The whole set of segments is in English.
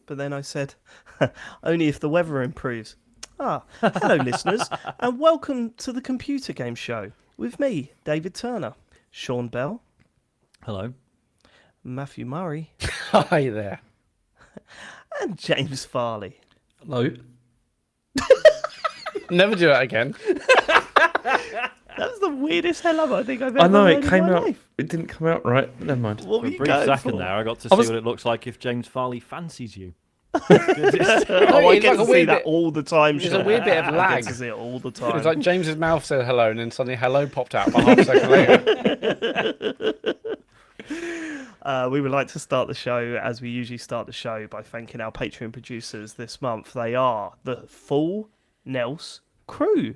but then I said, only if the weather improves. Hello, listeners, and welcome to the Computer Game Show with me, David Turner, Sean Bell. Hello. Matthew Murray. Hi there. And James Farley. Hello. Never do that again. That was the weirdest hello I think I've ever I know, heard it in came my out. life. It didn't come out right. Never mind. What For were a you brief going second for? there, I got to see what it looks like if James Farley fancies you. Oh, I it's get like to a see weird that bit- all the time. There's Sean. a weird bit of I lag. get to see it all the time. It's like James's mouth said hello, and then suddenly hello popped out about half a second later. We would like to start the show as we usually start the show by thanking our Patreon producers this month. They are the Full Nels crew.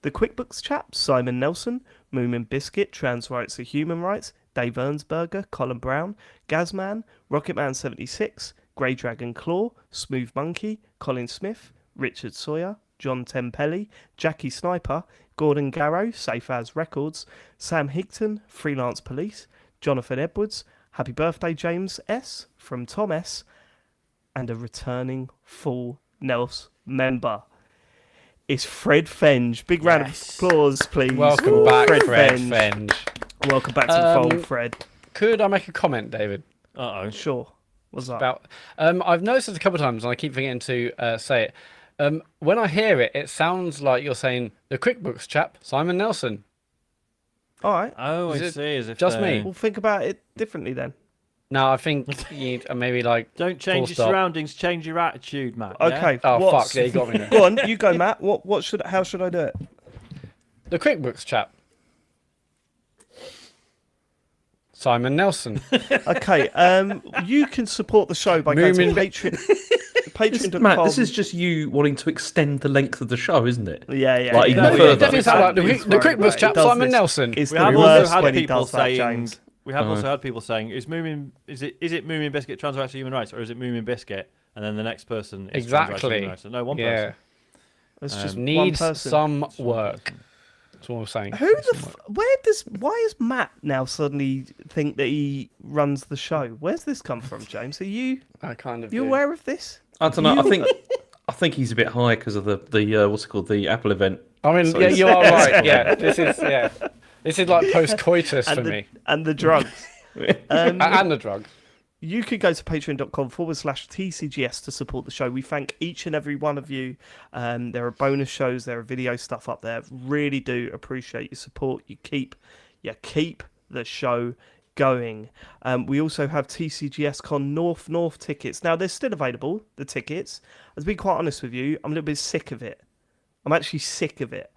The QuickBooks chaps, Simon Nelson, Moomin Biscuit, Trans Rights are Human Rights, Dave Ernsberger, Colin Brown, Gazman, Rocketman76, Grey Dragon Claw, Smooth Monkey, Colin Smith, Richard Sawyer, John Tempelli, Jackie Sniper, Gordon Garrow, Safe As Records, Sam Higton, Freelance Police, Jonathan Edwards, Happy Birthday James S. from Tom S. and a returning Full Nels member. It's Fred Fenge. Big round of applause, please. Welcome back, Fred Fenge. Fenge. Welcome back to the fold, Fred. Could I make a comment, David? Uh-oh. Sure. What's up? About I've noticed it a couple of times, and I keep forgetting to say it. When I hear it, it sounds like you're saying the QuickBooks chap, Simon Nelson. All right. Oh, Is I it see. As if just they- me? We'll think about it differently then. No, I think you need maybe like Don't change your full stop. surroundings, change your attitude, Matt. yeah? Okay. Oh what's- fuck! Yeah, you got me there. Go on, you go, Matt. How should I do it? The QuickBooks chap, Simon Nelson. Okay. You can support the show by going to Moomin- Patreon. Patreon.com. Matt, this is just you wanting to extend the length of the show, isn't it? Yeah. Like, yeah. even No, further. it definitely sounds like the QuickBooks He chap, does Simon this. Nelson. It's We the have reverse also had when he people does that, saying. James. We have also had people saying, "Is it Moomin Biscuit Trans Rights or Human Rights, or is it Moomin Biscuit?" And then the next person is Trans Rights or Human Exactly. Rights. No, one Yeah, person. It's just one needs person. some work. That's what I'm saying. Who the why does Matt now suddenly think that he runs the show? Where's this come from, James? Are you I kind of. you do. aware of this? I don't know. I think he's a bit high because of the what's it called, the Apple event. I mean, So yeah, it's- you are right. Yeah, this is like post-coitus for me, And the drugs. and the drugs. You could go to patreon.com/TCGS to support the show. We thank each and every one of you. There are bonus shows, there are video stuff up there. Really do appreciate your support. You keep the show going. We also have TCGS Con North tickets. Now, they're still available, the tickets. To be quite honest with you, I'm a little bit sick of it. I'm actually sick of it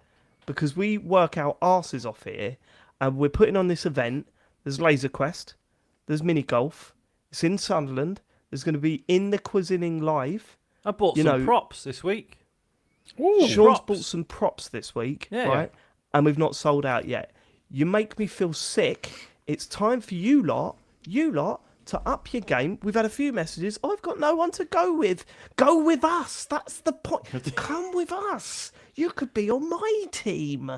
because we work our arses off here and we're putting on this event. There's Laser Quest, there's mini golf. It's in Sunderland. There's going to be in the Cuisining live. I bought some props this week. Sean's props. bought some props this week, Yeah. right? And we've not sold out yet. You make me feel sick. It's time for you lot, to up your game. We've had a few messages. I've got no one to go with. Go with us. That's the point. Come with us. You could be on my team.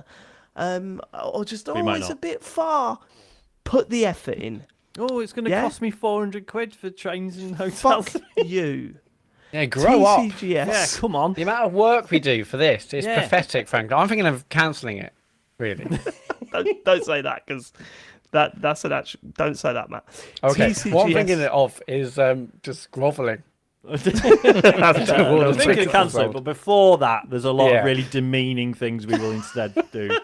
Or just, might it's a not. bit far. Put the effort in. Oh, it's going to Yeah? cost me £400 for trains and hotels. Fuck you. Yeah, grow up. TCGS. Yeah, come on. The amount of work we do for this is Yeah. pathetic, frankly. I'm thinking of cancelling it. Really. don't say that because that's an actual. Don't say that, Matt. Okay. TCGS. What I'm thinking of is just grovelling. I'm thinking of cancel it, but before that, there's a lot Yeah. of really demeaning things we will instead do.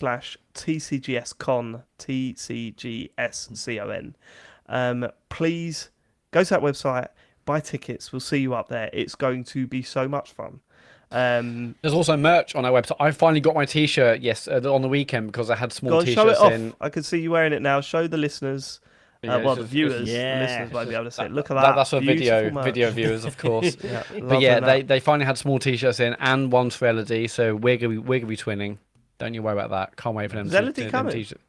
TCGS.co/TCGS Con, TCGS CON. Please go to that website, buy tickets. We'll see you up there. It's going to be so much fun. There's also merch on our website. I finally got my T-shirt on the weekend because I had Go small on, show it T-shirts off. in. I can see you wearing it now. Show the listeners. Yeah, Well, it's the just- viewers, yeah, the listeners it's won't be able to see it. Look at That- that. that's for Beautiful merch. video viewers, of course. Yeah, But yeah, loving that. they finally had small T-shirts in and ones for Elodie, so we're gonna be twinning. Don't you worry about that. Can't wait for them. Is Elodie coming? T-shirts.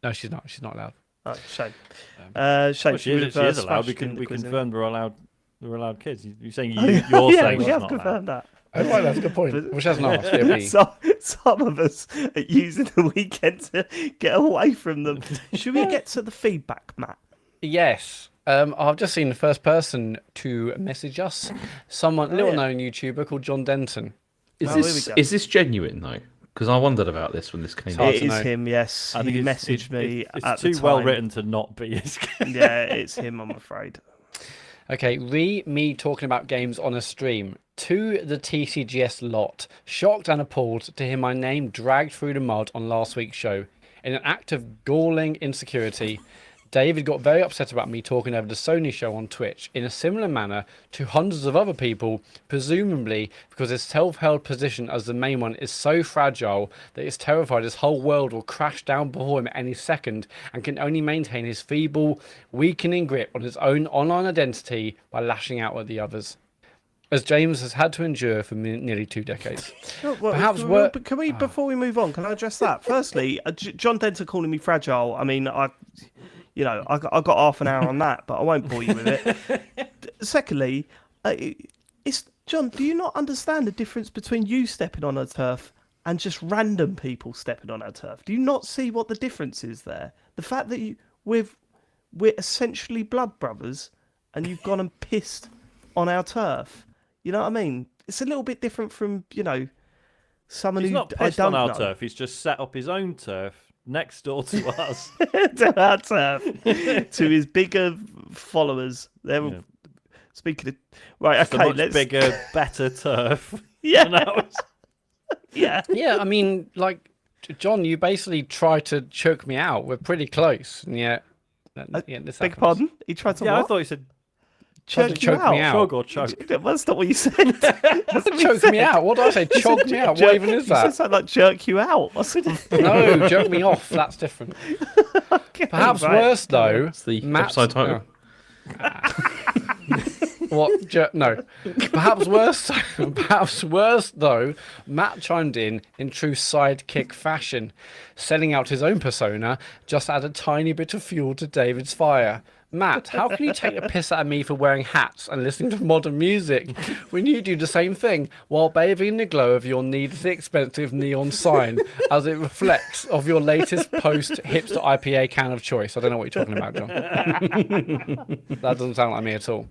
No, she's not. She's not allowed. Oh, shame. Shame. Well, she would is have, allowed. smashed We in the quiz, innit? confirmed we're allowed They're allowed kids. You're saying Oh, you're yeah, saying we it's have not allowed. confirmed that. Oh, right, that's a good point. Which hasn't asked. It'll be... Some of us are using the weekend to get away from them. Should we get to the feedback, Matt? Yes. I've just seen the first person to message us. Someone, Oh, little yeah. known YouTuber called John Denton. Well, here we go. Is this genuine though? Because I wondered about this when this came hard out. It to is know. him, yes. I think He it's, messaged me It's at too the well time. written to not be. Yeah, it's him, I'm afraid. Okay, me talking about games on a stream. To the TCGS lot, shocked and appalled to hear my name dragged through the mud on last week's show. In an act of galling insecurity, David got very upset about me talking over the Sony show on Twitch in a similar manner to hundreds of other people, presumably because his self-held position as the main one is so fragile that he's terrified his whole world will crash down before him at any second and can only maintain his feeble, weakening grip on his own online identity by lashing out at the others. As James has had to endure for nearly 2 decades. Perhaps but can we, before we move on, can I address that? Firstly, John Denton calling me fragile. I mean, I got half an hour on that, but I won't bore you with it. Secondly, it's John. Do you not understand the difference between you stepping on a turf and just random people stepping on our turf? Do you not see what the difference is there? The fact that we're essentially blood brothers, and you've gone and pissed on our turf. You know what I mean? It's a little bit different from someone He's who not I pissed don't on our know. turf. He's just set up his own turf next door to us. To our turf, to his bigger followers. Yeah. Speaking of, right, It's a okay, much let's bigger, better turf. yeah, than ours. yeah. Yeah, I mean, like, John, you basically tried to choke me out. We're pretty close, and yet, this Beg happens. pardon? He tried to Yeah, I what? thought he said Tried to Choke you choke me out. out. chug or choke. That's not what you said. That's what you Choke said. me out? What did I say? You Choke said me out? jerk- What even is You said that? something like jerk you out. I said, No, jerk me off. That's different. okay, Perhaps right. worse, though. It's the Matt's- episode title. What? No. Perhaps worse. Perhaps worse though. Matt chimed in true sidekick fashion, selling out his own persona. Just add a tiny bit of fuel to David's fire. Matt, how can you take the piss out of me for wearing hats and listening to modern music when you do the same thing while bathing in the glow of your needlessly expensive neon sign as it reflects of your latest post-hipster IPA can of choice? I don't know what you're talking about, John. That doesn't sound like me at all.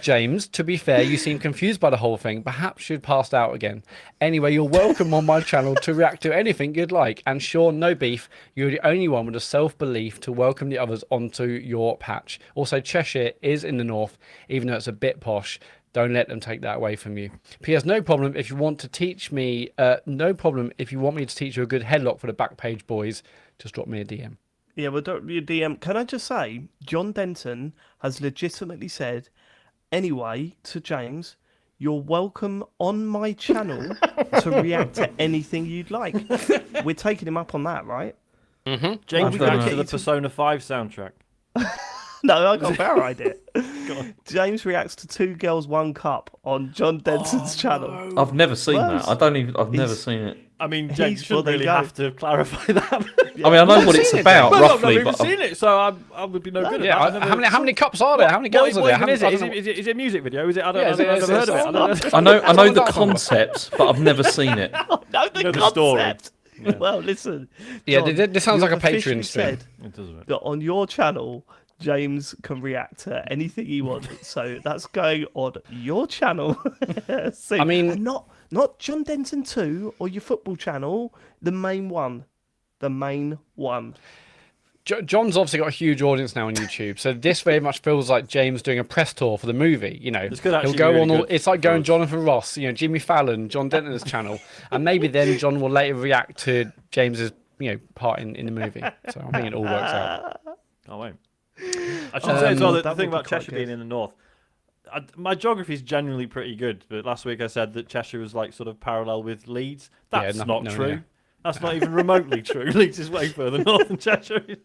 James, to be fair, you seem confused by the whole thing. Perhaps you'd passed out again. Anyway, you're welcome on my channel to react to anything you'd like. And sure, no beef. You're the only one with the self-belief to welcome the others onto your patch. Also, Cheshire is in the north, even though it's a bit posh. Don't let them take that away from you. P.S. No problem if you want to teach me. No problem if you want me to teach you a good headlock for the back page boys. Just drop me a DM. Yeah, well, don't be a DM. Can I just say, John Denton has legitimately said, anyway, to James, you're welcome on my channel to react to anything you'd like. We're taking him up on that, right? Mm-hmm. James we goes gotta to get the you to- Persona 5 soundtrack. No, I got a better idea. James reacts to Two Girls, One Cup on John Denton's channel. I've never seen Worse. that. I've never seen it. I mean, He's- James shouldn't well, there really you go. have to clarify that. I mean, I know what it's about Well, roughly, I've never but even seen it, so I would be no good at Yeah, that. how many cups are there? How many girls are What there? even is I it? don't Is know. it a music video? Is it? I don't Yeah, know. I've is never it heard of it. I don't know. I know the That's all. concept, but I've never seen it. No, the know the story. concept. Yeah. Well, listen. Yeah, John, this sounds you like a officially Patreon stream. said It doesn't. that on your channel, James can react to anything he wants. So that's going on your channel. soon. I mean- And not John Denton 2 or your football channel, the main one. The main one. John's obviously got a huge audience now on YouTube, so this very much feels like James doing a press tour for the movie. You know, This could he'll actually go be really on. All, good it's like for going us. Jonathan Ross, you know, Jimmy Fallon, John Denton's channel, and maybe then John will later react to James's, part in the movie. So I think it all works out. I won't. I should say as well that the that thing would be about quite Cheshire good. being in the north, my geography is generally pretty good. But last week I said that Cheshire was like sort of parallel with Leeds. Yeah, That's no- not no, true. yeah. That's not even remotely true. Leeds is way further north than Cheshire is.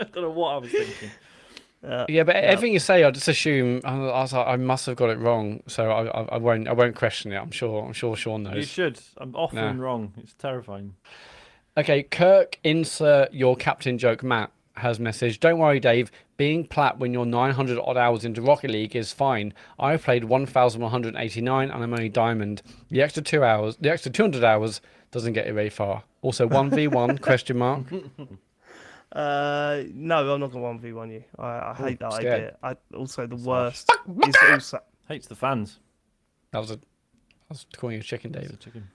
I don't know what I was thinking. Yeah, but everything you say, I just assume I must have got it wrong, so I won't question it. I'm sure Sean You knows. should. I'm often Nah. wrong. It's terrifying. Okay, Kirk, insert your captain joke, Matt. has messaged, don't worry, Dave. Being plat when you're 900 odd hours into Rocket League is fine. I've played 1,189 and I'm only diamond. The extra 200 hours doesn't get you very far. Also, 1v1 question mark. No, I'm not going to 1v1 you. I hate that scared. idea. Also, the worst is also. Hates the fans. I was calling you a chicken, It's a David. chicken.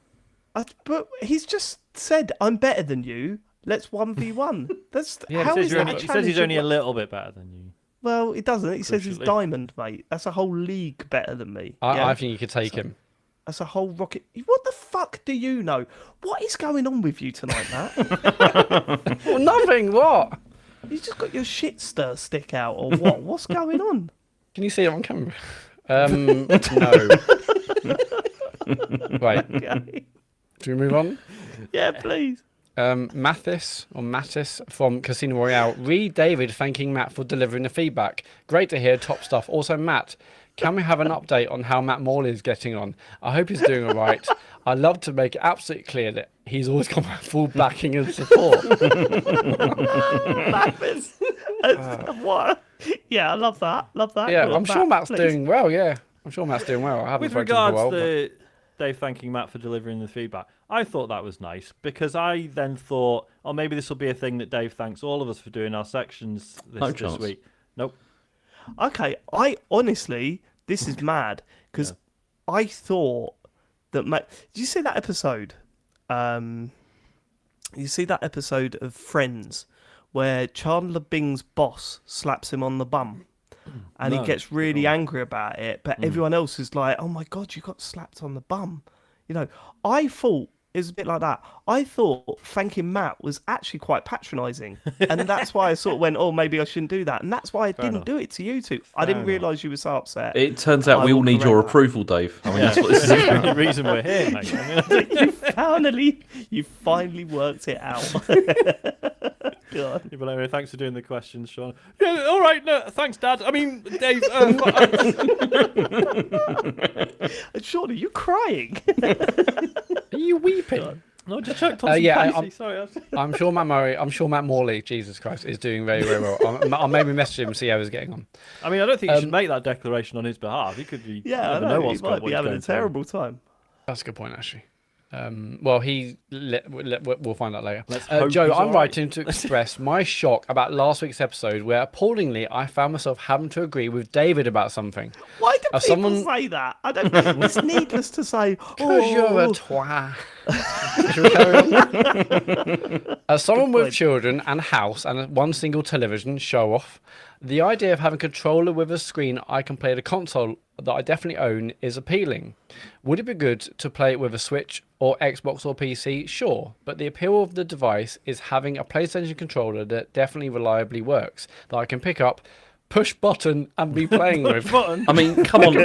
But he's just said, I'm better than you. Let's 1v1. That's Yeah, how He is says, that a he says he's challenge only a of- little bit better than you. Well, he doesn't. He says he's Crucially. diamond, mate. That's a whole league better than me. yeah? I think you could take him. That's a whole rocket. What the fuck do you know? What is going on with you tonight, Matt? Well, nothing. What? You just got your shit stir stick out, or what? What's going on? Can you see it on camera? No. Right. Okay. Do we move on? Yeah, please. Mattis from Casino Royale. Read David thanking Matt for delivering the feedback. Great to hear, top stuff. Also, Matt, can we have an update on how Matt Morley is getting on? I hope he's doing all right. I'd love to make it absolutely clear that he's always got my full backing and support. What? Yeah, I love that. Love that. Yeah, Go on, I'm sure Matt's please. doing well. Yeah, I'm sure Matt's doing well. I haven't With spoken to him regards for a while, to Dave thanking Matt for delivering the feedback, I thought that was nice because I then thought, oh, maybe this will be a thing that Dave thanks all of us for doing our sections No this chance. week. Nope. Okay, I honestly, this is mad because I thought that Matt. Did you see that episode? You see that episode of Friends where Chandler Bing's boss slaps him on the bum, and No, he gets really angry about it, but everyone else is like, "Oh my god, you got slapped on the bum." You know, I thought it was a bit like that. I thought thanking Matt was actually quite patronising, and that's why I sort of went, "Oh, maybe I shouldn't do that," and that's why I didn't enough. do it to you two. I didn't enough. realise you were so upset. It turns out I we all will need your correct that. approval, Dave. I mean, that's what this is. That's the only reason we're here, mate. I mean, you finally worked it out. God. but anyway, thanks for doing the questions, Sean. Yeah, all right. No, thanks, Dad. I mean, Dave. Sean, are you crying? Are you weeping? no, just choked on some yeah, Pepsi, sorry. I'm sure Matt Morley, Jesus Christ, is doing very, very well. I'll maybe message him and see how he's getting on. I mean, I don't think you should make that declaration on his behalf. He could be. Yeah, I you never know. He what's might what be he's having a going through. terrible time. That's a good point, actually. Well, we'll find out later. Let's hope Joe, he's I'm all right. writing to express my shock about last week's episode, where appallingly I found myself having to agree with David about something. Why do As people someone- say that? I don't. It's needless to say. Because you're a twat. Shall we carry on? As someone with children and a house and one single television, show off, the idea of having a controller with a screen I can play the console that I definitely own is appealing. Would it be good to play it with a Switch or Xbox or PC? Sure, but the appeal of the device is having a PlayStation controller that definitely reliably works, that I can pick up, push button, and be playing with. I mean, come on.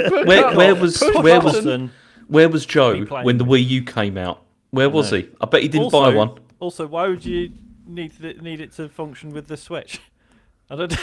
Where was Joe Be playing when the with. Wii U came out? Where was know. he? I bet he didn't Also- buy one. Also, why would you need it to function with the Switch? I don't.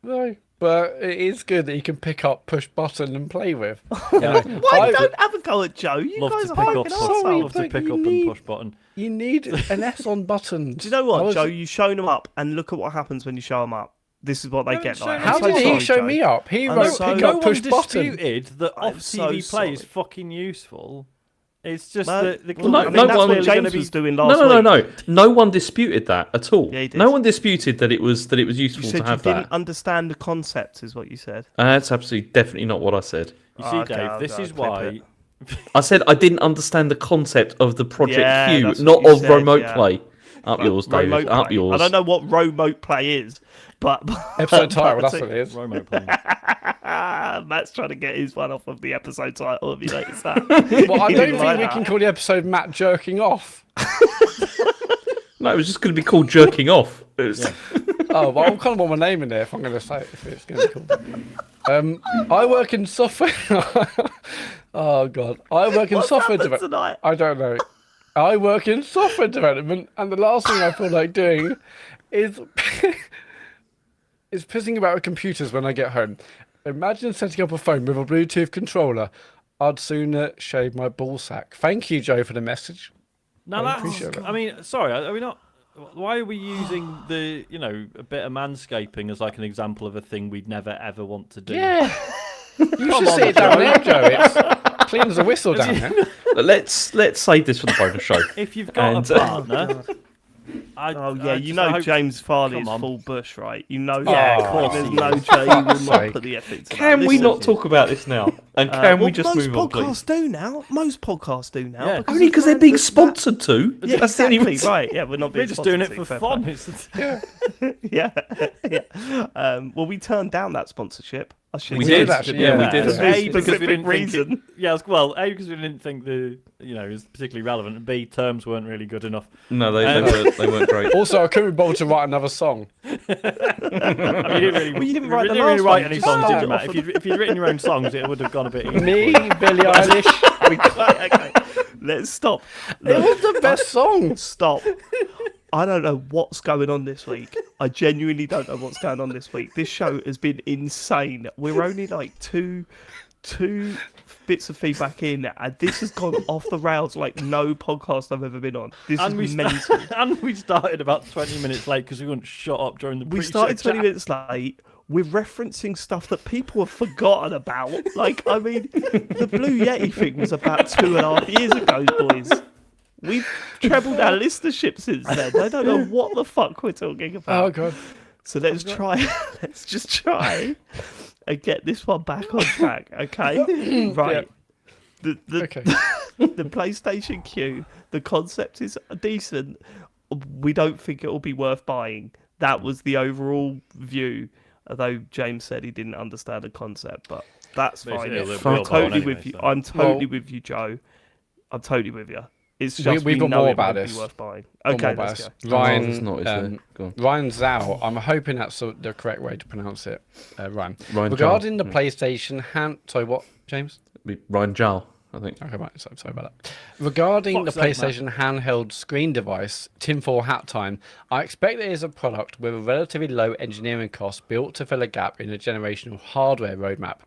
No, but it is good that you can pick up, push button, and play with. You know, Why don't have a go at Joe? You love guys to are pick fucking up, arseholes. love to but pick you up need- and push button. You need an S on buttons. Do you know what, I was- Joe? You've shown them up, and look at what happens when you show them up. This is what they get like. How I'm so did he sorry, show Joe. me up? He I'm wrote so- pick no up, one push button. disputed that I'm off so TV play is sorry. fucking useful. It's just Well, that the well, no, I mean, no that's one- what clearly gonna James be- was doing No, last no, no, week. no. No one disputed that at all. Yeah, he did. No one disputed that it was You useful said to you have didn't that. understand the concept, is what you said. That's absolutely definitely not what I said. You see, Okay, Dave, I'll this go is clip why. it. I said I didn't understand the concept of the Project Yeah, Q, that's not what you of said, remote yeah. play. Up yours, David. Remote Up play. yours. I don't know what remote play is, but Episode title, that's what it is. Remote playing. Matt's trying to get his one off of the episode title. Have you noticed that? Well, I He don't didn't think like we that. can call the episode Matt jerking off. No, it was just going to be called jerking off. It was- Oh, well, I kind of want my name in there if I'm going to say it, if it's going to be called. I work in software. Oh, God. I work in What's software happened development. tonight? I don't know. I work in software development, and the last thing I feel like doing is pissing about with computers when I get home. Imagine setting up a phone with a Bluetooth controller. I'd sooner shave my ball sack. Thank you, Joe, for the message. Now I that's. appreciate it. I mean, sorry, are we not? Why are we using the a bit of manscaping as like an example of a thing we'd never ever want to do? Yeah. You should see it down there, Joe. It's clean as a whistle down there. Let's save this for the bonus show. If you've got a partner, James Farley is Come on. full bush, right? You know, Yeah, of course there's he no is. Jay will not sake. put the effort into Can that. we Listen, not talk about this now? And can we just move on, most please? podcasts do now. Most podcasts do now. Yeah. Only because they're being sponsored to. Yeah, That's the only exactly. reason. Right. Yeah, we're not being We're just doing it for sponsored, fair fun. play. Yeah. Well, we turned down that sponsorship. I should We say did, that. actually, yeah, we did. Because we didn't reason. think because we didn't think it was particularly relevant, and B, terms weren't really good enough. No, they weren't great. Also, I couldn't be bothered to write another song. I mean, you didn't really, Well, you didn't write the really last write one, any you songs, did started you, Matt? off If you'd written your own songs, it would have gone a bit easier. Me, Billie Eilish. Right, okay. Let's stop. It was the best song. Stop. I don't know what's going on this week. I genuinely don't know what's going on this week. This show has been insane. We're only like two bits of feedback in, and this has gone off the rails like no podcast I've ever been on. This is mental. And we started about 20 minutes late because we wouldn't shut up during the We pre-show started 20 chat. minutes late. We're referencing stuff that people have forgotten about. Like, I mean, the Blue Yeti thing was about 2.5 years ago, boys. We've trebled our listenership since then. I don't know what the fuck we're talking about. Oh, God. So let's just try and get this one back on track, okay? Right. Okay. The PlayStation Q, the concept is decent. We don't think it will be worth buying. That was the overall view. Although James said he didn't understand the concept, but that's fine. Basically, I'm we'll buy totally one anyway, with you. so. I'm totally with you, Joe. I'm totally with you. It's just we've we got know more it about won't this. be worth buying. One Okay, more let's bias. go. Ryan, it's not, is there? Go on. Ryan Zhao. I'm hoping that's the correct way to pronounce it. Ryan. Ryan Regarding Zhao. the PlayStation hand. Sorry, what, James? Ryan Jal, I think. Okay, right. Sorry about that. Regarding the Fuck's sake, PlayStation handheld screen device, tinfoil hat time, I expect it is a product with a relatively low engineering cost built to fill a gap in a generational hardware roadmap.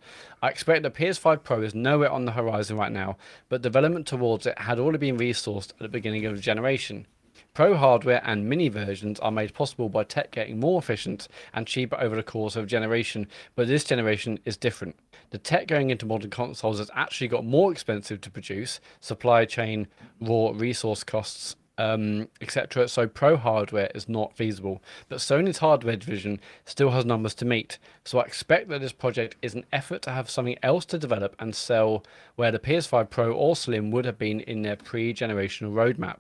I expect the PS5 Pro is nowhere on the horizon right now, but development towards it had already been resourced at the beginning of the generation. Pro hardware and mini versions are made possible by tech getting more efficient and cheaper over the course of a generation, but this generation is different. The tech going into modern consoles has actually got more expensive to produce, supply chain, raw resource costs, etc. So pro hardware is not feasible, but Sony's hardware division still has numbers to meet. So I expect that this project is an effort to have something else to develop and sell where the PS5 Pro or Slim would have been in their pre-generational roadmap.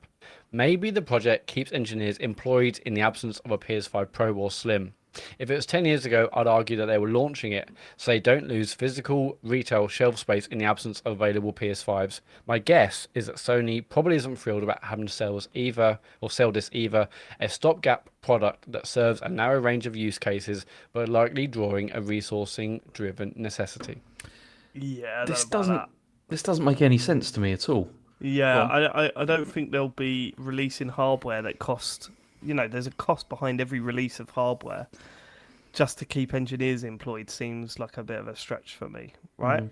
Maybe the project keeps engineers employed in the absence of a PS5 Pro or Slim. If it was 10 years ago, I'd argue that they were launching it so they don't lose physical retail shelf space in the absence of available PS5s. My guess is that Sony probably isn't thrilled about having to sell this either, a stopgap product that serves a narrow range of use cases, but likely drawing a resourcing-driven necessity. Yeah, This doesn't make any sense to me at all. Yeah, I don't think they'll be releasing hardware that costs. There's a cost behind every release of hardware. Just to keep engineers employed seems like a bit of a stretch for me, right?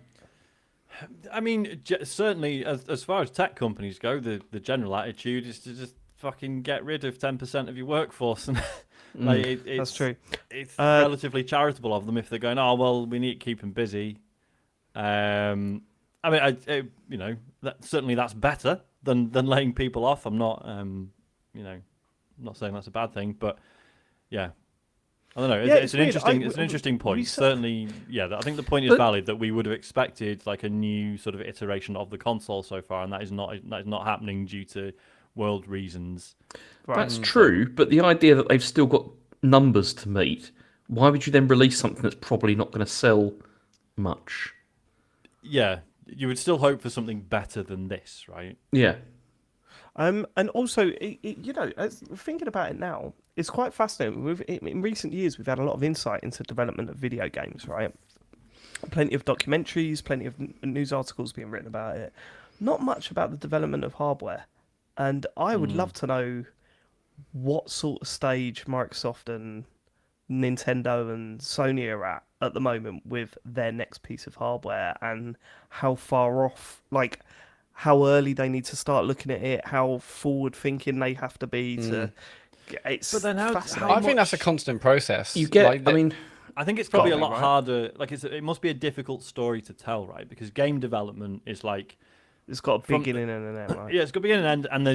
I mean, certainly, as far as tech companies go, the general attitude is to just fucking get rid of 10% of your workforce, and it's, That's true. It's relatively charitable of them if they're going, oh well, we need to keep them busy. I mean, certainly that's better than laying people off. I'm not, not saying that's a bad thing, but yeah. I don't know. Yeah, it's an weird. interesting point. Certainly, yeah. I think the point is valid that we would have expected like a new sort of iteration of the console so far, and that is not happening due to world reasons. Right. That's true, but the idea that they've still got numbers to meet, why would you then release something that's probably not going to sell much? Yeah, you would still hope for something better than this, right? Yeah. And also, as thinking about it now, it's quite fascinating. In recent years, we've had a lot of insight into development of video games, right? Plenty of documentaries, plenty of news articles being written about it. Not much about the development of hardware. And I would love to know what sort of stage Microsoft and Nintendo and Sony are at the moment with their next piece of hardware, and how far off, like, how early they need to start looking at it, how forward thinking they have to be to it's But then how fascinating. I think that's a constant process. You get. Like, I mean, I think it's probably a Gotta be, lot right? harder. Like, it must be a difficult story to tell, right? Because game development is like, It's got a from- beginning and an end, right? yeah, it's got beginning and end, and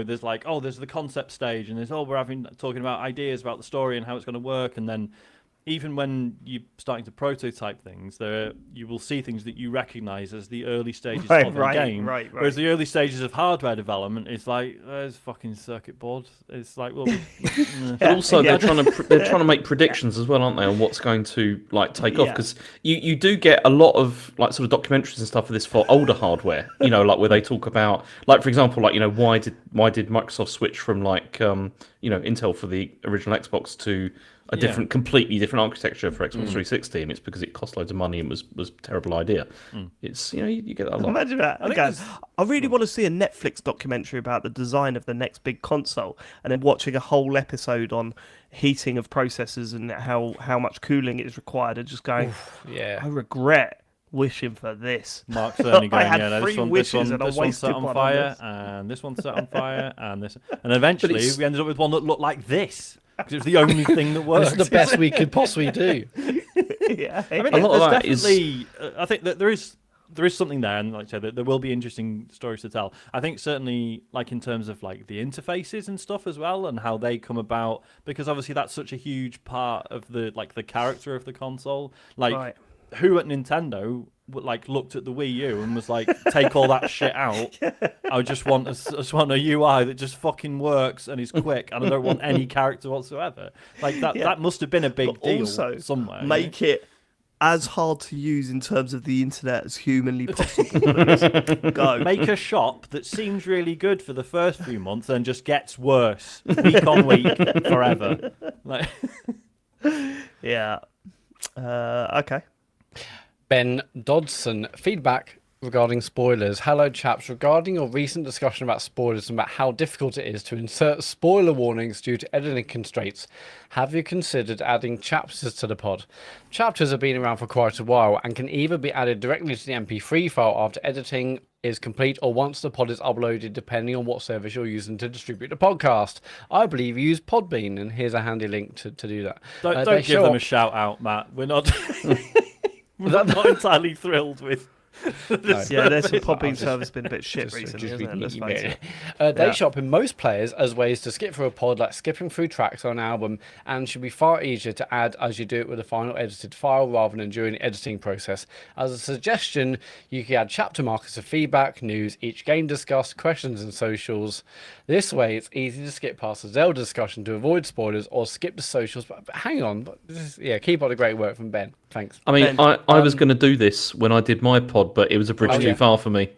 there's like, oh, there's the concept stage, and there's we're talking about ideas about the story and how it's going to work, and then even when you're starting to prototype things, you will see things that you recognise as the early stages of a game. Right. Whereas the early stages of hardware development is like, there's fucking circuit board. It's like, well, but also Yeah. they're trying to make predictions as well, aren't they, on what's going to like take off? Yeah. Because you do get a lot of like sort of documentaries and stuff for this for older hardware. Like where they talk about, like for example, like why did Microsoft switch from like Intel for the original Xbox to a completely different architecture for Xbox 360, and it's because it cost loads of money and was a terrible idea. It's you get that a lot. Imagine that. think Okay. there's- I really want to see a Netflix documentary about the design of the next big console, and then watching a whole episode on heating of processors and how much cooling is required, and just going, yeah. I regret wishing for this. Mark Cerny going, I had yeah, no, three this wishes one and I this one's set wasted on one on fire, this. and this one's set on fire, and this, and eventually it's- we ended up with one that looked like this because it was the only thing that worked. This is the best we could possibly do. Yeah. I mean, A lot of there's that is- definitely. I think that there is something there, and like I said, there will be interesting stories to tell. I think certainly, like in terms of like the interfaces and stuff as well, and how they come about, because obviously that's such a huge part of the character of the console. Like, Right. who at Nintendo looked at the Wii U and was like, take all that shit out. I just want a UI that just fucking works and is quick, and I don't want any character whatsoever. Like that. Yeah. That must have been a big But deal also somewhere. you know? make it as hard to use in terms of the internet as humanly possible. Please. Go. Make a shop that seems really good for the first few months and just gets worse week on week forever. Like, Yeah. Okay. Ben Dodson, feedback regarding spoilers. Hello, chaps. Regarding your recent discussion about spoilers and about how difficult it is to insert spoiler warnings due to editing constraints, have you considered adding chapters to the pod? Chapters have been around for quite a while and can either be added directly to the MP3 file after editing is complete or once the pod is uploaded, depending on what service you're using to distribute the podcast. I believe you use Podbean, and here's a handy link to do that. don't They give show them a up- shout out, Matt. We're not. We're not entirely thrilled with. Yeah, there's some Podbean service been a bit shit recently, just isn't it? Let's face it. They Yeah. show up in most players as ways to skip through a pod, like skipping through tracks on an album, and should be far easier to add as you do it with a final edited file rather than during the editing process. As a suggestion, you can add chapter markers of feedback, news, each game discussed, questions and socials. This way it's easy to skip past the Zelda discussion to avoid spoilers, or skip the socials. But hang on, keep up the great work from Ben. Thanks. I mean, Ben, I was going to do this when I did my pod, but it was a bridge too yeah. far for me.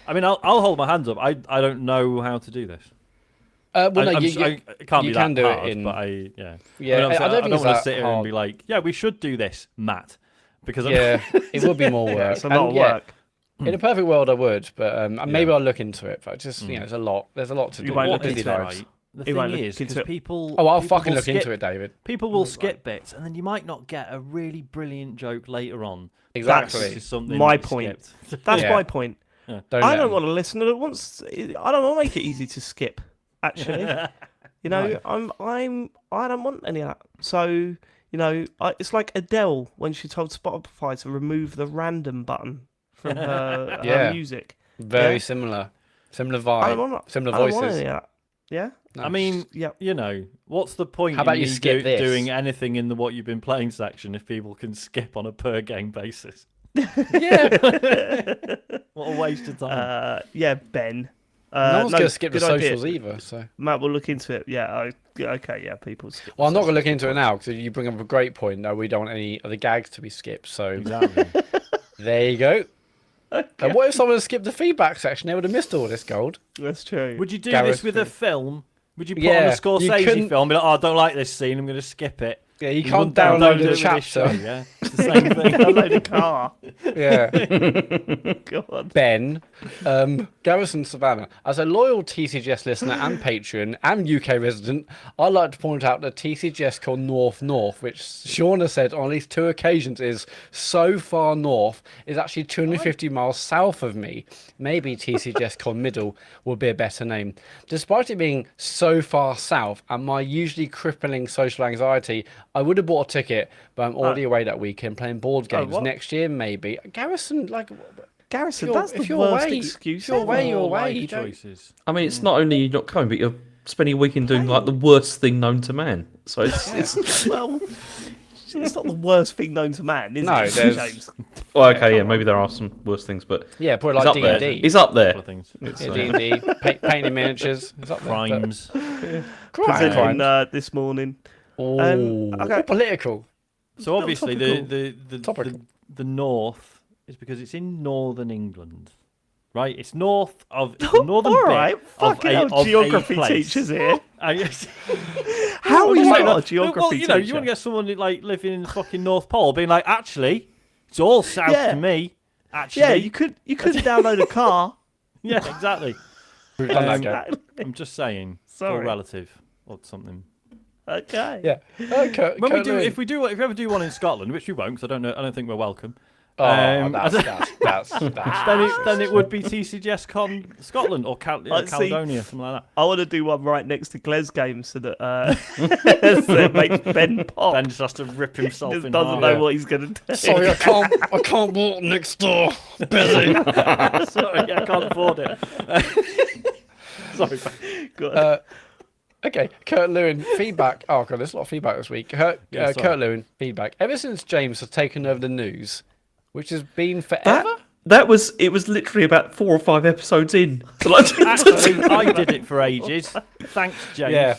I mean, I'll hold my hands up. I don't know how to do this. Well, no, I can't you be can that do it hard, in- but I Yeah, I I don't think don't it's want to that sit here and hard. be like, yeah, we should do this, Matt, because Yeah, it would be more work. Yeah, it's a lot of And, yeah, work. in a perfect world, I would, but maybe I'll look into it. But just there's a lot. There's a lot to You do. won't what look is into it, it. right? The You won't thing look is, into because it. people. Oh, I'll people fucking will look into skip- it, David. People will skip bits, and then you might not get a really brilliant joke later on. Exactly. This is something My that you point. skipped. That's Yeah. my point. Don't I let don't 'em. want to listen to it once. I don't want to make it easy to skip. Actually, you know, I don't want any of that. So, you know, it's like Adele when she told Spotify to remove the random button from her Yeah. music. Very Yeah. similar I don't vibe, want, similar I don't want voices. any of that. Yeah. I mean, Yeah. you know, what's the point? How about in you me skip this? doing anything in the what you've been playing section if people can skip on a per game basis? Yeah, What a waste of time. Yeah, Ben. no one's no, gonna skip the good idea. socials either. So, Matt will look into it. Yeah. Okay. Yeah. People skip. well, I'm not gonna look into it now because you bring up a great point. No, we don't want any of the gags to be skipped. So Exactly. there you go. And what if someone had skipped the feedback section? They would have missed all this gold. That's true. Would you do Gareth. this with a film? Would you put Yeah, on a you Scorsese couldn't- film? Be like, oh, I don't like this scene. I'm going to skip it. Yeah, you wouldn't can't download it the with this show, chapter. yeah? It's the same thing. Download a car. Yeah. God. Ben, Garrison Savannah. As a loyal TCGS listener and patron and UK resident, I'd like to point out that TCGS Con North, which Shauna said on at least 2 occasions is so far north, is actually 250 miles south of me. Maybe TCGS Con Middle would be a better name. Despite it being so far south and my usually crippling social anxiety, I would have bought a ticket, but I'm already away that weekend playing board games. what? Next year, maybe. Garrison, like... Garrison, If you're- that's if the you're worst away- excuse if you're ever. away, you're More away. life You don't- choices. I mean, it's not only you not coming, but you're spending a weekend doing like the worst thing known to man. So it's Well, it's not the worst thing known to man, is No, it, there's- James? well, okay, yeah, maybe there are some worse things, but Yeah, probably he's like up there. D&D. He's up there. Couple of things. Yeah, D&D, painting miniatures. It's up there, but- Crimes. Presenting Crimes. this morning. Oh, okay. all political. So obviously Topical. the north is because it's in northern England, right? It's north of it's the northern All bit right, of fucking a, hell, of geography a place. teachers here. Yes. How are you Well, not a geography well, you know, teacher? you want to get someone like living in the fucking North Pole being like, actually, it's all south Yeah. to me. Actually, Yeah, you could download a car. Yeah, exactly. We've done that, Gareth. I'm just saying, it's all Sorry. relative or something. Okay. Yeah. Kurt When we do, Lewin. if we ever do one in Scotland, which we won't, because I don't think we're welcome. Oh, that's that's then it would be TCGS Con Scotland or I see. Caledonia, something like that. I want to do one right next to Glez game so that so it makes Ben pop. Ben just has to rip himself Just in doesn't half. know what he's going to do. Sorry, I can't walk next door. Busy. Sorry, I can't afford it. Sorry. God. Okay, Kurt Lewin, feedback. Oh, God, there's a lot of feedback this week. Yeah, sorry. Kurt Lewin, feedback. Ever since James has taken over the news, which has been forever. It was literally about 4 or 5 episodes in. So like, Actually, I did it for ages. Thanks, James. Yeah.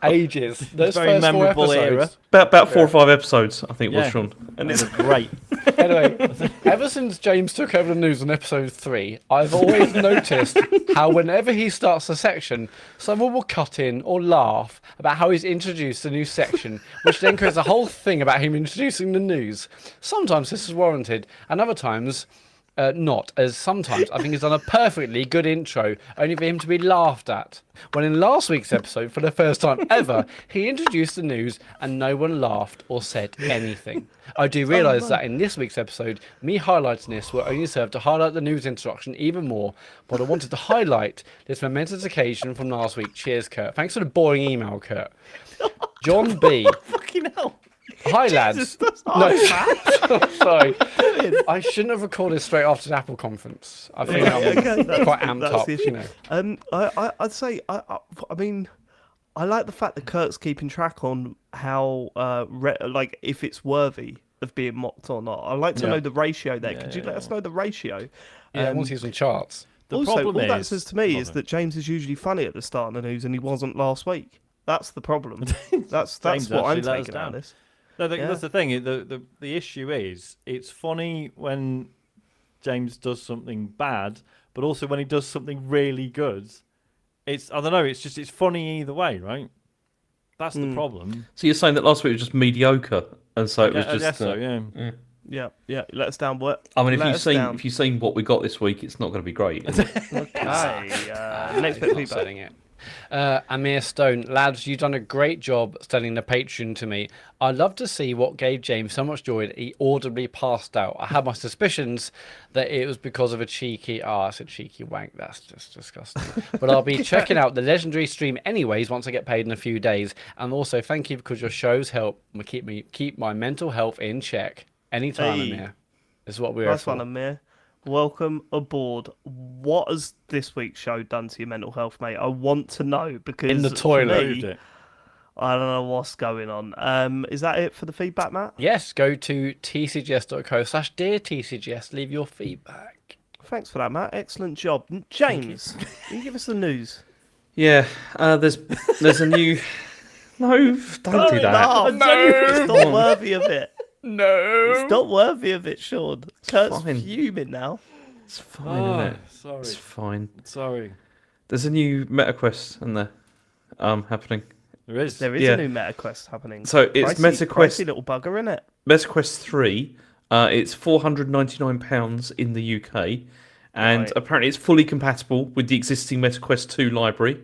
Ages. Those Very first 4 memorable era. episodes. about 4 or 5 episodes, I think it was, Yeah. Sean. And it's great. Anyway, ever since James took over the news on episode 3, I've always noticed how whenever he starts a section, someone will cut in or laugh about how he's introduced a new section, which then creates a whole thing about him introducing the news. Sometimes this is warranted, and other times not, as sometimes I think he's done a perfectly good intro, only for him to be laughed at. When in last week's episode, for the first time ever, he introduced the news and no one laughed or said anything. I do realise that in this week's episode, me highlighting this will only serve to highlight the news introduction even more, but I wanted to highlight this momentous occasion from last week. Cheers, Kurt. Thanks for the boring email, Kurt. John B. Fucking hell. Hi, lads. Jesus, that's hard, man. Sorry. I shouldn't have recorded straight after the Apple conference. I think I'm Okay, quite amped that's up. the issue. You know. I'd say, I mean, I like the fact that Kurt's keeping track on how, like, if it's worthy of being mocked or not. I'd like to know the ratio there. Could you let us know the ratio? Yeah, I want to see some charts. The Also, problem all that is, says to me is Hold on. that James is usually funny at the start of the news, and he wasn't last week. That's the problem. That's James what I'm actually let us taking out of down. this. No, Yeah. that's the thing. The issue is, it's funny when James does something bad, but also when he does something really good. It's I don't know. It's funny either way, right? That's the problem. So you're saying that last week was just mediocre, and so it was I just. guess so, yeah. Yeah. Let us down. What? I mean, Let us down. if you've seen what we got this week, it's not going to be great. is it? Okay. Next bit of Not feedback. selling it. Amir Stone, lads, you've done a great job selling the Patreon to me. I'd love to see what gave James so much joy that he audibly passed out. I had my suspicions that it was because of a cheeky, I said cheeky wank, that's just disgusting. But I'll be checking out the legendary stream anyways once I get paid in a few days. And also thank you because your shows help keep my mental health in check. Anytime, Hey. Amir. This is what we're Nice for. one, Amir. Welcome aboard. What has this week's show done to your mental health, mate? I want to know because In the for toilet. me, Moved it. I don't know what's going on. Is that it for the feedback, Matt? Yes, go to tcgs.co/dear TCGS. Leave your feedback. Thanks for that, Matt. Excellent job. James, can you give us the news? Yeah, there's a new. No, don't do that. It's not worthy of it. No. It's not worthy of it, Sean. Kurt's fine. fuming now. It's fine, isn't it? Sorry. It's fine. Sorry. There's a new meta quest in there, happening. There is. There is Yeah. a new Meta Quest happening. So it's Pricey MetaQuest. little bugger, isn't it? MetaQuest 3. It's £499 in the UK, and Right. apparently it's fully compatible with the existing MetaQuest 2 library.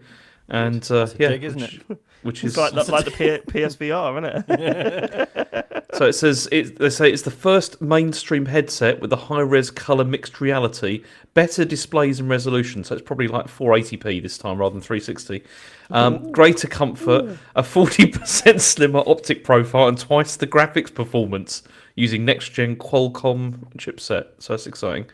And That's a dig, isn't it? Which It's is like the PSVR, isn't it? So it says they say it's the first mainstream headset with a high-res color mixed reality, better displays and resolution. So it's probably like 480p this time rather than 360. Greater comfort, a 40% slimmer optic profile, and twice the graphics performance using next-gen Qualcomm chipset. So that's exciting.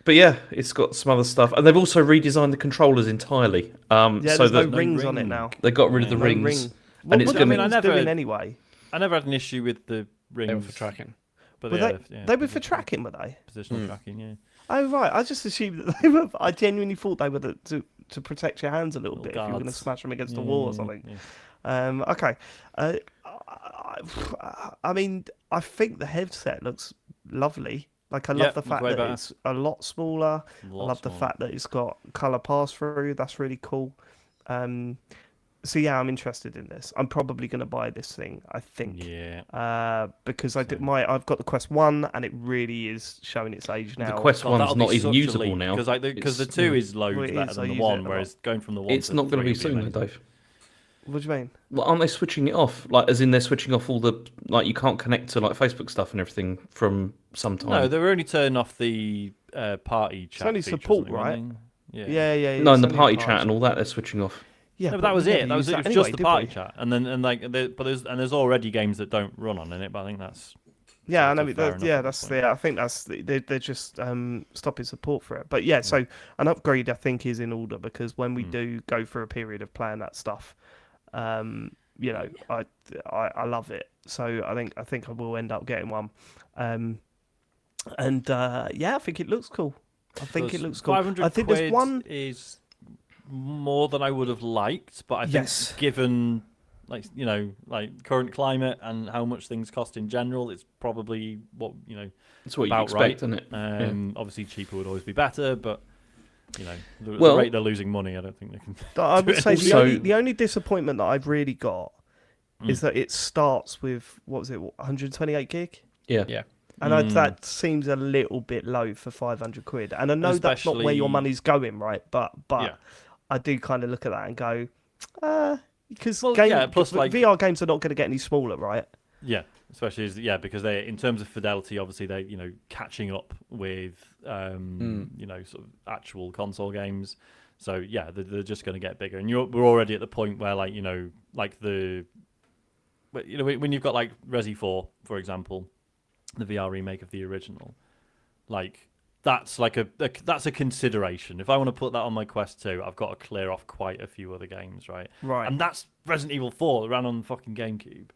But yeah, it's got some other stuff, and they've also redesigned the controllers entirely. Yeah, So there's no that rings on it ring. now. they got rid of the No rings, ring. and it's What going the I mean, to. I rings never- doing anyway? I never had an issue with the rings. They were for tracking. But Were yeah, they were for tracking, were they? Positional tracking, yeah. Oh right, I just assumed that they were. I genuinely thought they were to protect your hands a little Little bit if you were going to guards. smash them against the Yeah, wall or yeah, something. yeah. Okay. I mean, I think the headset looks lovely. Like I love Yeah, the fact way that better. it's a lot smaller. I Lot love the smaller. fact that it's got color pass through. That's really cool. So yeah, I'm interested in this. I'm probably going to buy this thing. I think. Yeah. Because I've got the Quest 1 and it really is showing its age now. The Quest God, 1's not even usable now. Because the 2 is loads Well, it better is, than I the use it 1, a whereas going from the 1 It's to not going to 3 be would soon, though, amazing. Dave. What do you mean? Well, aren't they switching it off? Like, as in they're switching off all the you can't connect to like Facebook stuff and everything from some time. No, they were only turning off the party chat. only feature or support, something, weren't right? they? Yeah. No, it's in the only a party chat and all that, they're switching off. Yeah, No, but that was we it. never That was used it. It was anyway, just the did party we? chat, and then there's already games that don't run on it. But I think that's Yeah, I sort know. of fair enough at this point. I think they're just stopping support for it. But yeah, so an upgrade I think is in order because when we do go for a period of playing that stuff, I love it. So I think I will end up getting one. I think it looks cool. I think it looks cool. 500 I think quid there's one. is more than I would have liked, but I think Yes. given like current climate and how much things cost in general, it's probably what That's what you about expect, right. isn't it? Obviously, cheaper would always be better, but the Well- rate they're losing money, I don't think they can. I would say Also- the only disappointment that I've really got is that it starts with 128 gig. Yeah. Yeah. And that seems a little bit low for 500 quid. And I know that's not where your Especially- money's going, right? But Yeah. I do kind of look at that and go, because plus, like- VR games are not going to get any smaller, right? Yeah, especially because they, in terms of fidelity, obviously they catching up with sort of actual console games. So yeah, they're just going to get bigger, and we're already at the point where when you've got like Resi 4, for example, the VR remake of the original, like that's like that's a consideration. If I want to put that on my Quest 2, I've got to clear off quite a few other games, right? Right. And that's Resident Evil 4 that ran on the fucking GameCube.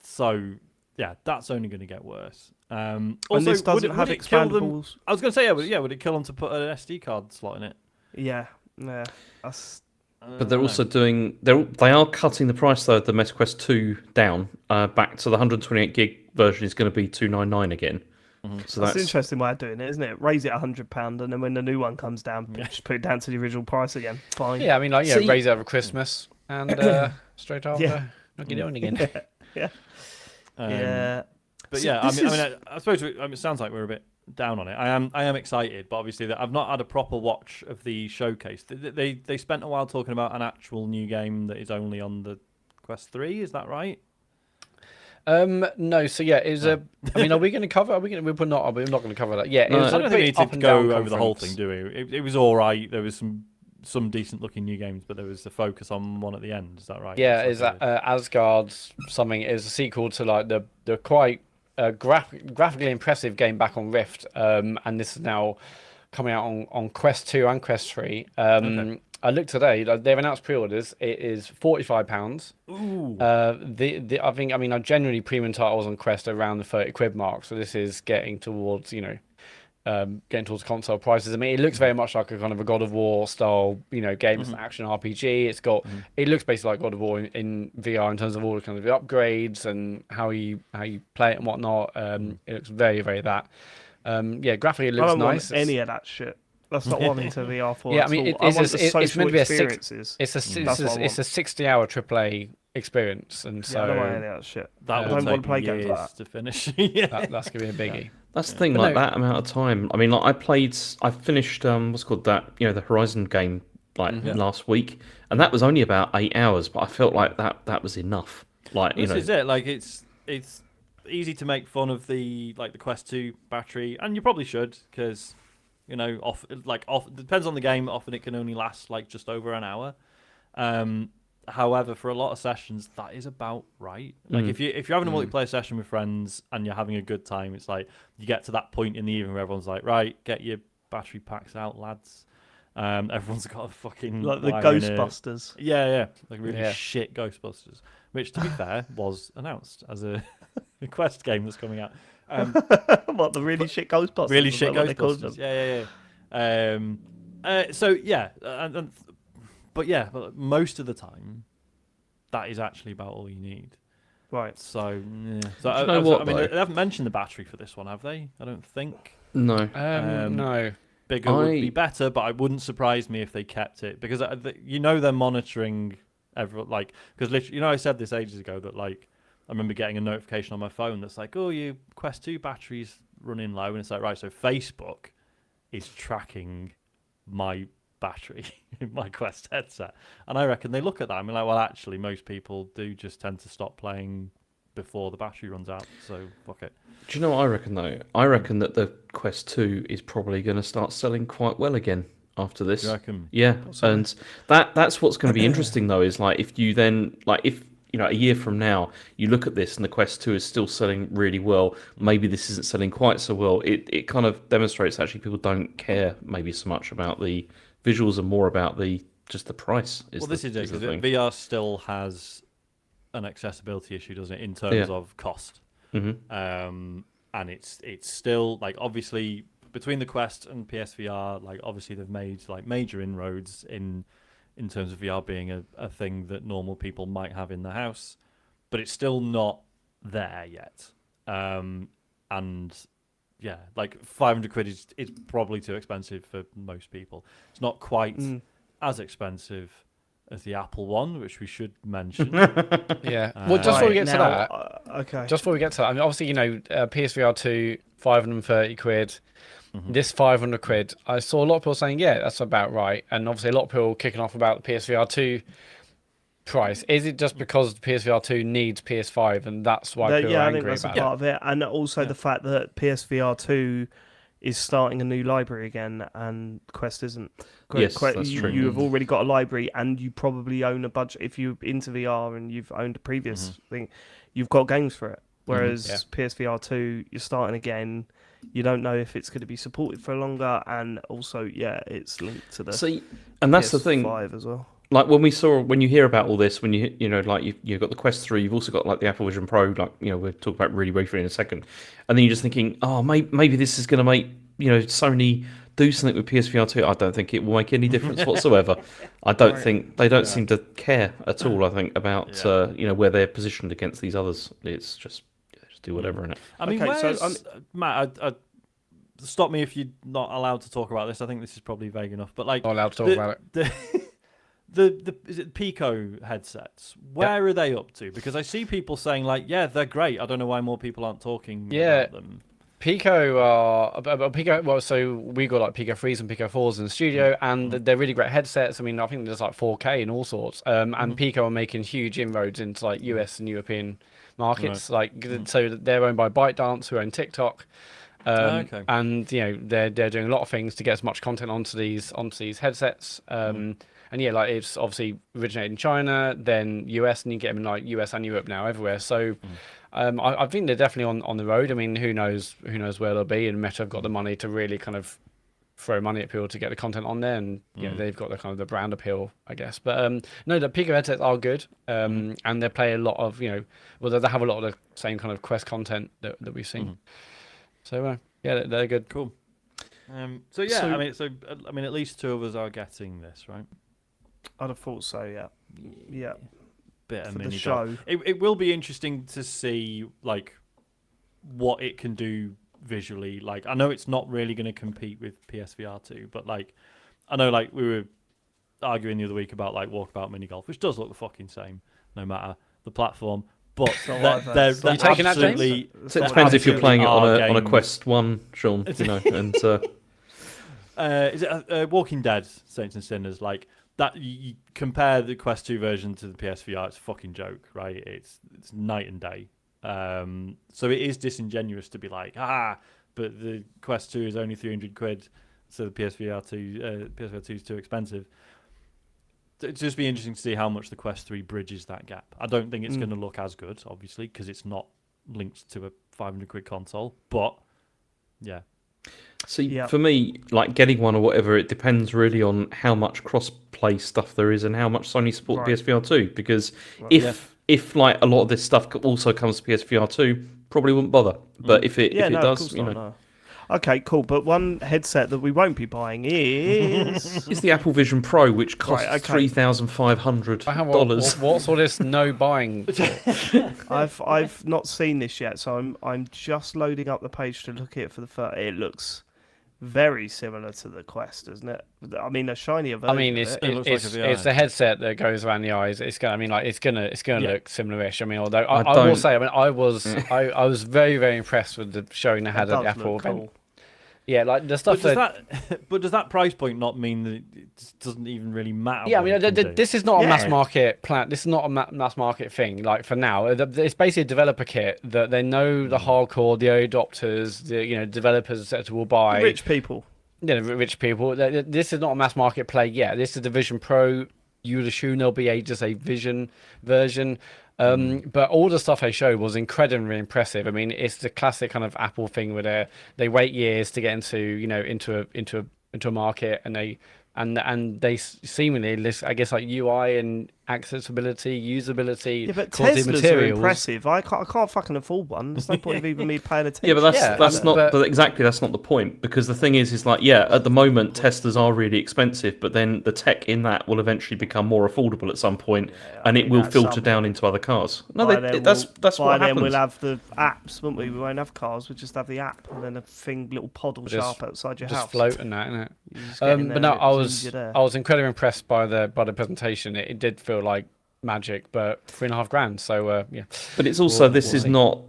So yeah, that's only going to get worse. Also, and this doesn't have would it kill them? expandables. I was going to say, would it kill them to put an SD card slot in it? Yeah. That's But they're also doing. They are cutting the price though of the MetaQuest 2 down back to the 128 gig version is going to be $299 again. So that's an interesting way of doing it, isn't it? Raise it £100, and then when the new one comes down, just put it down to the original price again. Fine. Yeah, I mean, See- raise it over Christmas and straight after, Yeah. knock it down again. Yeah. But See, yeah, this I suppose it sounds like we're a bit down on it. I am excited, but obviously that I've not had a proper watch of the showcase. They spent a while talking about an actual new game that is only on the Quest 3. Is that right? No, so yeah, it's a. I mean, are we going to cover? We're not going to cover that. Yeah, it No. was I a don't think we pretty need up to and go down over the whole conference. thing, do we? It was all right. There was some decent looking new games, but there was the focus on one at the end. Is that right? Yeah, It's is like that Asgard's something? Is a sequel to like the quite graphically impressive game back on Rift, and this is now coming out on Quest 2 and Quest 3. Okay. I looked today; they've announced pre-orders. It is £45. Ooh. I think I generally premium titles on Quest are around the 30 quid mark, so this is getting towards console prices. I mean, it looks very much like a kind of a God of War style, game. It's an action RPG. It's got it looks basically like God of War in VR in terms of all the kind of the upgrades and how you play it and whatnot. It looks very very that. Graphically it I looks don't nice. want any of that shit. That's not what I'm into VR for. Yeah, at I mean, all. I it's want the it's social meant to be experiences. it's a That's what I it's a want. 60-hour AAA experience, and Yeah, I don't want any so of that shit. That I will don't take want to play games like years that. to finish. Yeah. that's gonna be a biggie. That's the thing, But like no- that amount of time. I mean, like I finished what's called that, the Horizon game like Yeah. last week, and that was only about 8 hours, but I felt like that was enough. Like, This is it. Like it's easy to make fun of the Quest 2 battery, and you probably should, because off depends on the game. Often it can only last like just over an hour. However, for a lot of sessions, that is about right. Like if you're having a multiplayer session with friends and you're having a good time, it's like you get to that point in the evening where everyone's like, right, get your battery packs out, lads. Everyone's got a fucking Like the wire in Ghostbusters. Yeah, like really Yeah. shit Ghostbusters, which to be fair was announced as a Quest game that's coming out. What, the really shit Ghostbusters? Really Is shit that what they called Ghostbusters. them? Yeah. So yeah, but most of the time, that is actually about all you need. Right. So yeah. So Do you know what, I mean, though? they haven't mentioned the battery for this one, have they? I don't think. no. No. Bigger would be better, but it wouldn't surprise me if they kept it, because they're monitoring because literally, I said this ages ago that I remember getting a notification on my phone that's like, oh, your Quest 2 battery's running low, and it's like, right, so Facebook is tracking my battery in my Quest headset, and I reckon they look at that and be like, well, actually, most people do just tend to stop playing before the battery runs out, so fuck it. Do you know what I reckon though? I reckon that the Quest 2 is probably going to start selling quite well again after this. You reckon? Yeah, and that's what's going to be interesting though, is like if you then if a year from now you look at this and the Quest 2 is still selling really well, maybe this isn't selling quite so well. It kind of demonstrates actually people don't care maybe so much about the visuals and more about just the price. This is it, the because thing. VR still has an accessibility issue, doesn't it, in terms of cost? Mm-hmm. And it's still obviously between the Quest and PSVR, obviously they've made major inroads in terms of VR being a thing that normal people might have in the house, but it's still not there yet. And yeah, 500 quid is probably too expensive for most people. It's not quite as expensive as the Apple one, which we should mention. Yeah. Well, just before we get to that, okay. just before we get to that, I mean, obviously, PSVR 2, 530 quid. This 500 quid, I saw a lot of people saying, yeah, that's about right. And obviously, a lot of people kicking off about the PSVR 2 price. Is it just because the PSVR 2 needs PS5 and that's why people are I angry think that's about a part of it, and also the fact that PSVR 2 is starting a new library again, and Quest isn't. Yes, that's true. You have already got a library, and you probably own a budget. If you're into VR and you've owned a previous thing, you've got games for it. Whereas PSVR 2, you're starting again. You don't know if it's going to be supported for longer, and also, it's linked to the and that's PS5 the thing as well. Like when you hear about all this, when you've got the Quest 3, you've also got the Apple Vision Pro, we'll talk about really briefly in a second, and then you're just thinking, oh, maybe this is going to make Sony do something with PSVR 2. I don't think it will make any difference whatsoever. I don't think they don't seem to care at all. I think about where they're positioned against these others. It's just do whatever in it. I mean, Matt, stop me if you're not allowed to talk about this. I think this is probably vague enough, but not allowed to talk about it. The is it Pico headsets? Where are they up to? Because I see people saying they're great. I don't know why more people aren't talking about them. Pico are Pico. Well, so we got Pico 3s and Pico 4s in the studio, and they're really great headsets. I mean, I think there's 4K and all sorts. And Pico are making huge inroads into US and European markets. So they're owned by ByteDance, who own TikTok. And they're doing a lot of things to get as much content onto these headsets. And it's obviously originated in China, then US, and you get them in US and Europe now everywhere. So I think they're definitely on the road. I mean, who knows where they'll be? And Meta have got the money to really kind of throw money at people to get the content on there, and they've got the kind of the brand appeal, I guess. But no, the Pico headsets are good, and they play a lot of they have a lot of the same kind of Quest content that we've seen. So they're good. Cool. I mean, at least two of us are getting this, right? I'd have thought so. Yeah. Bit of For the mini show. It will be interesting to see what it can do visually. Like, I know it's not really going to compete with PSVR 2, but like, I know like we were arguing the other week about like Walkabout Mini Golf, which does look the fucking same, no matter the platform. But they're you taking that, James? absolutely. So it depends if you're playing it on a games. Quest 1, Sean. You know, and Is it Walking Dead, Saints and Sinners? Like that, you compare the Quest 2 version to the PSVR, it's a fucking joke, right? It's night and day. So it is disingenuous to be like, but the Quest 2 is only 300 quid, so the PSVR 2 is too expensive. It'd just be interesting to see how much the Quest 3 bridges that gap. I don't think it's going to look as good, obviously, because it's not linked to a 500 quid console. But yeah. See, for me, like getting one or whatever, it depends really on how much cross-play stuff there is and how much Sony support PSVR 2. Because if like a lot of this stuff also comes to PSVR 2, probably wouldn't bother. But if it does, you know. No. Okay, cool. But one headset that we won't be buying is It's the Apple Vision Pro, which costs $3,500. What's all this no buying? I've not seen this yet, so I'm just loading up the page to look at it for the first. It looks very similar to the Quest, doesn't it? I mean, a shinier version. I mean, it's the headset that goes around the eyes. It's gonna look similar-ish. I mean, although I will say, I mean, I was very, very impressed with the showing they had at the Apple event. Cool. Yeah, like the stuff but does that price point not mean that it doesn't even really matter? Yeah, I mean, this is not a mass market plan. This is not a mass market thing. Like for now, it's basically a developer kit that they know the hardcore, the early adopters, the developers, etc. will buy. The rich people. Yeah, rich people. This is not a mass market play yet. This is the Vision Pro. You would assume there'll be just a Vision version. But all the stuff they showed was incredibly impressive. I mean, it's the classic kind of Apple thing where they wait years to get into a market, and they seemingly list, I guess, like UI and accessibility, usability. Yeah, but quality Teslas materials. are impressive. I can't fucking afford one. There's no point of even me paying attention. Yeah, but that's not the point. Because the thing is like, at the moment Teslas are really expensive, but then the tech in that will eventually become more affordable at some point, and it will filter down into other cars. No, that's what happens. Then we'll have the apps, won't we? We won't have cars. We'll just have the app, and then a little pod will show up outside your house. Just floating that, innit? But no, I was incredibly impressed by the presentation. It did feel like magic, but $3,500. So yeah. But it's also this is not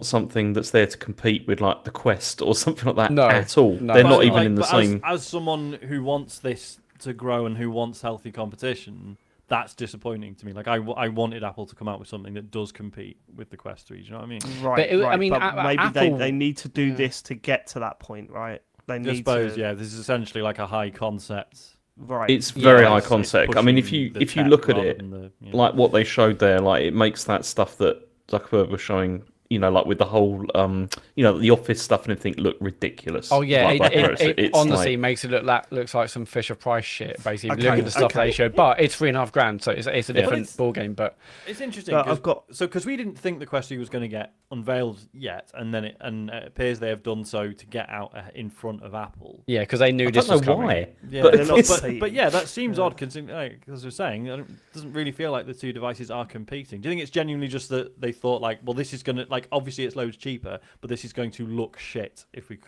something that's there to compete with like the Quest or something like that at all. No. They're not even in the same. As someone who wants this to grow and who wants healthy competition, that's disappointing to me. Like I wanted Apple to come out with something that does compete with the Quest 3. Do you know what I mean? Right. I mean, but maybe Apple, they need to do this to get to that point, right? I suppose, this is essentially like a high concept. Right. It's very high concept. I mean, if you look at it, like what they showed there, like it makes that stuff that Zuckerberg was showing, like with the whole, the Office stuff and everything look ridiculous. Oh yeah, it honestly makes it looks like some Fisher Price shit. Basically, look at the stuff they showed, but it's $3,500, so it's a different ball game. But it's interesting. Because we didn't think the Quest 2 was going to get unveiled yet, and then it appears they have done so to get out in front of Apple. Yeah, because they knew this was coming. Why. Yeah, but yeah, that seems odd. Considering, as we're saying, it doesn't really feel like the two devices are competing. Do you think it's genuinely just that they thought like, well, this is going to obviously it's loads cheaper, but this is going to look shit if we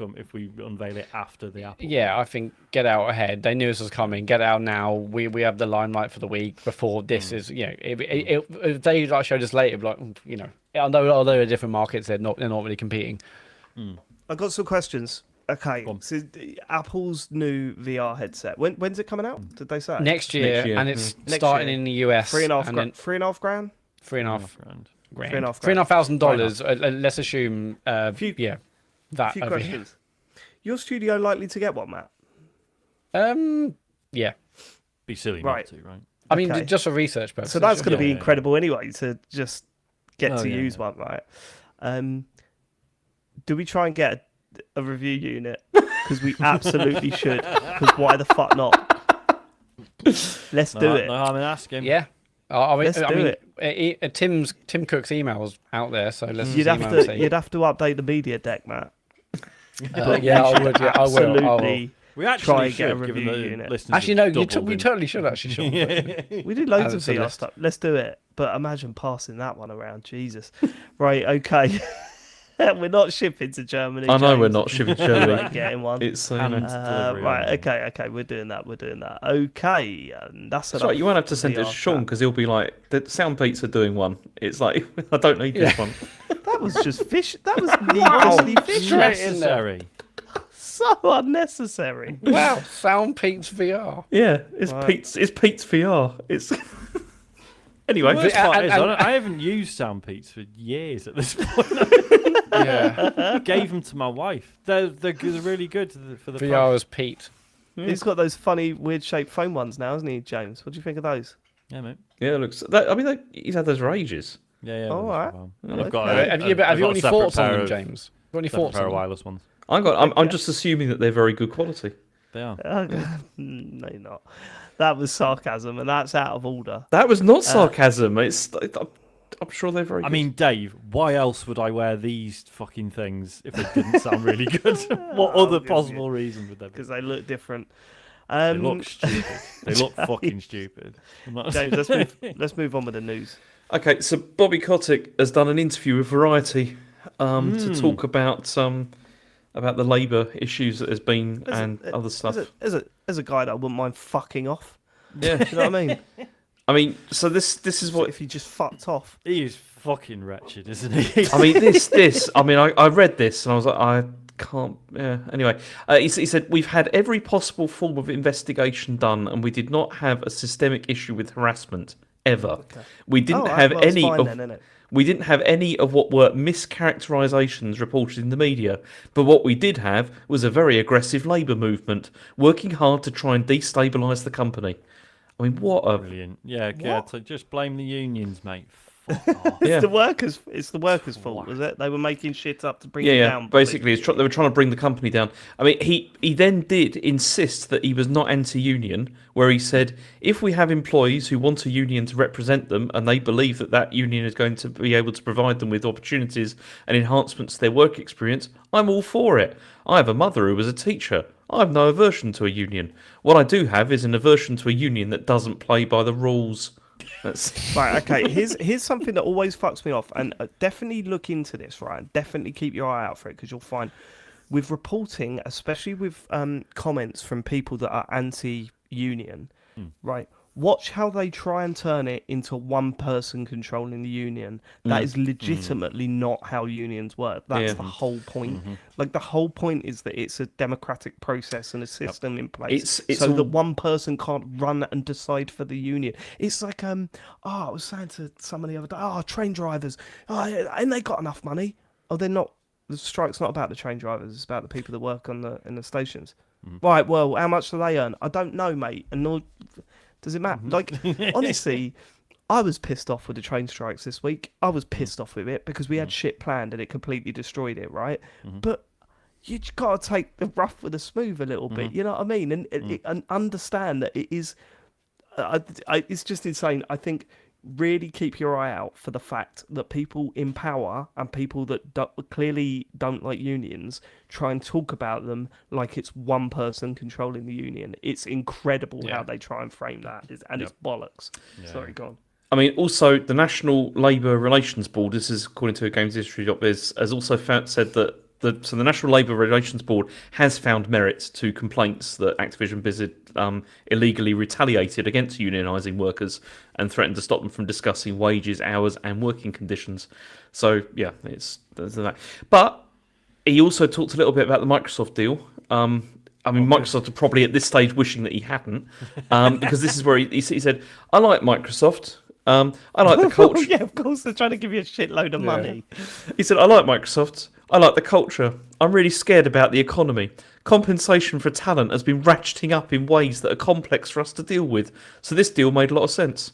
unveil it after the Apple? Yeah, I think get out ahead. They knew this was coming. Get out now. We have the limelight for the week before this is. If they showed us later, although they're different markets, they're not really competing. I've got some questions. Okay, so Apple's new VR headset. When's it coming out? Did they say next year? And it's starting in the US. $3,500. $3,500. $3,500. Let's assume. A few questions. Your studio likely to get one, Matt? Yeah. Be silly not to, right? I mean, just for research purposes. So that's going to be incredible anyway to just get to use one, right? Do we try and get a review unit? Because we absolutely should. Because why the fuck not? Let's do it. No harm in asking. Yeah. Let's do it. Tim Cook's email's out there, so let's. You'd have to update the media deck, Matt. Yeah, I would. Yeah, I will. We actually try and should get a give review the unit. listeners Actually, no. We in. totally should. Actually, Sean. We did loads of VR stuff. Let's do it. But imagine passing that one around. Jesus. Right. Okay. We're not shipping to Germany. I know we're James. not shipping to We Germany. ain't getting one. It's Hand delivery Right, only. okay, we're doing that. Okay, and that's That's right. You won't have to send it to Sean because he'll be like, "The Sound Beats are doing one." It's like, I don't need this one. That was just fish. That was needlessly fish. Straight in there. Necessary. So unnecessary. Wow, Sound Pete's VR. Yeah, it's Right. Pete's VR. It's anyway. The worst part is, and- I haven't used Soundpeats for years at this point. Yeah, I gave them to my wife. They're really good for the VR as Pete. He's got those funny, weird-shaped phone ones now, hasn't he, James? What do you think of those? Yeah, mate. Yeah, it looks. I mean, he's had those for ages. Yeah. All right. And I've got Okay. a, Have you got any separate thoughts on pair them, of- James? Got any separate thoughts pair on of them? wireless ones. I'm just assuming that they're very good quality. They are. No, you're not. That was sarcasm, and that's out of order. That was not sarcasm. I'm sure they're very. I good. mean, Dave, why else would I wear these fucking things if they didn't sound really good? What other possible reason would there be? Because they look different. They look stupid. They look fucking stupid. I'm not- James, let's move on with the news. Okay, so Bobby Kotick has done an interview with Variety to talk about the labour issues that has been and other stuff. As a guy that I wouldn't mind fucking off. Yeah, Do you know what I mean? I mean, so this is what If you just fucked off. He is fucking wretched, isn't he? I mean. This. I mean, I read this and I was like, I can't. Yeah. Anyway, he said we've had every possible form of investigation done, and we did not have a systemic issue with harassment ever. We didn't have well, it's any fine of. then, innit? We didn't have any of what were mischaracterizations reported in the media, but what we did have was a very aggressive labour movement, working hard to try and destabilise the company. I mean, what a Brilliant. Yeah, so just blame the unions, mate. Fuck off. yeah. It's the workers' fault, was it? They were making shit up to bring it Yeah. down. Basically, they were trying to bring the company down. I mean, he then did insist that he was not anti-union, where he said, if we have employees who want a union to represent them and they believe that that union is going to be able to provide them with opportunities and enhancements to their work experience, I'm all for it. I have a mother who was a teacher. I have no aversion to a union. What I do have is an aversion to a union that doesn't play by the rules. That's... Right, okay. Here's something that always fucks me off, and definitely look into this, right? Definitely keep your eye out for it, because you'll find with reporting, especially with comments from people that are anti-union, right? Watch how they try and turn it into one person controlling the union. That is legitimately not how unions work. That's the whole point. Like, the whole point is that it's a democratic process and a system in place It's so all- that one person can't run and decide for the union. It's like, I was saying to somebody the other day, train drivers, and they got enough money. Oh, they're not. The strike's not about the train drivers. It's about the people that work in the stations. Right. Well, how much do they earn? I don't know, mate. And nor does it matter. Like, honestly, I was pissed off with the train strikes this week. I was pissed off with it because we had shit planned and it completely destroyed it, right? But you just got to take the rough with the smooth a little bit. You know what I mean? And understand that it is. It's just insane. I think really keep your eye out for the fact that people in power and people that clearly don't like unions try and talk about them like it's one person controlling the union. It's incredible how they try and frame that, it's bollocks. Sorry, go on. I mean, also the National Labour Relations Board, this is according to GamesIndustry.biz, has also said that the National Labour Relations Board has found merit to complaints that Activision Blizzard illegally retaliated against unionising workers and threatened to stop them from discussing wages, hours, and working conditions. So yeah, there's that. But he also talked a little bit about the Microsoft deal. I mean, Microsoft are probably at this stage wishing that he hadn't, because this is where he said, "I like Microsoft. I like the culture." Yeah, of course they're trying to give you a shitload of money. He said, "I like Microsoft. I like the culture. I'm really scared about the economy. Compensation for talent has been ratcheting up in ways that are complex for us to deal with. So this deal made a lot of sense."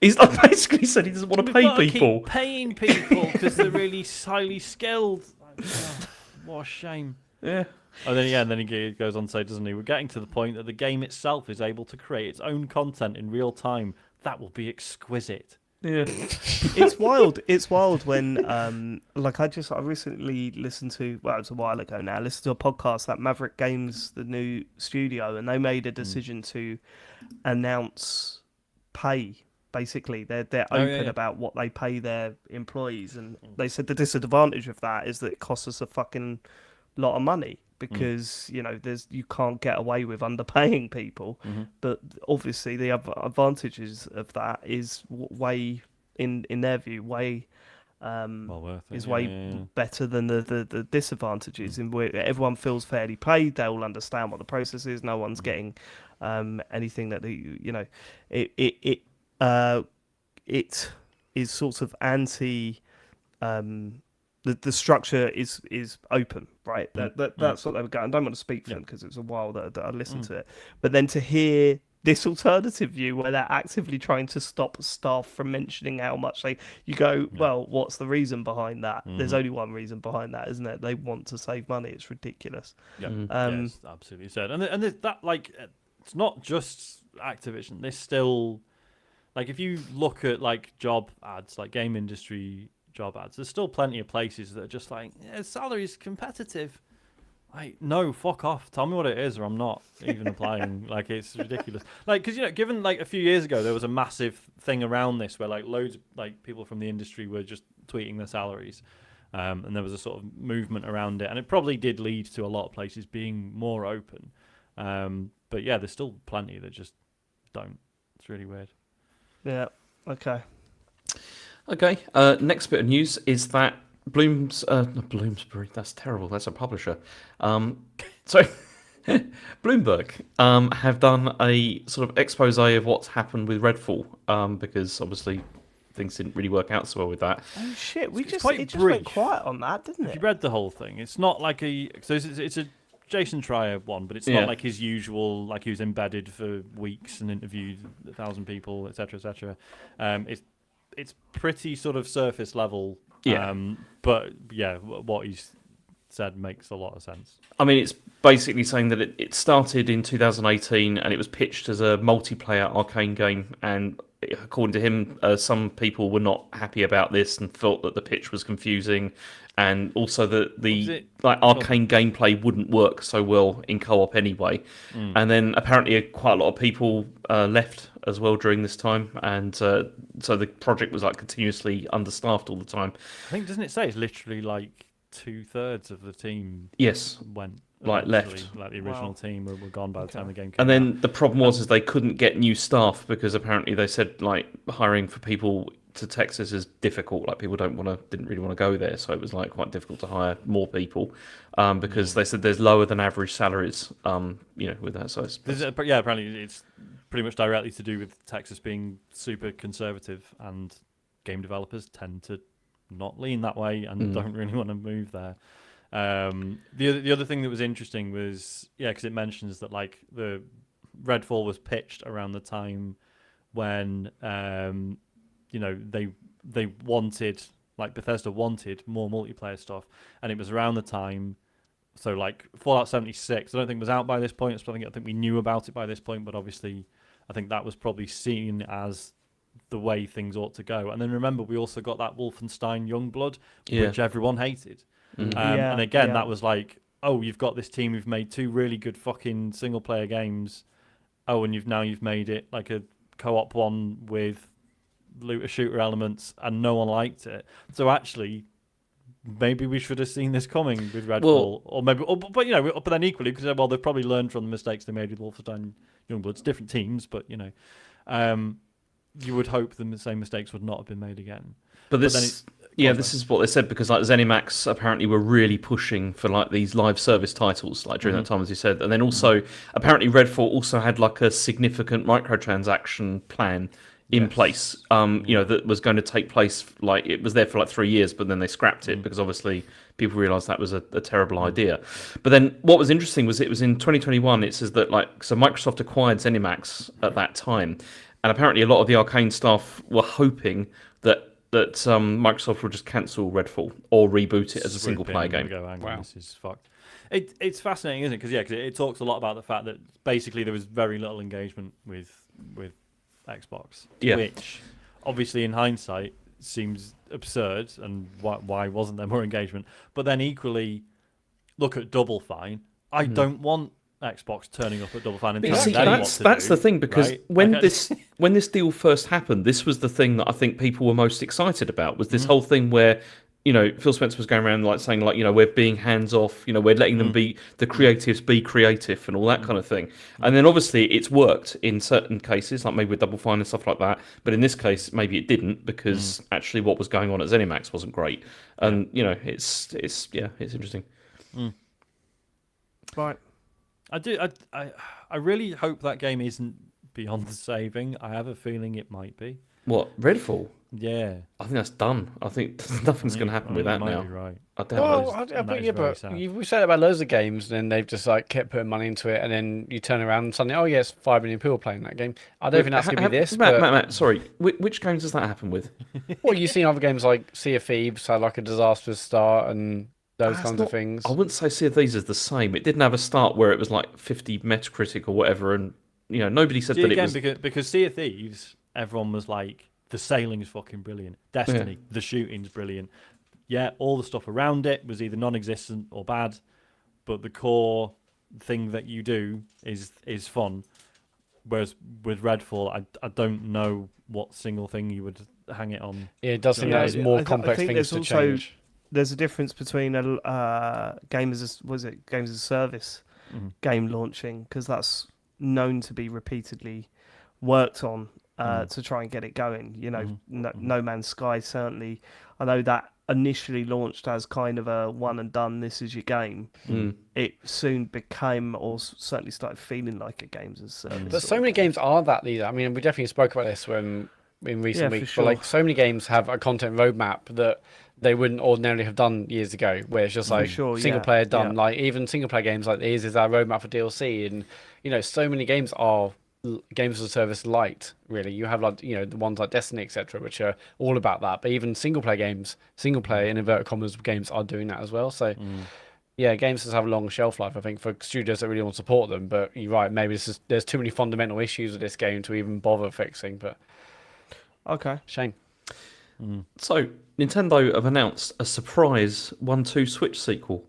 He's basically said he doesn't want to pay people. Keep paying people because they're really highly skilled. What a shame. Yeah. And then he goes on to say, doesn't he? We're getting to the point that the game itself is able to create its own content in real time. That will be exquisite. Yeah. It's wild. It's wild when, I recently listened to, well, it was a while ago now, listened to a podcast that Maverick Games, the new studio, and they made a decision to announce pay Basically, they're Oh, open yeah, yeah. about what they pay their employees, and they said the disadvantage of that is that it costs us a fucking lot of money because you can't get away with underpaying people. But obviously, the advantages of that is way in their view way Well worth it. is Yeah, way yeah, yeah. better than the disadvantages in where everyone feels fairly paid. They all understand what the process is. No one's getting anything that it is sort of anti. The structure is open, right? That's what they were going. I don't want to speak for them because it was a while that I listened to it, but then to hear this alternative view where they're actively trying to stop staff from mentioning how much you go, well, what's the reason behind that? There's only one reason behind that, isn't it? They want to save money. It's ridiculous. Yeah, yes, absolutely said. And that it's not just Activision. There's still if you look at job ads, like game industry job ads, there's still plenty of places that are just salary's competitive. No, fuck off. Tell me what it is, or I'm not even applying. It's ridiculous. Because given a few years ago, there was a massive thing around this where loads of people from the industry were just tweeting their salaries, and there was a sort of movement around it, and it probably did lead to a lot of places being more open. But yeah, there's still plenty that just don't. It's really weird. Yeah. Okay. Okay. Next bit of news is that not Bloomsbury. That's terrible. That's a publisher. Sorry. Bloomberg have done a sort of expose of what's happened with Redfall, because obviously things didn't really work out so well with that. Oh shit! It just went brief. quiet on that, didn't it? If you read the whole thing, it's not it's a Jason Schreier one, but it's not like his usual, he was embedded for weeks and interviewed 1,000 people, etc., etc. It's pretty sort of surface level. Yeah. But yeah, what he's said makes a lot of sense. I mean, it's basically saying that it started in 2018 and it was pitched as a multiplayer arcane game, and according to him, some people were not happy about this and felt that the pitch was confusing, and also that the arcane gameplay wouldn't work so well in co-op anyway. And then apparently quite a lot of people left as well during this time, and so the project was continuously understaffed all the time. I think, doesn't it say it's literally 2/3 of the team went left, the original team were gone by the time the game came and then out. the problem was is they couldn't get new staff because apparently they said hiring for people to Texas is difficult. People didn't really want to go there, so it was quite difficult to hire more people because they said there's lower than average salaries with that. So apparently it's pretty much directly to do with Texas being super conservative, and game developers tend to not lean that way and don't really want to move there. The other thing that was interesting was because it mentions that the Redfall was pitched around the time when they wanted Bethesda wanted more multiplayer stuff, and it was around the time. So Fallout 76, I don't think was out by this point. I think we knew about it by this point, but obviously I think that was probably seen as the way things ought to go. And then remember, we also got that Wolfenstein Youngblood, which everyone hated. And again, that was you've got this team who've made 2 really good fucking single player games. Oh, and you've made it a co-op one with looter shooter elements, and no one liked it. So actually, maybe we should have seen this coming with Redfall, but then equally, because they've probably learned from the mistakes they made with Wolfenstein Youngblood. It's different teams, but you would hope the same mistakes would not have been made again. But this is what they said, because ZeniMax apparently were really pushing for these live service titles during that time, as you said, and then also apparently Redfall also had a significant microtransaction plan in place, that was going to take place. It was there for 3 years, but then they scrapped it because obviously people realised that was a terrible idea. But then what was interesting was it was in 2021. It says that so Microsoft acquired ZeniMax at that time, and apparently a lot of the Arcane staff were hoping that Microsoft would just cancel Redfall or reboot it as a single player game. Wow, this is fucked. It's fascinating, isn't it? Because it talks a lot about the fact that basically there was very little engagement with Xbox, which obviously in hindsight seems absurd, and why wasn't there more engagement? But then equally, look at Double Fine. I don't want Xbox turning up at Double Fine and Yeah, telling See, them what to that's do, the thing, because right? when Like, this deal first happened, this was the thing that I think people were most excited about, was this Mm-hmm. whole thing where, Phil Spencer was going around like saying like, we're being hands off, we're letting them be the creatives be creative and all that kind of thing. And then obviously it's worked in certain cases, like maybe with Double Fine and stuff like that. But in this case, maybe it didn't, because actually what was going on at ZeniMax wasn't great. And it's interesting. Right. I really hope that game isn't beyond the saving. I have a feeling it might be. What, Redfall? Yeah. I think that's done. I think nothing's going to happen with that might now. Be right. I doubt Well, it. and that is very sad. we've said it about loads of games, and then they've just like kept putting money into it, and then you turn around and suddenly, oh yes, 5 million people playing that game. I don't think that's going to be this. Matt, sorry. Which games does that happen with? Well, you've seen other games like Sea of Thieves had like a disastrous start and those kinds of things. I wouldn't say Sea of Thieves is the same. It didn't have a start where it was like 50 Metacritic or whatever, and nobody said that it was. Because Sea of Thieves, everyone was like, the sailing's fucking brilliant. Destiny, the shooting's brilliant. Yeah, all the stuff around it was either non-existent or bad, but the core thing that you do is fun. Whereas with Redfall, I don't know what single thing you would hang it on. Yeah, it does seem Yeah, that there's more I complex think things there's to also- change. There's a difference between a games as a service game launching, because that's known to be repeatedly worked on to try and get it going. No Man's Sky, certainly. I know that initially launched as kind of a one and done, this is your game. It soon became, or certainly started feeling like a games as a service. But so many games are that either. I mean, we definitely spoke about this in recent for weeks. sure. But like, so many games have a content roadmap that they wouldn't ordinarily have done years ago, where it's just like sure, single yeah, player done. yeah. Like even single player games like these is our roadmap for DLC, and so many games are games as a service light. Really, you have like the ones like Destiny, etc., which are all about that. But even single player in inverted commas games are doing that as well. So. Yeah, games just have a long shelf life, I think, for studios that really want to support them. But you're right, maybe there's too many fundamental issues with this game to even bother fixing. But Okay. shame. So, Nintendo have announced a surprise 1-2 Switch sequel.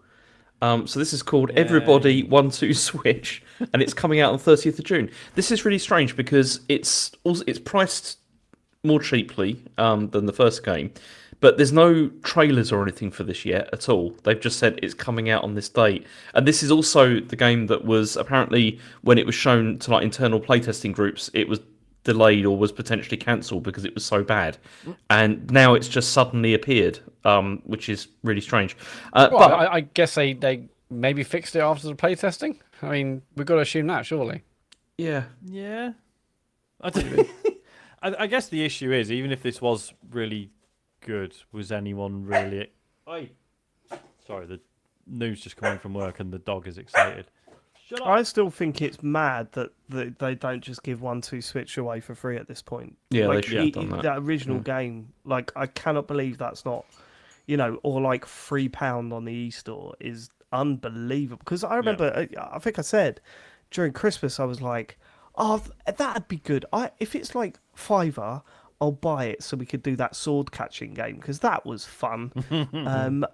So this is called Everybody 1-2 Switch, and it's coming out on 30th of June. This is really strange because it's priced more cheaply than the first game, but there's no trailers or anything for this yet at all. They've just said it's coming out on this date. And this is also the game that was apparently, when it was shown to like internal playtesting groups, it was delayed or was potentially cancelled because it was so bad. And now it's just suddenly appeared, which is really strange. Well, But I guess they maybe fixed it after the playtesting. I mean, we've got to assume that, surely. yeah, Yeah. I guess the issue is, even if this was really good, was anyone really... Oi. Sorry, the news just coming from work and the dog is excited. Shut up. I still think it's mad that they don't just give 1-2 Switch away for free at this point. Yeah, they like, should have done that. That original game, like, I cannot believe that's not, or like £3 on the eStore is unbelievable. Because I remember, I think I said during Christmas, I was like, oh, that'd be good. If it's like £5, I'll buy it so we could do that sword catching game, because that was fun.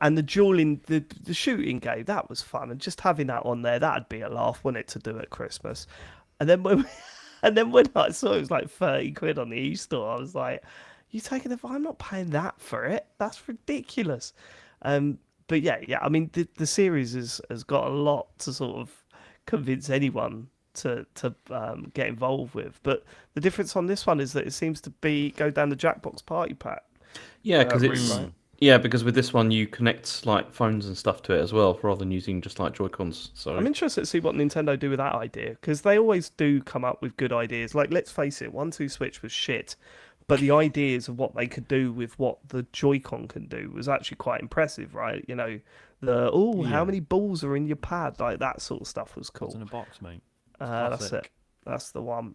And the dueling, the shooting game, that was fun. And just having that on there, that'd be a laugh, wouldn't it, to do at Christmas? And then when I saw it was like 30 quid on the e-store, I was like, you taking the... I'm not paying that for it. That's ridiculous. But yeah. I mean, the series has got a lot to sort of convince anyone to get involved with. But the difference on this one is that it seems to go down the Jackbox Party Pack. yeah, because it's right. because with this one you connect like phones and stuff to it as well, rather than using just like Joy-Cons. So I'm interested to see what Nintendo do with that idea, because they always do come up with good ideas. Like, let's face it, 1-2 Switch was shit, but the ideas of what they could do with what the Joy-Con can do was actually quite impressive, right? How many balls are in your pad? Like, that sort of stuff was cool. What's in a box, mate? That's Classic. it. That's the one.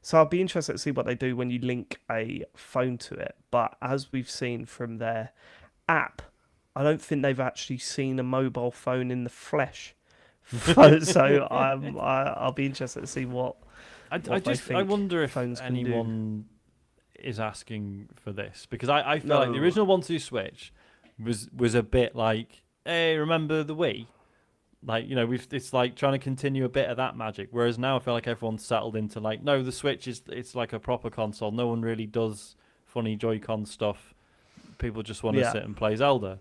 So I'll be interested to see what they do when you link a phone to it. But as we've seen from their app, I don't think they've actually seen a mobile phone in the flesh. So I'll be interested to see what I they think wonder if phones can do. anyone is asking for this, because I feel like the original 1-2 Switch was a bit like, hey, remember the Wii? Like, you know, it's like trying to continue a bit of that magic. Whereas now I feel like everyone's settled into like, no, the Switch it's like a proper console. No one really does funny Joy-Con stuff. People just want to sit and play Zelda.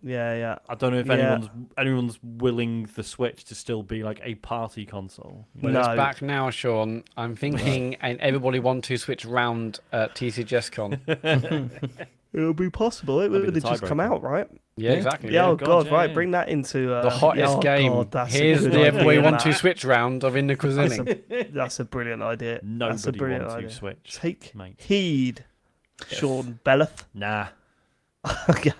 Yeah. I don't know if anyone's willing the Switch to still be like a party console. Well, No. it's back now, Sean. I'm thinking, and everybody want to switch round at TCGS Con. It'll be possible. It That'd be would the have just come tiebreaker. out, right? Yeah, exactly. Yeah, Yeah. oh God, yeah, right. yeah. Bring that into The hottest game. God, that's a Here's good the everybody idea, want to Matt. switch round of In the Cuisining. That's a brilliant idea. That's a Nobody brilliant wants idea. to Switch. Take mate. heed, Yes. Sean Belleth. Nah. Okay.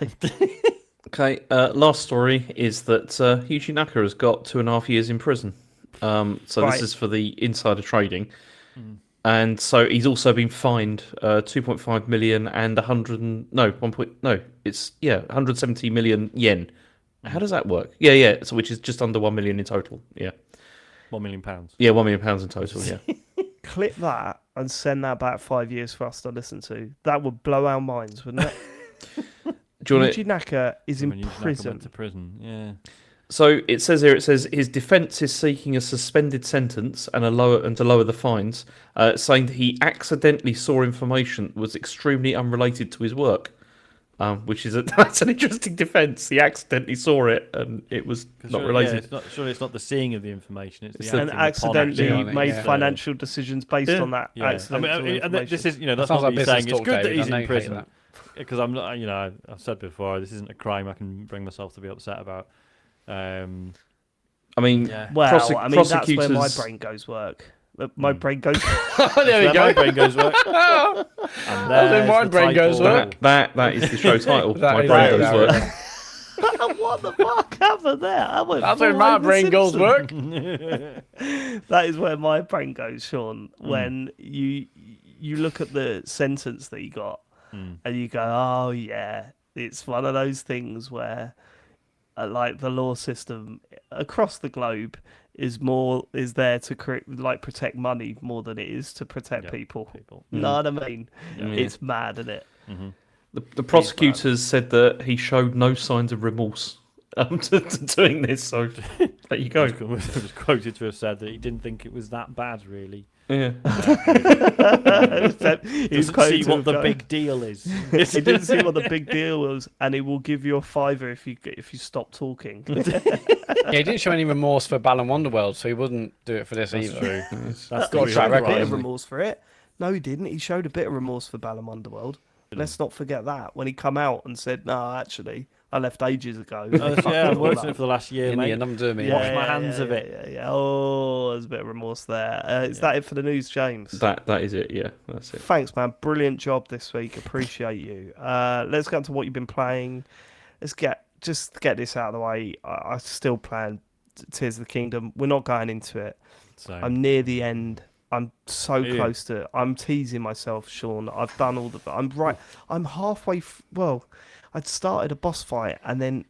Okay, last story is that Yuji Naka has got 2.5 years in prison. So Right. this is for the insider trading. And so he's also been fined 2.5 million and 170 million yen. How does that work? Yeah. So which is just under 1 million in total. Yeah. £1 million. Yeah, 1 million pounds in total. Yeah. Clip that and send that back 5 years for us to listen to. That would blow our minds, wouldn't it? Do you want Yuji Naka is in When Yuji Naka prison. went to prison. Yeah. So it says here, his defence is seeking a suspended sentence and to lower the fines, saying that he accidentally saw information that was extremely unrelated to his work, which is that's an interesting defence. He accidentally saw it and it was not related. Surely it's not the seeing of the information. It's It's the And acting upon accidentally acting on it. made yeah. financial decisions based Yeah. on that Yeah. accidental and information. this is, that's Sounds not like me business saying it's talk, good that David. he's I know in you hate prison. that. Because I'm not, I've said before, this isn't a crime I can bring myself to be upset about. I mean, Yeah. Well, prosecutors. I mean, that's where my brain goes work. My brain goes. There we My go. brain goes work. And That's where there's my the brain goes title. work. That is the show title. That My is brain it, goes Darren. work. What the fuck happened there? I went That's where full my Homer brain goes Simpson. work. That is where my brain goes, Sean. When you look at the sentence that he got, and you go, "Oh yeah, it's one of those things where, like the law system across the globe is there to protect money more than it is to protect Yeah, people. people. Know what I mean? Yeah. It's mad, isn't it? The prosecutors said that he showed no signs of remorse to doing this. So there you go. I was quoted to have said that he didn't think it was that bad, really. Yeah. He was Doesn't quoted see to what have the gone- big deal is. He didn't see what the big deal was, and he will give you a fiver if you stop talking. Yeah, he didn't show any remorse for Balan Wonderworld, so he wouldn't do it for this either. True. That's That's got a the track real record. a bit of hasn't he? remorse for it. No, he didn't. He showed a bit of remorse for Balan Underworld. Let's not forget that when he come out and said, "No, actually, I left ages ago." Yeah, I've worked on it for the last year, In the mate. end, I'm doing me. Wash my hands of it. Yeah. Oh, there's a bit of remorse there. Is that it for the news, James? That is it. Yeah, that's it. Thanks, man. Brilliant job this week. Appreciate you. Let's get into what you've been playing. Let's get this out of the way. I still playing Tears of the Kingdom. We're not going into it. So, I'm near the end. I'm so Are you? close to it. I'm teasing myself, Sean. I've done all the. I'm right. I'm halfway. Well, I'd started a boss fight and then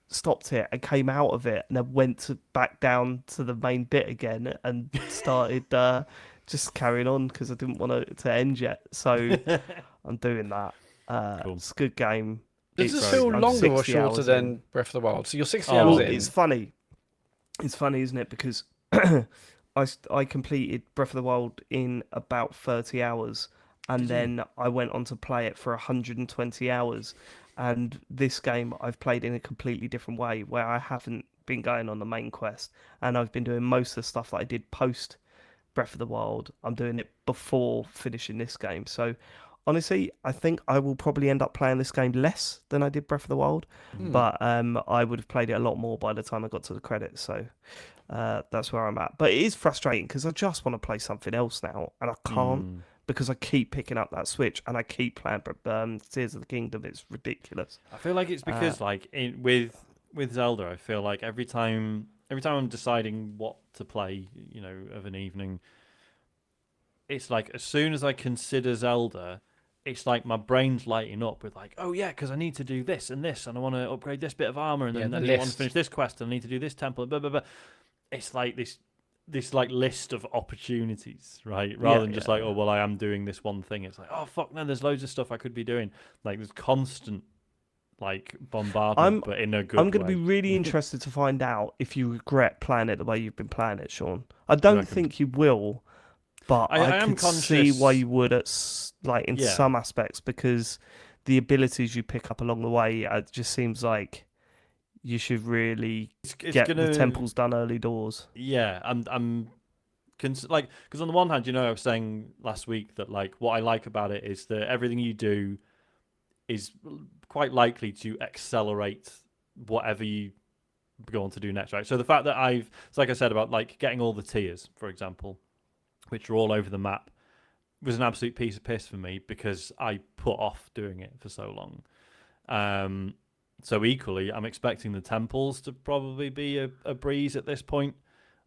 stopped it and came out of it and then went back down to the main bit again and started just carrying on because I didn't want it to end yet. So I'm doing that. Cool. It's a good game. Does It's- this feel I'm longer or 60 shorter hours in. than Breath of the Wild? So you're 60 Oh, hours Well, in. it's funny. It's funny, isn't it? Because I completed Breath of the Wild in about 30 hours, and then I went on to play it for 120 hours. And this game I've played in a completely different way, where I haven't been going on the main quest, and I've been doing most of the stuff that I did post Breath of the Wild. I'm doing it before finishing this game. So honestly, I think I will probably end up playing this game less than I did Breath of the Wild, but I would have played it a lot more by the time I got to the credits. So that's where I'm at. But it is frustrating because I just want to play something else now, and I can't because I keep picking up that Switch and I keep playing Tears of the Kingdom. It's ridiculous. I feel like it's because with Zelda, I feel like every time I'm deciding what to play, of an evening, it's like as soon as I consider Zelda, it's like my brain's lighting up with like, oh yeah, because I need to do this and this, and I want to upgrade this bit of armor, and then the I want to list. finish this quest, and I need to do this temple, blah blah blah. It's like this like list of opportunities, right? Rather than just like, oh well, I am doing this one thing. It's like, oh fuck, no, there's loads of stuff I could be doing. Like there's constant like bombardment, but in a good way. I'm going to be really interested to find out if you regret playing it the way you've been playing it, Sean. I don't reckon? think you will, but I am could see conscious- why you would in Yeah. some aspects, because the abilities you pick up along the way, it just seems like you should really It's get gonna, the temples done early doors. Yeah, like, because on the one hand, I was saying last week that like what I like about it is that everything you do is quite likely to accelerate whatever you go on to do next, right? So the fact that it's like I said about like getting all the tiers, for example, which are all over the map, was an absolute piece of piss for me because I put off doing it for so long. So equally, I'm expecting the temples to probably be a breeze at this point.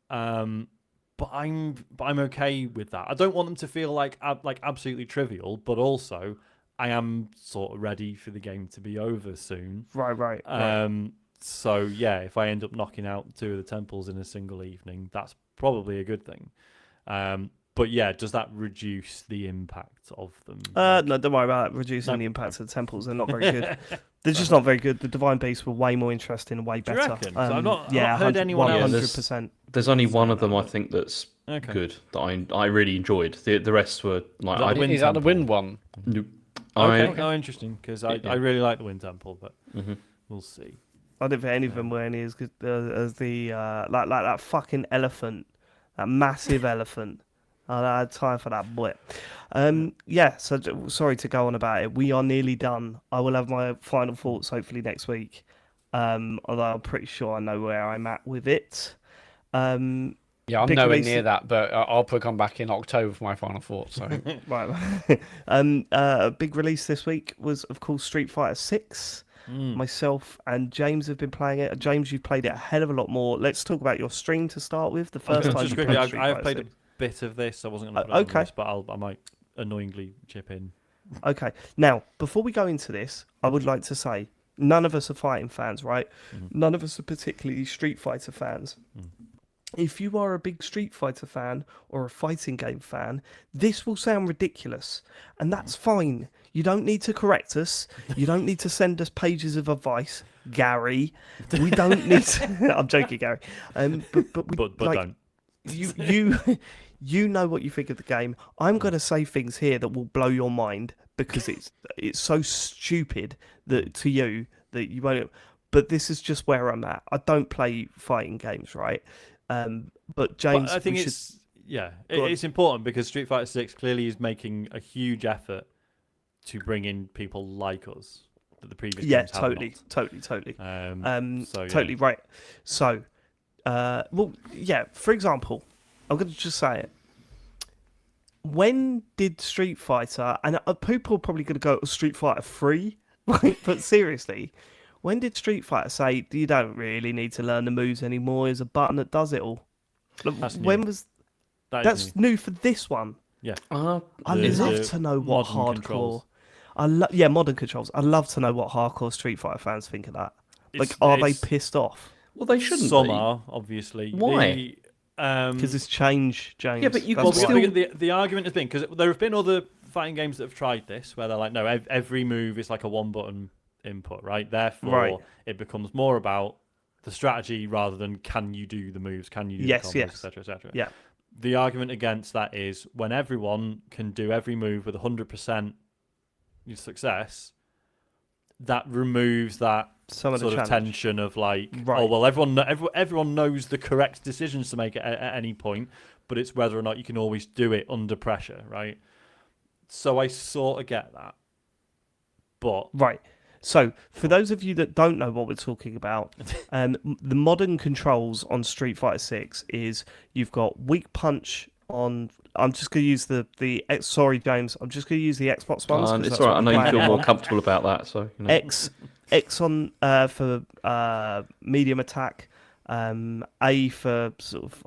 But I'm okay with that. I don't want them to feel like absolutely trivial, but also I am sort of ready for the game to be over soon. Right. So yeah, if I end up knocking out 2 of the temples in a single evening, that's probably a good thing. But yeah, does that reduce the impact of them? No, don't worry about reducing No. the impact of the temples. They're not very good. They're just not very good. The Divine Beasts were way more interesting and way Do you better. reckon? 'Cause I've not heard 100, anyone else- 100%. There's only one of them that, I but- think that's Okay. good that I really enjoyed. The rest were like That Wind Is that the Temple. wind one? Nope. Okay. Oh, interesting. Because Yeah. I really like the Wind Temple, but Mhm. we'll see. I don't think any of them were any as good as the like that fucking elephant, that massive elephant. I had time for that boy. Yeah. So sorry to go on about it. We are nearly done. I will have my final thoughts hopefully next week. Although I'm pretty sure I know where I'm at with it. Yeah, I'm Big nowhere release- near that, but I'll probably come back in October for my final thoughts. So Right. A big release this week was, of course, Street Fighter 6. Myself and James have been playing it. James, you've played it a hell of a lot more. Let's talk about your stream to start with. The first time Just you quickly, played Street I've Fighter played 6. a bit of this. I wasn't going to put it on the okay. list, but I might annoyingly chip in. Okay. Now, before we go into this, I would like to say none of us are fighting fans, right? None of us are particularly Street Fighter fans. If you are a big Street Fighter fan or a fighting game fan, this will sound ridiculous, and that's fine. You don't need to correct us. You don't need to send us pages of advice, Gary. We don't need to... I'm joking, Gary. But like, don't. you know what you think of the game. I'm going to say things here that will blow your mind because it's so stupid that to you that you won't. But this is just where I'm at. I don't play fighting games, right? But James, But I think we it's Go on. it's important because Street Fighter 6 clearly is making a huge effort to bring in people like us that the previous games have totally. not. Totally right. So, well, yeah. For example, I'm going to just say it. When did Street Fighter, and people are probably going to go Street Fighter 3, right? But seriously, when did Street Fighter say you don't really need to learn the moves anymore? There's a button that does it all. That's When new. was That's that's new for this one? Yeah. I'd The- love the to know what modern hardcore. controls. Modern controls. I'd love to know what hardcore Street Fighter fans think of that. Like, are they pissed off? Well, they shouldn't Some be. are, obviously. Why? Because it's changed, James. Yeah, but you That's can why. still- the argument has been because there have been other fighting games that have tried this where they're like, no, every move is like a one button input, right? Therefore, Right. it becomes more about the strategy rather than can you do the moves, can you do Yes, the combos, yes. etc., etc. Yeah. The argument against that is when everyone can do every move with 100% success, that removes that Some of the sort of challenge. tension of like, Right. oh well, everyone knows the correct decisions to make at any point, but it's whether or not you can always do it under pressure, right? So I sort of get that, but Right. So, for those of you that don't know what we're talking about, the modern controls on Street Fighter 6 is you've got weak punch on. I'm just going to use sorry, James. I'm just going to use the Xbox ones. 'cause It's that's all right. what I know I'm you feel playing more on. comfortable about that. So you know. X on for medium attack, A for sort of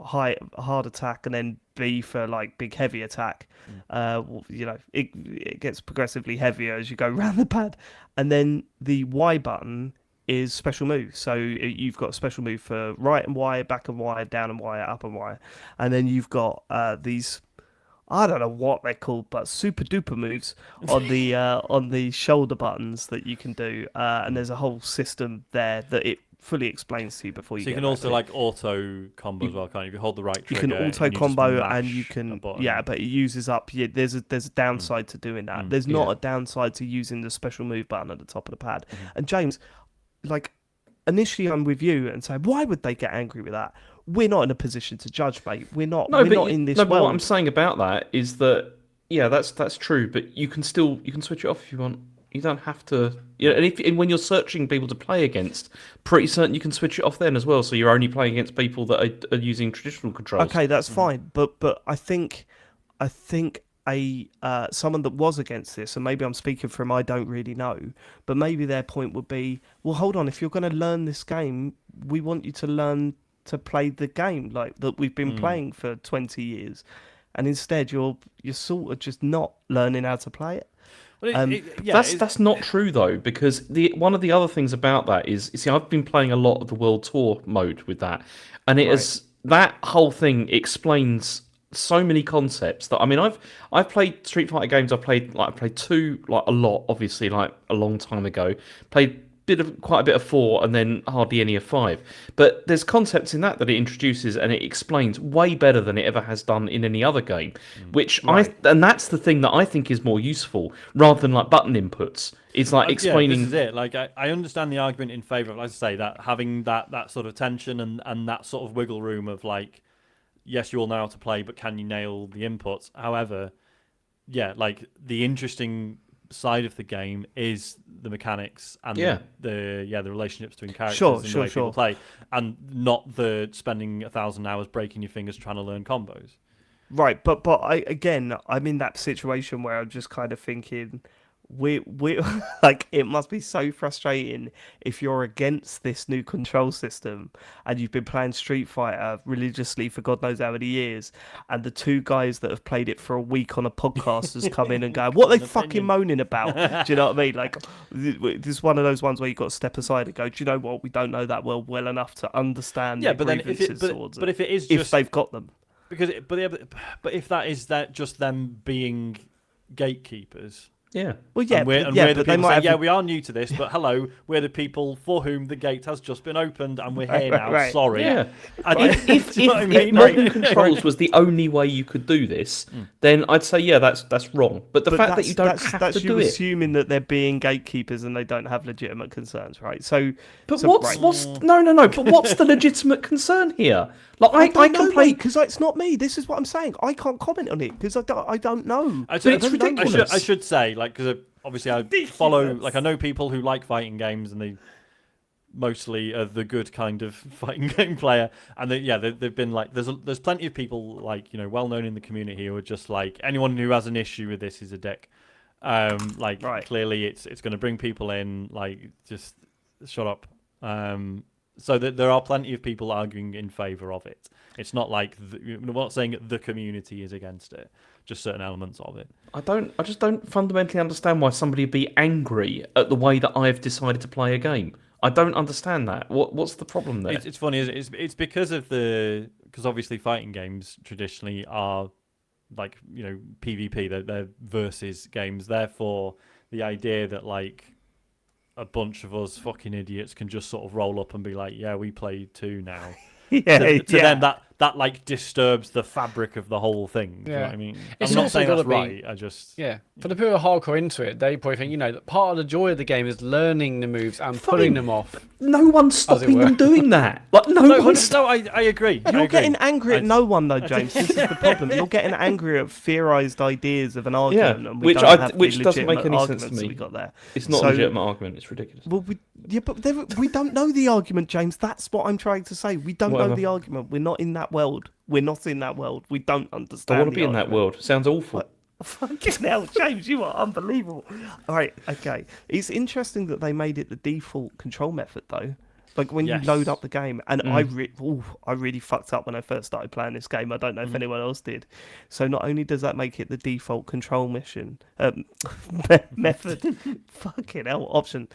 hard attack, and then B for like big heavy attack. It gets progressively heavier as you go around the pad, and then the Y button is special moves. So you've got a special move for right and Y, back and Y, down and Y, up and Y, and then you've got these. I don't know what they're called, but super duper moves on the shoulder buttons that you can do, and there's a whole system there that it fully explains to you before you So you get can back also to it. like auto combo as well, can't you? If you hold the right You trigger, can auto and you just combo mash and you a can button. but it uses up. Yeah, there's a downside to doing that. There's not Yeah. a downside to using the special move button at the top of the pad. Mm-hmm. And James, like initially I'm with you and say, why would they get angry with that? We're not in a position to judge, mate. We're not. No, We're but not in this no, but what I'm world. saying about that is that yeah, that's true. But you can switch it off if you want. You don't have to. You know, and when you're searching people to play against, pretty certain you can switch it off then as well. So you're only playing against people that are using traditional controls. Okay, that's fine. But I think a someone that was against this, and maybe I'm speaking for him, I don't really know, but maybe their point would be, well, hold on, if you're going to learn this game, we want you to learn to play the game like that we've been playing for 20 years, and instead you're sort of just not learning how to play it. But That's not true though, because one of the other things about that is, you see, I've been playing a lot of the World Tour mode with that, and it is that whole thing explains so many concepts that I mean, I've played Street Fighter games. I played two like a lot, obviously, like a long time ago. Played quite a bit of 4 and then hardly any of 5. But there's concepts in that it introduces and it explains way better than it ever has done in any other game. Which and that's the thing that I think is more useful rather than like button inputs. It's like explaining. Yeah, this is it. Like I understand the argument in favour of, like I say, that having that sort of tension and that sort of wiggle room of like, yes, you all know how to play, but can you nail the inputs? However, yeah, like the interesting side of the game is the mechanics and the relationships between characters and the way people play, and not the spending 1,000 hours breaking your fingers trying to learn combos. Right, but I'm in that situation where I'm just kind of thinking, we like it must be so frustrating if you're against this new control system and you've been playing Street Fighter religiously for God knows how many years, and the two guys that have played it for a week on a podcast has come in and go, what are they fucking moaning about? Do you know what I mean? Like, this is one of those ones where you've got to step aside and go, do you know what? We don't know that well enough to understand. Yeah, the but then if it is just if they've got them, but if that is that just them being gatekeepers. Yeah. Well, yeah, and we're the but people they might saying, we are new to this, but hello, we're the people for whom the gate has just been opened, and we're here now. Right. Sorry. Yeah. If modern controls was the only way you could do this, then I'd say that's wrong. But the fact that you don't have to do it, assuming that they're being gatekeepers and they don't have legitimate concerns, right? But what's no? But what's the legitimate concern here? Like I can play because it's not me. This is what I'm saying. I can't comment on it because I don't know. But it's ridiculous. I should say, like, because obviously I follow, like, I know people who like fighting games and they mostly are the good kind of fighting game player, and they've been like, there's plenty of people, like, you know, well known in the community who are just like, anyone who has an issue with this is a dick. Clearly it's going to bring people in, like, just shut up. So there are plenty of people arguing in favour of it. It's not like we're not saying the community is against it, just certain elements of it. I just don't fundamentally understand why somebody would be angry at the way that I've decided to play a game. I don't understand that. What's the problem there? It's funny. It's because obviously fighting games traditionally are like, you know, PvP. They're versus games. Therefore, the idea that like a bunch of us fucking idiots can just sort of roll up and be like, yeah, we play too now. Then that like disturbs the fabric of the whole thing. Do you know what I mean? It's I'm not also saying that's gotta be- right. I just For the people who are hardcore into it, they probably think, you know, that part of the joy of the game is learning the moves and putting them off. No one's stopping them doing that. Like I agree. You're getting angry at no one though, James. This is the problem. You're getting angry at theorized ideas of an argument, and which doesn't make any sense to me. We got there. It's not a legitimate argument. It's ridiculous. Well, we don't know the argument, James. That's what I'm trying to say. We don't know the argument. We're not in that world. We're not in that world. We don't understand. I want to be in that world. Sounds awful. Fucking hell, James, you are unbelievable. All right, okay. It's interesting that they made it the default control method, though. Like when you load up the game, and I really fucked up when I first started playing this game. I don't know if anyone else did. So not only does that make it the default control mission method, fucking hell, option.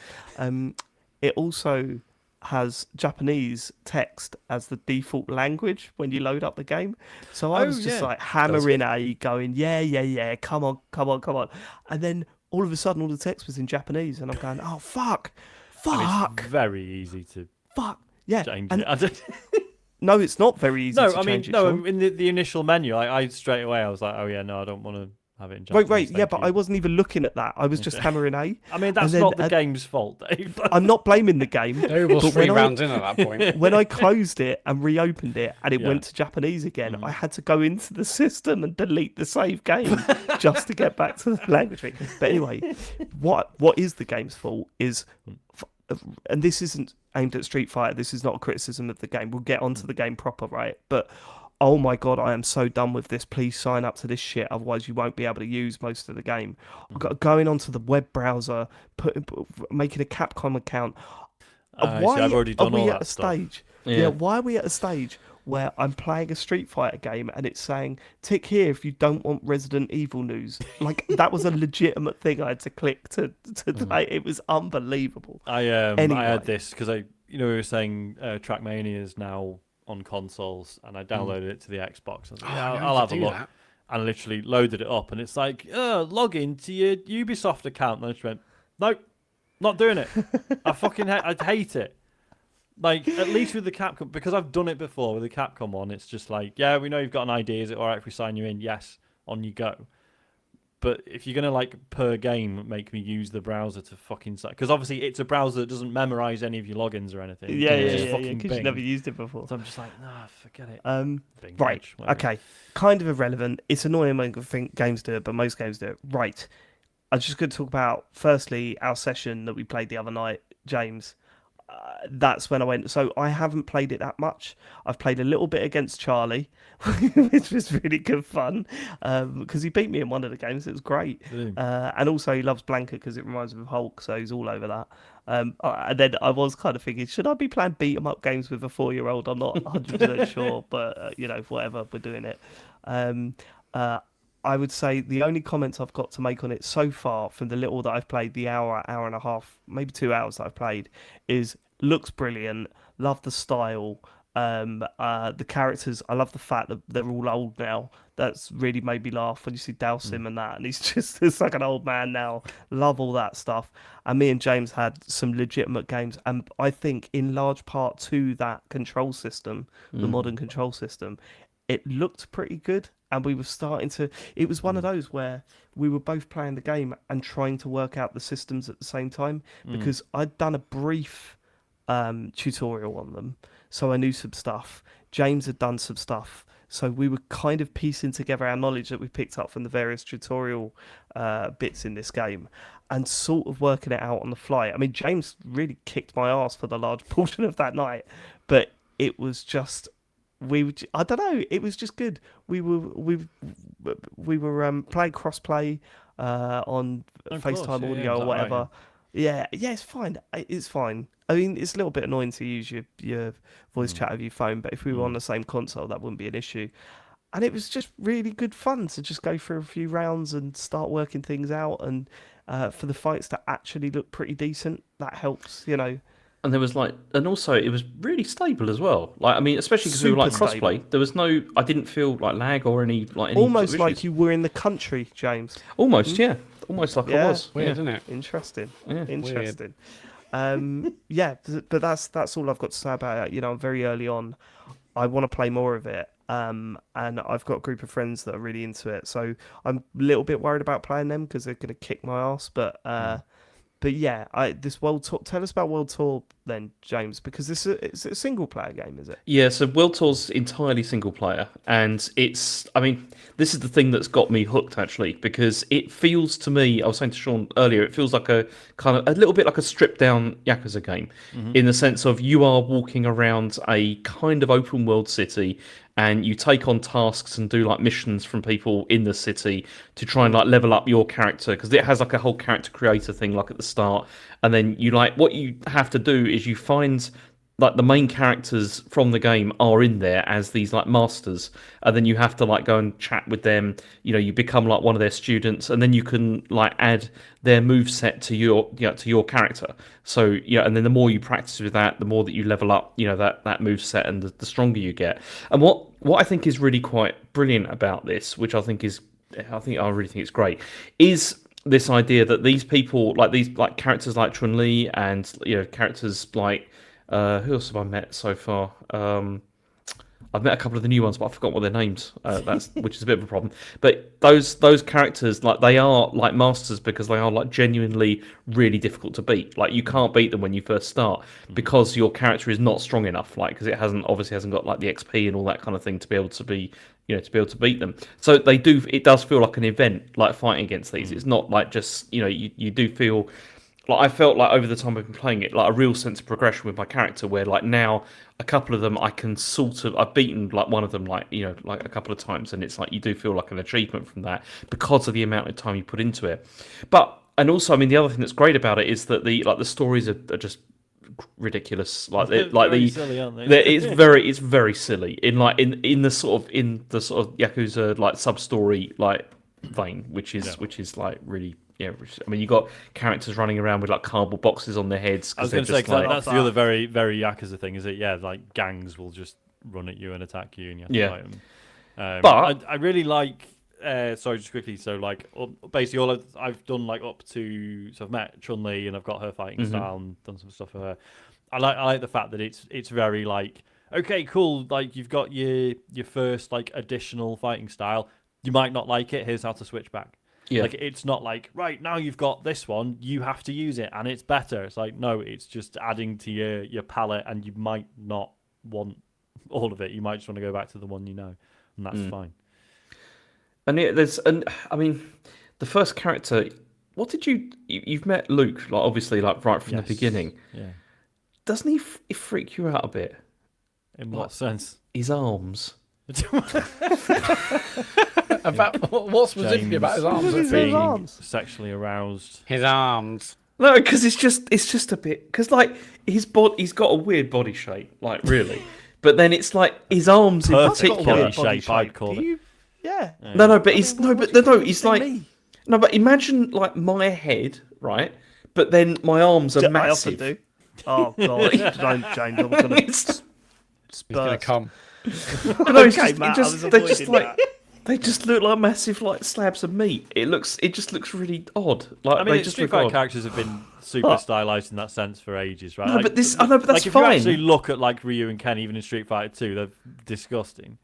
It also has Japanese text as the default language when you load up the game. So I was just like hammering A, going, yeah, come on. And then all of a sudden, all the text was in Japanese, and I'm going, oh, fuck. It's very easy to Yeah. change And it. no, it's not very easy to change it. No, in the initial menu, I straight away, I was like, oh, yeah, no, I don't want to have it in Japanese. Right, yeah, but I wasn't even looking at that. I was just hammering A. I mean, that's not the game's fault, Dave. I'm not blaming the game. There was 3 rounds in at that point. When I closed it and reopened it and it went to Japanese again, I had to go into the system and delete the save game just to get back to the language. But anyway, what is the game's fault is, and this isn't aimed at Street Fighter, this is not a criticism of the game. We'll get onto the game proper, right? But oh my god, I am so done with this. Please sign up to this shit, otherwise you won't be able to use most of the game. Going onto the web browser, making a Capcom account. Why I've already done are we all at that a stage? stuff. Yeah, why are we at a stage where I'm playing a Street Fighter game and it's saying, tick here if you don't want Resident Evil news? Like, that was a legitimate thing I had to click to play. It was unbelievable. I had this because we were saying Trackmania is now on consoles, and I downloaded it to the Xbox. I was like, I'll have a look. And literally loaded it up, and it's like, log into your Ubisoft account. And I just went, nope, not doing it. I'd hate it. Like, at least with the Capcom, because I've done it before with the Capcom one, it's just like, yeah, we know you've got an ID. Is it all right if we sign you in? Yes, on you go. But if you're going to, like, per game, make me use the browser to fucking... Because obviously it's a browser that doesn't memorize any of your logins or anything. Yeah, because you never used it before. So I'm just like, nah, forget it. Bing, right, bitch, okay. Kind of irrelevant. It's annoying when I think games do it, but most games do it. Right. I'm just going to talk about, firstly, our session that we played the other night, James. That's when I went. So I haven't played it that much. I've played a little bit against Charlie, which was really good fun because he beat me in one of the games. It was great. And also he loves Blanca because it reminds him of Hulk, so he's all over that. And then I was kind of thinking, should I be playing beat 'em up games with a 4-year-old? I'm not 100% sure, but whatever, we're doing it. I would say the only comments I've got to make on it so far from the little that I've played, the hour and a half, maybe 2 hours that I've played, is looks brilliant. Love the style. The characters, I love the fact that they're all old now. That's really made me laugh when you see Dalsim and that, and it's like an old man now. Love all that stuff. And me and James had some legitimate games, and I think in large part to that control system, the modern control system, it looked pretty good. And we were starting to... It was one of those where we were both playing the game and trying to work out the systems at the same time. Because I'd done a brief tutorial on them, so I knew some stuff. James had done some stuff. So we were kind of piecing together our knowledge that we picked up from the various tutorial bits in this game and sort of working it out on the fly. I mean, James really kicked my ass for the large portion of that night. But it was just... I don't know. It was just good. We were playing crossplay on FaceTime audio or whatever. Right. Yeah, it's fine. It's fine. I mean, it's a little bit annoying to use your voice chat over your phone, but if we were on the same console, that wouldn't be an issue. And it was just really good fun to just go through a few rounds and start working things out, and for the fights to actually look pretty decent, that helps, And there was and also it was really stable as well. Like, I mean, especially because we were like Super crossplay. There was I didn't feel like lag or any almost sort of like issues. you were in the country, James. Almost, yeah, almost like I was. Weird, Yeah. isn't it? Interesting. Yeah. Interesting. But that's all I've got to say about it. I'm very early on. I want to play more of it. And I've got a group of friends that are really into it. So I'm a little bit worried about playing them because they're going to kick my ass. But yeah, this World Tour. Tell us about World Tour then, James, because it's a single player game, is it? Yeah, so World Tour's entirely single player, and this is the thing that's got me hooked actually, because it feels to me, I was saying to Sean earlier, it feels like a little bit like a stripped down Yakuza game, in the sense of you are walking around a kind of open world city, and you take on tasks and do like missions from people in the city to try and like level up your character, because it has like a whole character creator thing like at the start, and then what you have to do is you find like the main characters from the game are in there as these like masters, and then you have to like go and chat with them. You know, you become like one of their students, and then you can like add their move set to your character. So and then the more you practice with that, the more that you level up. You know that move set, and the stronger you get. And what I think is really quite brilliant about this, which I really think it's great, is this idea that these people, like these like characters like Chun-Li and characters like who else have I met so far? I've met a couple of the new ones, but I forgot what their names. Which is a bit of a problem. But those characters, like they are like masters because they are like genuinely really difficult to beat. Like you can't beat them when you first start because your character is not strong enough. Like because it obviously hasn't got like the XP and all that kind of thing to be able to be to beat them. So it does feel like an event, like fighting against these. It's not like just you do feel. Like I felt like over the time I've been playing it, like a real sense of progression with my character. Where like now a couple of them I can I've beaten like one of them like a couple of times, and it's like you do feel like an achievement from that because of the amount of time you put into it. And also, I mean, the other thing that's great about it is that the stories are just ridiculous. Like silly, aren't they? It's very silly in the sort of Yakuza like sub story like vein, which is like really. Yeah, I mean, you got characters running around with like cardboard boxes on their heads. I was going to say that's the other very, very Yakuza thing, is it? Yeah, like gangs will just run at you and attack you, and you have to fight them. But I really like. Sorry, just quickly. So, like, basically, all I've done like up to. So I've met Chun-Li and I've got her fighting style and done some stuff for her. I like the fact that it's very like, okay, cool. Like you've got your first like additional fighting style. You might not like it. Here's how to switch back. Yeah. Like it's not like right now you've got this one, you have to use it and it's better. It's like no, it's just adding to your palette, and you might not want all of it. You might just want to go back to the one you know, and that's fine. And I mean, the first character. What did you've met Luke? Like obviously, like right from the beginning. Yeah. Doesn't he freak you out a bit? In what sense? His arms. About what specifically about his arms? Being sexually aroused. His arms. No, because it's just a bit. Because like he's got a weird body shape, like really. But then it's like his arms in particular. Body shape, I'd call it. Yeah. No, but he's like no, but imagine like my head, right? But then my arms are massive. I often do. Oh god, don't, James. I'm gonna. He's gonna come. No, they just look like massive like slabs of meat. It just looks really odd. Like I mean, Street Fighter characters have been super stylized in that sense for ages, right? No, like, but that's fine. If you actually look at like Ryu and Ken, even in Street Fighter 2, they're disgusting.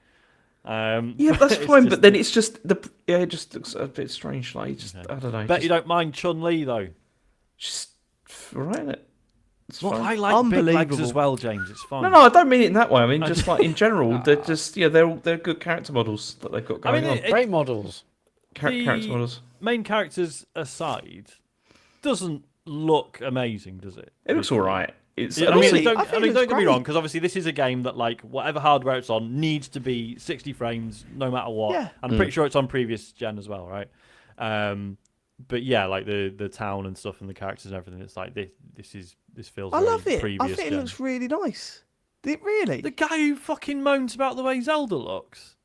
Yeah, that's fine. But then it just looks a bit strange. Like I don't know. Bet you don't mind Chun-Li though. Just right. I like big legs as well, James. It's fine. No, I don't mean it in that way. I mean just like in general, they're just they're good character models that they've got going on. Great models. Character models. Main characters aside, doesn't look amazing, does it? It looks all right. Don't get me wrong, because obviously this is a game that like whatever hardware it's on needs to be 60 frames no matter what. Yeah. And I'm pretty sure it's on previous gen as well, right? But yeah, like the town and stuff and the characters and everything, it's like this feels. I love it. I think it looks really nice. It really. The guy who fucking moans about the way Zelda looks.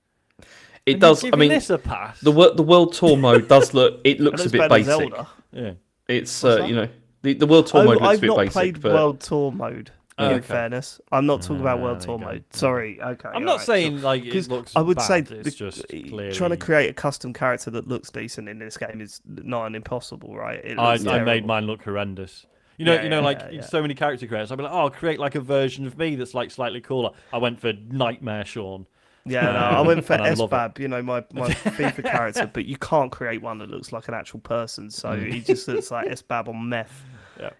It does. I mean, this a pass. The world tour mode does look. It looks a bit basic. Zelda. Yeah. It's the world tour mode looks a bit basic. I've not played world tour mode. In fairness, I'm not talking about world tour mode. Sorry. Okay. I'm not saying like it looks. I would bad. say it's just clearly... trying to create a custom character that looks decent in this game is not an impossible, right? I made mine look horrendous. So many character creators. I'd be like, I'll create like a version of me that's like slightly cooler. I went for Nightmare Sean. Yeah, no, I went for Esbab, my FIFA character, but you can't create one that looks like an actual person, so he just looks like Esbab on meth. Yeah.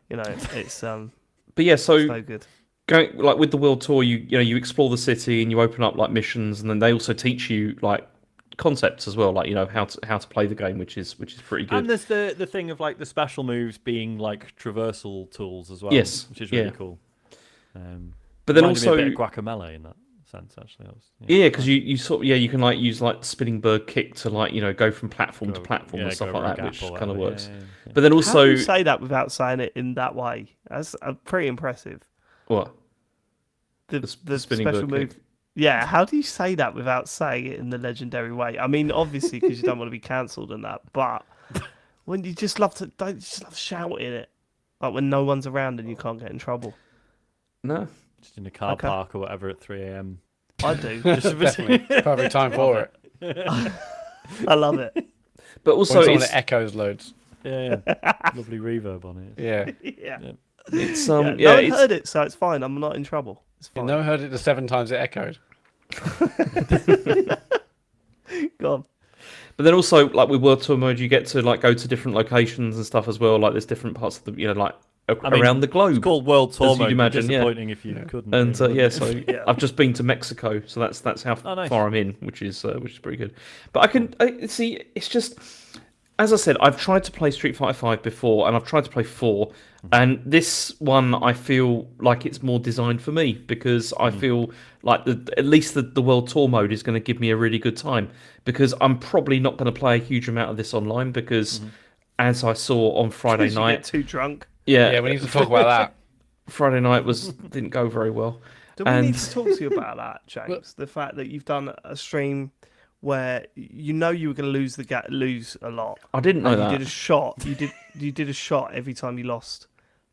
It's But yeah, so good. Going like with the world tour, you explore the city and you open up like missions, and then they also teach you like concepts as well, like how to play the game, which is pretty good. And there's the thing of like the special moves being like traversal tools as well. Yes, which is really cool. But then also a bit of Guacamole in that sense, actually. Because you can like use like spinning bird kick to like go from platform to platform and stuff like that, which kind of works. Yeah. But then also how do you say that without saying it in that way? That's pretty impressive. What? the spinning special bird move. kick. Yeah, how do you say that without saying it in the legendary way? I mean, obviously because you don't want to be cancelled and that, but when you just love to, don't you just love shouting it, like when no one's around and you can't get in trouble. No. Just in a car Okay. park or whatever at 3 a.m. I do. Definitely. Perfect time for it. I love it. But When also, someone it's, echoes loads. Yeah. Lovely reverb on it. Yeah. Yeah. it's Yeah, yeah, no one it's, heard it, so it's fine. I'm not in trouble. It's You fine. never heard it the 7 times it echoed. Go on. but then also like with World Tour mode, you get to like go to different locations and stuff as well. Like there's different parts of the like around the globe. It's called World Tour As you'd mode. imagine, yeah. Disappointing if you couldn't. And really, yeah, wouldn't it? so Yeah. I've just been to Mexico, so that's how Oh, nice. far I'm in, which is pretty good. But I see. It's just as I said, I've tried to play Street Fighter 5 before, and I've tried to play 4, and this one I feel like it's more designed for me because I feel like at least the World Tour mode is going to give me a really good time because I'm probably not going to play a huge amount of this online because as I saw on Friday You night, get too drunk. Yeah, we need to talk about that. Friday night didn't go very well. Do we And- need to talk to you about that, James? The fact that you've done a stream where you know you were going to lose a lot. I didn't know And that. you did a shot. You did a shot every time you lost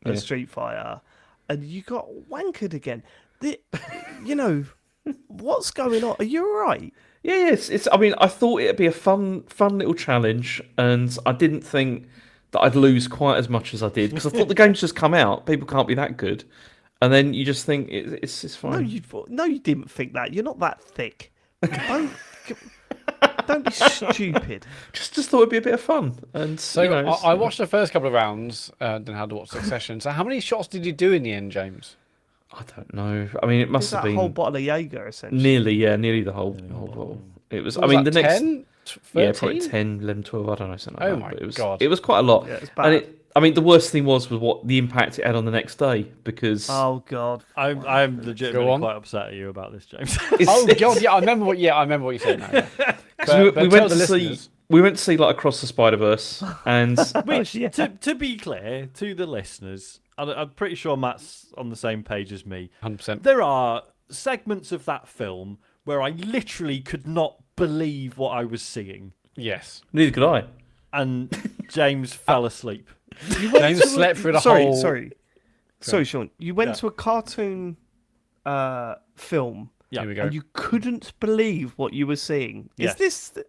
a Yeah. Street Fighter, and you got wankered again. What's going on? Are you all right? Yeah, it's. I mean, I thought it'd be a fun little challenge, and I didn't think that I'd lose quite as much as I did because I thought the game's just come out. People can't be that good, and then you just think it's fine. No, you didn't think that. You're not that thick. Don't be stupid. Just thought it'd be a bit of fun, and So you know, I watched the first couple of rounds, then had to watch Succession. So how many shots did you do in the end, James? I don't know. I mean, it must It's have that been whole bottle of Jaeger, essentially. nearly the whole bottle. It was. I What mean, was the that, next 10? yeah, probably 13? 10, 11, 12, I don't know, something like Oh that. my But it was, God. It was quite a lot. Yeah, it's and bad. I mean, the worst thing was what the impact it had on the next day because Oh God. I'm legitimately Go on. quite upset at you about this, James. Oh God, yeah, I remember what you said. Now, yeah. 'cause we But went tell to the see listeners. we went to see like Across the Spider-Verse and Which, yeah. to be clear to the listeners, I'm pretty sure Matt's on the same page as me. 100%. There are segments of that film where I literally could not believe what I was seeing, Yes. neither could I. and James fell asleep. James slept through the whole. Sorry, Sean. You went Yeah. to a cartoon film Yeah. Here we go. and you couldn't believe what you were seeing. Yes. Is this?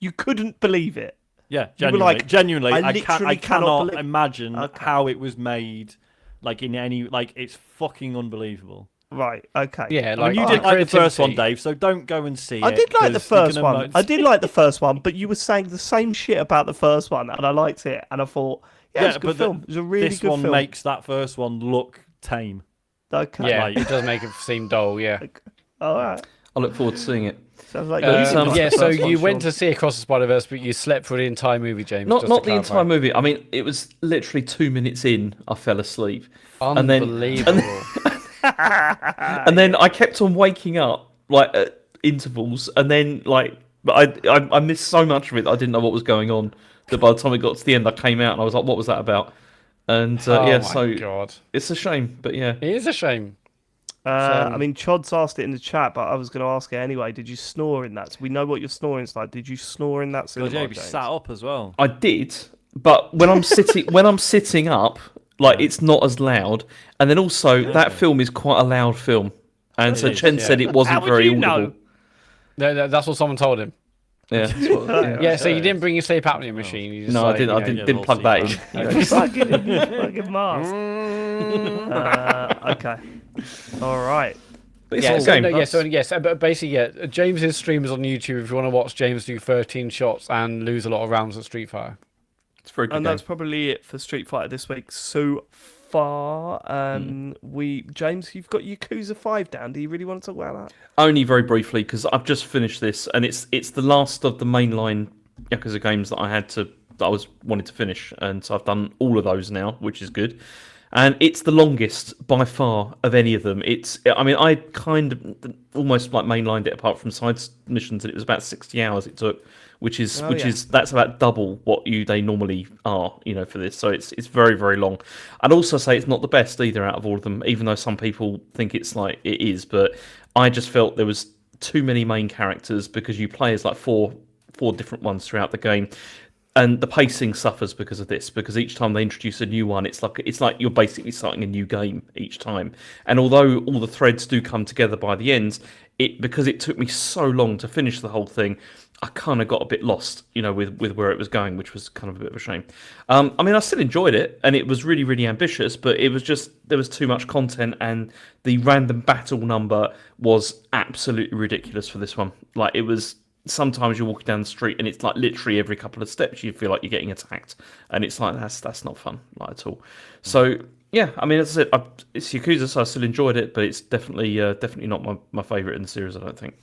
You couldn't believe it. Yeah, You were genuinely, like, genuinely, I I literally cannot cannot believe- imagine Okay. how it was made. Like in any, like it's fucking unbelievable. Right. Okay. Yeah, I like mean, you didn't like the first one, creativity. Dave, so don't go and see it. I did like the 'cause you're first gonna one. mo- I did like the first one, but you were saying the same shit about the first one, and I liked it, and I thought, yeah, it's a good but film. It was a really this good one film. makes that first one look tame. Okay. Yeah, Like- it does make it seem dull. Yeah. All right. I look forward to seeing it. Sounds like you did like Yeah. the So first one, you went Sean. to see Across the Spider-Verse, but you slept for the entire movie, James. Not just not to the clarify. entire movie. I mean, it was literally 2 minutes in, I fell asleep, and then Unbelievable. and then I kept on waking up like at intervals, and then like but I missed so much of it that I didn't know what was going on. That by the time it got to the end, I came out and I was like, "What was that about?" And Oh yeah, my so God, it's a shame, but yeah. it is a shame. I mean, Chod's asked it in the chat, but I was going to ask it anyway. Did you snore in that? So we know what your snoring's like. Did you snore in that God, cinema? yeah, you James? sat up as well. I did, but when I'm sitting up, like it's not as loud. And then also that film is quite a loud film, and so It is, Chen yeah. said it wasn't How would very you audible. know? That's what someone told him. Yeah, that's what- yeah. Yeah, so you didn't bring your sleep apnea machine. You just No, I like, didn't. you I know, didn't, yeah, didn't plug that in. little You fucking mask. Okay. All right. But it's Yeah, a so, game. no, That's- yes, but basically, yeah, James's stream is on YouTube if you want to watch James do 13 shots and lose a lot of rounds at Street Fighter. It's a very good And game. that's probably it for Street Fighter this week so far. James, you've got Yakuza 5 down. Do you really want to talk about that? Only very briefly because I've just finished this, and it's the last of the mainline Yakuza games that I wanted to finish, and so I've done all of those now, which is good. and it's the longest by far of any of them. I mean, I kind of almost like mainlined it apart from side missions, and it was about 60 hours it took, which is that's about double what they normally are, for this. So it's very, very long. I'd also say it's not the best either out of all of them, even though some people think it's like it is. But I just felt there was too many main characters because you play as like four different ones throughout the game. And the pacing suffers because of this, because each time they introduce a new one, it's like you're basically starting a new game each time. And although all the threads do come together by the end, because it took me so long to finish the whole thing, I kind of got a bit lost, with where it was going, which was kind of a bit of a shame. I mean, I still enjoyed it, and it was really, really ambitious, but it was just there was too much content, and the random battle number was absolutely ridiculous for this one. Like, it was. Sometimes you're walking down the street and it's like literally every couple of steps you feel like you're getting attacked, and it's like that's not fun, like, at all. So yeah, I mean, as I said, it's Yakuza, so I still enjoyed it, but it's definitely not my favourite in the series, I don't think.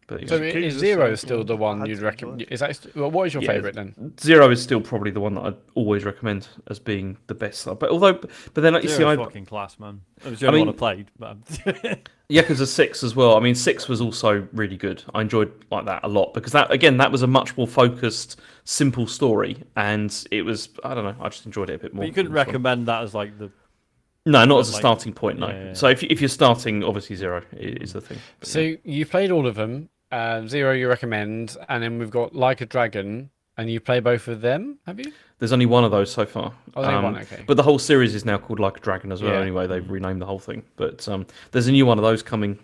But so is Zero still the one you'd recommend? Is that what is your favourite then? Zero is still probably the one that I'd always recommend as being the best. But then like you see, fucking class, man. It was the only one I played. But Yakuza 6 as well. I mean, 6 was also really good. I enjoyed like that a lot because that was a much more focused, simple story, and it was, I don't know, I just enjoyed it a bit more. But you couldn't recommend that as like the. No, not as a starting point. No. Yeah. So if you're starting, obviously Zero is the thing. But so you played all of them. Zero you recommend, and then we've got Like a Dragon, and you play both of them, have you? There's only one of those so far. Oh, only one, okay. But the whole series is now called Like a Dragon as well. Yeah. Anyway, they've renamed the whole thing. But there's a new one of those coming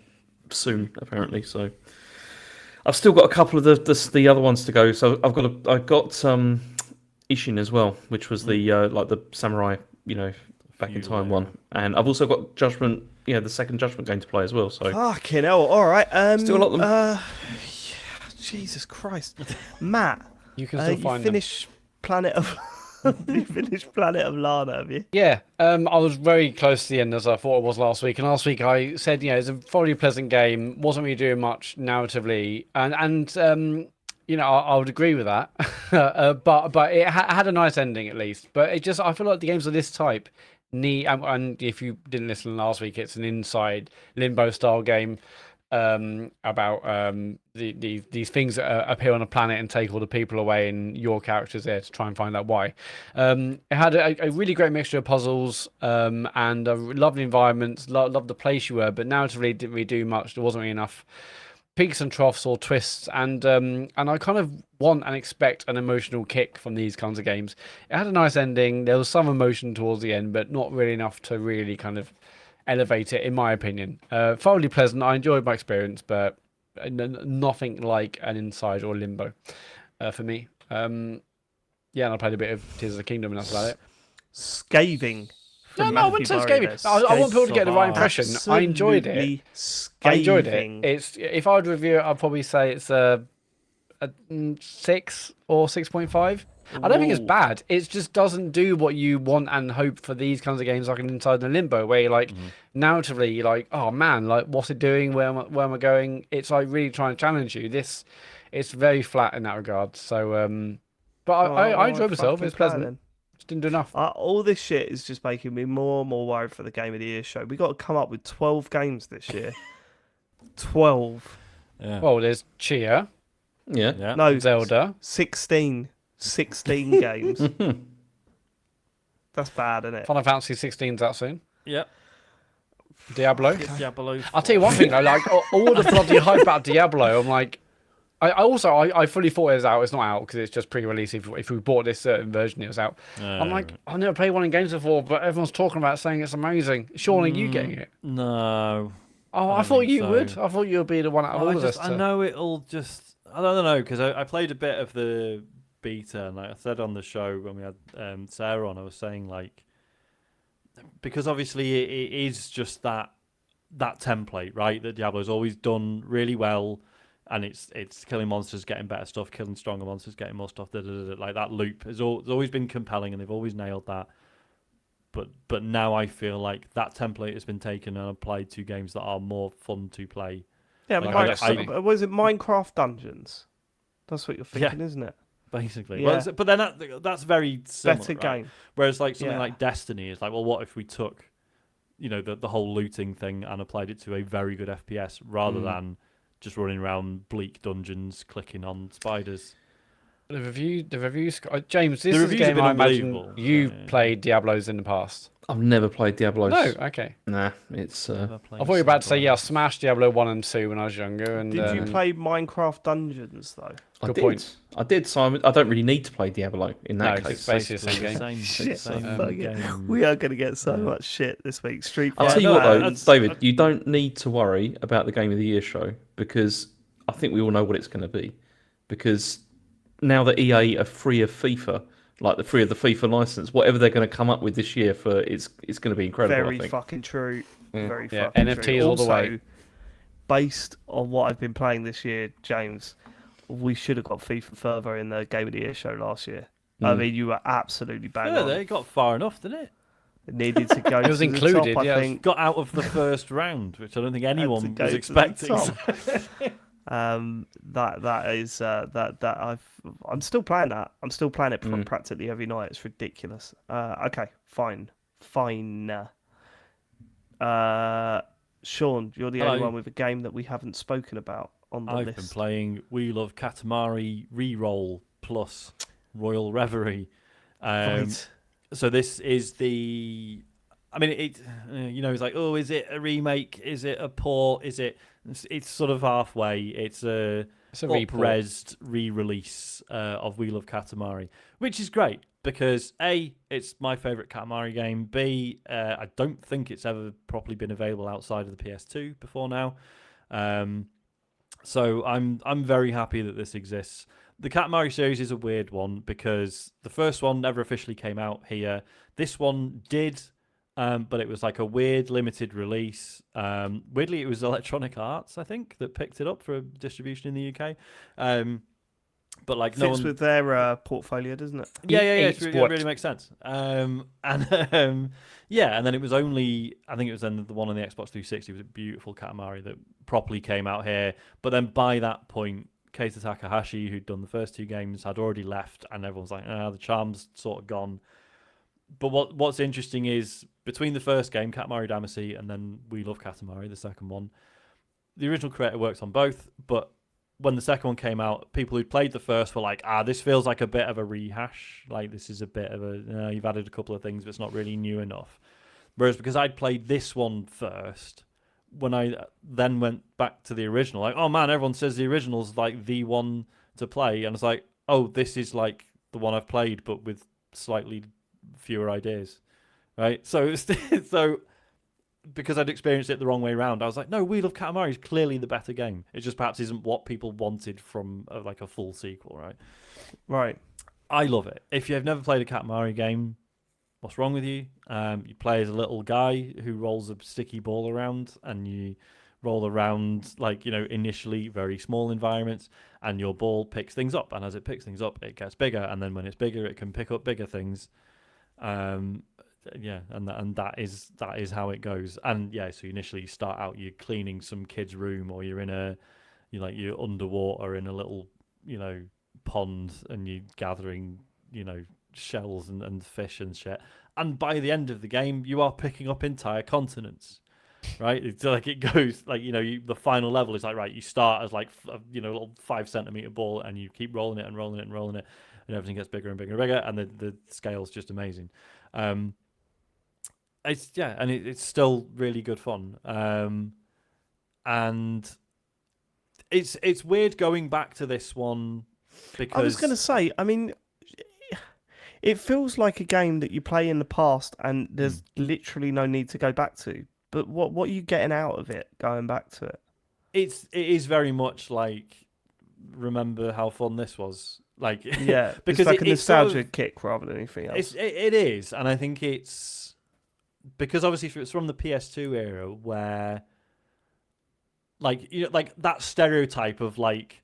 soon, apparently. So I've still got a couple of the other ones to go. So I've got Ishin as well, which was the like the samurai, back in time one, and I've also got Judgment. The second Judgment game to play as well. So fucking hell! All right, still a lot of them. Jesus Christ, Matt, you can still find finish them. Planet of. You finished Planet of Lana, have you? Yeah, I was very close to the end as I thought it was last week. And last week I said, it's a thoroughly pleasant game. Wasn't really doing much narratively, and I would agree with that. but it had a nice ending at least. But I feel like the games of this type need, and if you didn't listen last week, it's an inside Limbo style game about these things that appear on a planet and take all the people away, and your character's there to try and find out why. It had a really great mixture of puzzles and lovely environments. Loved the place you were, but narratively didn't really do much. There wasn't really enough peaks and troughs or twists, and I kind of want and expect an emotional kick from these kinds of games. It had a nice ending. There was some emotion towards the end, but not really enough to really kind of elevate it, in my opinion. Thoroughly pleasant. I enjoyed my experience, but nothing like an Inside or Limbo for me. And I played a bit of Tears of the Kingdom, and that's about it. Scathing. No, I wouldn't say scathing. I want people to get the right impression. I enjoyed it. Scathing. I enjoyed it. If I would review it, I'd probably say it's a 6 or 6.5. I don't think it's bad. It just doesn't do what you want and hope for these kinds of games, like an Inside and Limbo, where you're like, narratively, you're like, oh man, like what's it doing? Where am I going? It's like really trying to challenge you. It's very flat in that regard. So, but I enjoyed myself. It's pleasant. Just didn't do enough. All this shit is just making me more and more worried for the Game of the Year show. We got to come up with 12 games this year. 12. Yeah. Well, there's Chia. Yeah. No, Zelda. 16 games. That's bad, isn't it? Final Fantasy 16's out soon. Yep. Diablo. Diablo. I'll tell you one thing though, like all the bloody hype about Diablo, I'm like, I fully thought it was out. It's not out because it's just pre-release. If we bought this certain version, it was out. I'm like, I've never played one in games before, but everyone's talking about it, saying it's amazing. Surely you getting it? No. Oh, I thought you would. I thought you'd be the one out of all of us. I know it'll just. I don't know because I played a bit of the beta, and like I said on the show when we had Sarah on, I was saying like, because obviously it is just that template, right? That Diablo's always done really well, and it's killing monsters, getting better stuff, killing stronger monsters, getting more stuff. Like that loop has always been compelling, and they've always nailed that. But now I feel like that template has been taken and applied to games that are more fun to play. Yeah, like was it Minecraft Dungeons? That's what you're thinking, isn't it? basically. Yeah. But then that's very similar, Better right? game. Whereas like something Yeah. like Destiny is like, well, what if we took, the whole looting thing and applied it to a very good FPS rather than just running around bleak dungeons clicking on spiders. The reviews. James, this The is a reviews have game been I imagine unbelievable. you've Yeah. played Diablos in the past. I've never played Diablos. No, okay. Nah, it's. Never I played thought you were about to say, Zelda. yeah, I smashed Diablo 1 and 2 when I was younger. And Did you play Minecraft Dungeons though? I Good did. point. I did. So I don't really need to play Diablo in that No, case. it's basically the same game. Same, Shit, same fuck it. game. We are going to get so Yeah. much shit this week. Street I'll Fighter. tell you no, what though, that's- David, you don't need to worry about the Game of the Year show because I think we all know what it's going to be. Because now that EA are free of FIFA, like the free of the FIFA license, whatever they're going to come up with this year for it's going to be incredible. Very I think. fucking true. Very Yeah, fucking NFTs true. all the Also, way. based on what I've been playing this year, James, we should have got FIFA further in the Game of the Year show last year. I mean, you were absolutely bang Yeah, on. they got far enough, didn't it? It needed to go. It was to included, the top, yeah, I it was think. Got out of the first round, which I don't think anyone go was to the expecting. top. I'm still playing that. I'm still playing it practically every night. It's ridiculous. Okay, fine. Sean, you're the only Hello. one with a game that we haven't spoken about on the I've list. been playing We Love Katamari REROLL plus Royal Reverie. Right. So this is the. I mean, it's like, oh, is it a remake? Is it a port? It's sort of halfway. It's a report. up-resed re-release of We Love Katamari, which is great because A, it's my favourite Katamari game. B, I don't think it's ever properly been available outside of the PS2 before now. So I'm very happy that this exists. The Katamari series is a weird one because the first one never officially came out here. This one did, but it was like a weird limited release. Weirdly, it was Electronic Arts, I think, that picked it up for distribution in the UK. But like no Fits one with their portfolio, doesn't it? yeah, Eats it what? really makes sense. And then it was only, I think it was then the one on the Xbox 360 was a beautiful Katamari that properly came out here. But then by that point, Keita Takahashi, who'd done the first two games, had already left, and everyone's like, the charm's sort of gone. But what's interesting is between the first game, Katamari Damacy, and then We Love Katamari, the second one, the original creator works on both, but when the second one came out, people who'd played the first were like, this feels like a bit of a rehash. Like, this is a bit of a, you've added a couple of things, but it's not really new enough. Whereas because I'd played this one first, when I then went back to the original, like, oh man, everyone says the original's like the one to play. And it's like, oh, this is like the one I've played, but with slightly fewer ideas. Right? So, because I'd experienced it the wrong way around, I was like, no, We Love Katamari is clearly the better game. It just perhaps isn't what people wanted from like a full sequel, right? Right. I love it. If you've never played a Katamari game, what's wrong with you? You play as a little guy who rolls a sticky ball around, and you roll around like, initially very small environments, and your ball picks things up, and as it picks things up, it gets bigger, and then when it's bigger, it can pick up bigger things. And that is how it goes. And yeah, so you initially start out, you're cleaning some kid's room, or you're underwater in a little pond, and you're gathering shells and fish and shit. And by the end of the game, you are picking up entire continents. Right, it's like it goes like the final level is like, right, you start as like a little 5 centimeter ball, and you keep rolling it and rolling it and rolling it, and everything gets bigger and bigger and bigger, and the scale's just amazing. It's still really good fun. And it's weird going back to this one because I was going to say, I mean, it feels like a game that you play in the past, and there's literally no need to go back to. But what are you getting out of it going back to it? it is very much like, remember how fun this was. Like, Yeah, because it's like a it's sort nostalgia of, kick rather than anything else. it is, and I think it's because obviously it's from the PS2 era where, like, like that stereotype of like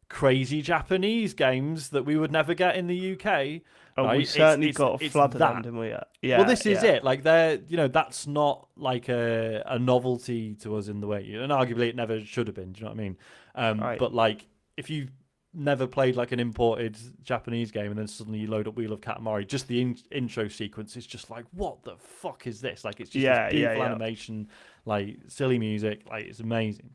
crazy Japanese games that we would never get in the UK. Oh, right? we certainly got a it's flood of that. them, didn't we? Yeah. Well, this is yeah. it. Like, they're, that's not like a novelty to us in the way, and arguably it never should have been. Do you know what I mean? Right. But like, if you never played like an imported Japanese game, and then suddenly you load up Wheel of Katamari, just the intro sequence is just like, what the fuck is this? Like, it's just this beautiful animation, like silly music, like it's amazing.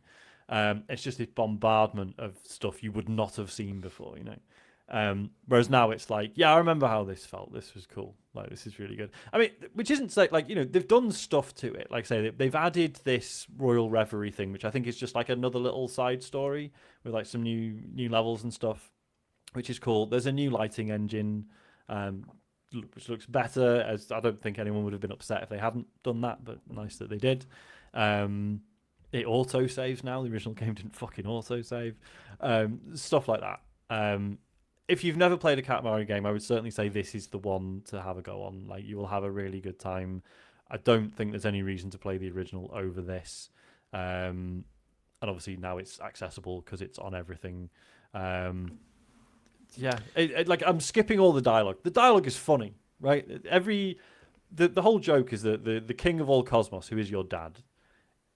It's just this bombardment of stuff you would not have seen before, you know. Whereas now it's like, yeah, I remember how this felt. This was cool. Like, this is really good. I mean, which isn't like, you know, they've done stuff to it. Like, say, they've added this Royal Reverie thing, which I think is just like another little side story with like some new levels and stuff, which is cool. There's a new lighting engine, which looks better. As I don't think anyone would have been upset if they hadn't done that, but nice that they did. It auto saves now. The original game didn't fucking auto save. Stuff like that. If you've never played a Katamari game, I would certainly say this is the one to have a go on. Like, you will have a really good time. I don't think there's any reason to play the original over this. And obviously now it's accessible because it's on everything. Yeah, like, I'm skipping all the dialogue. The dialogue is funny, right? The whole joke is that the king of all cosmos, who is your dad,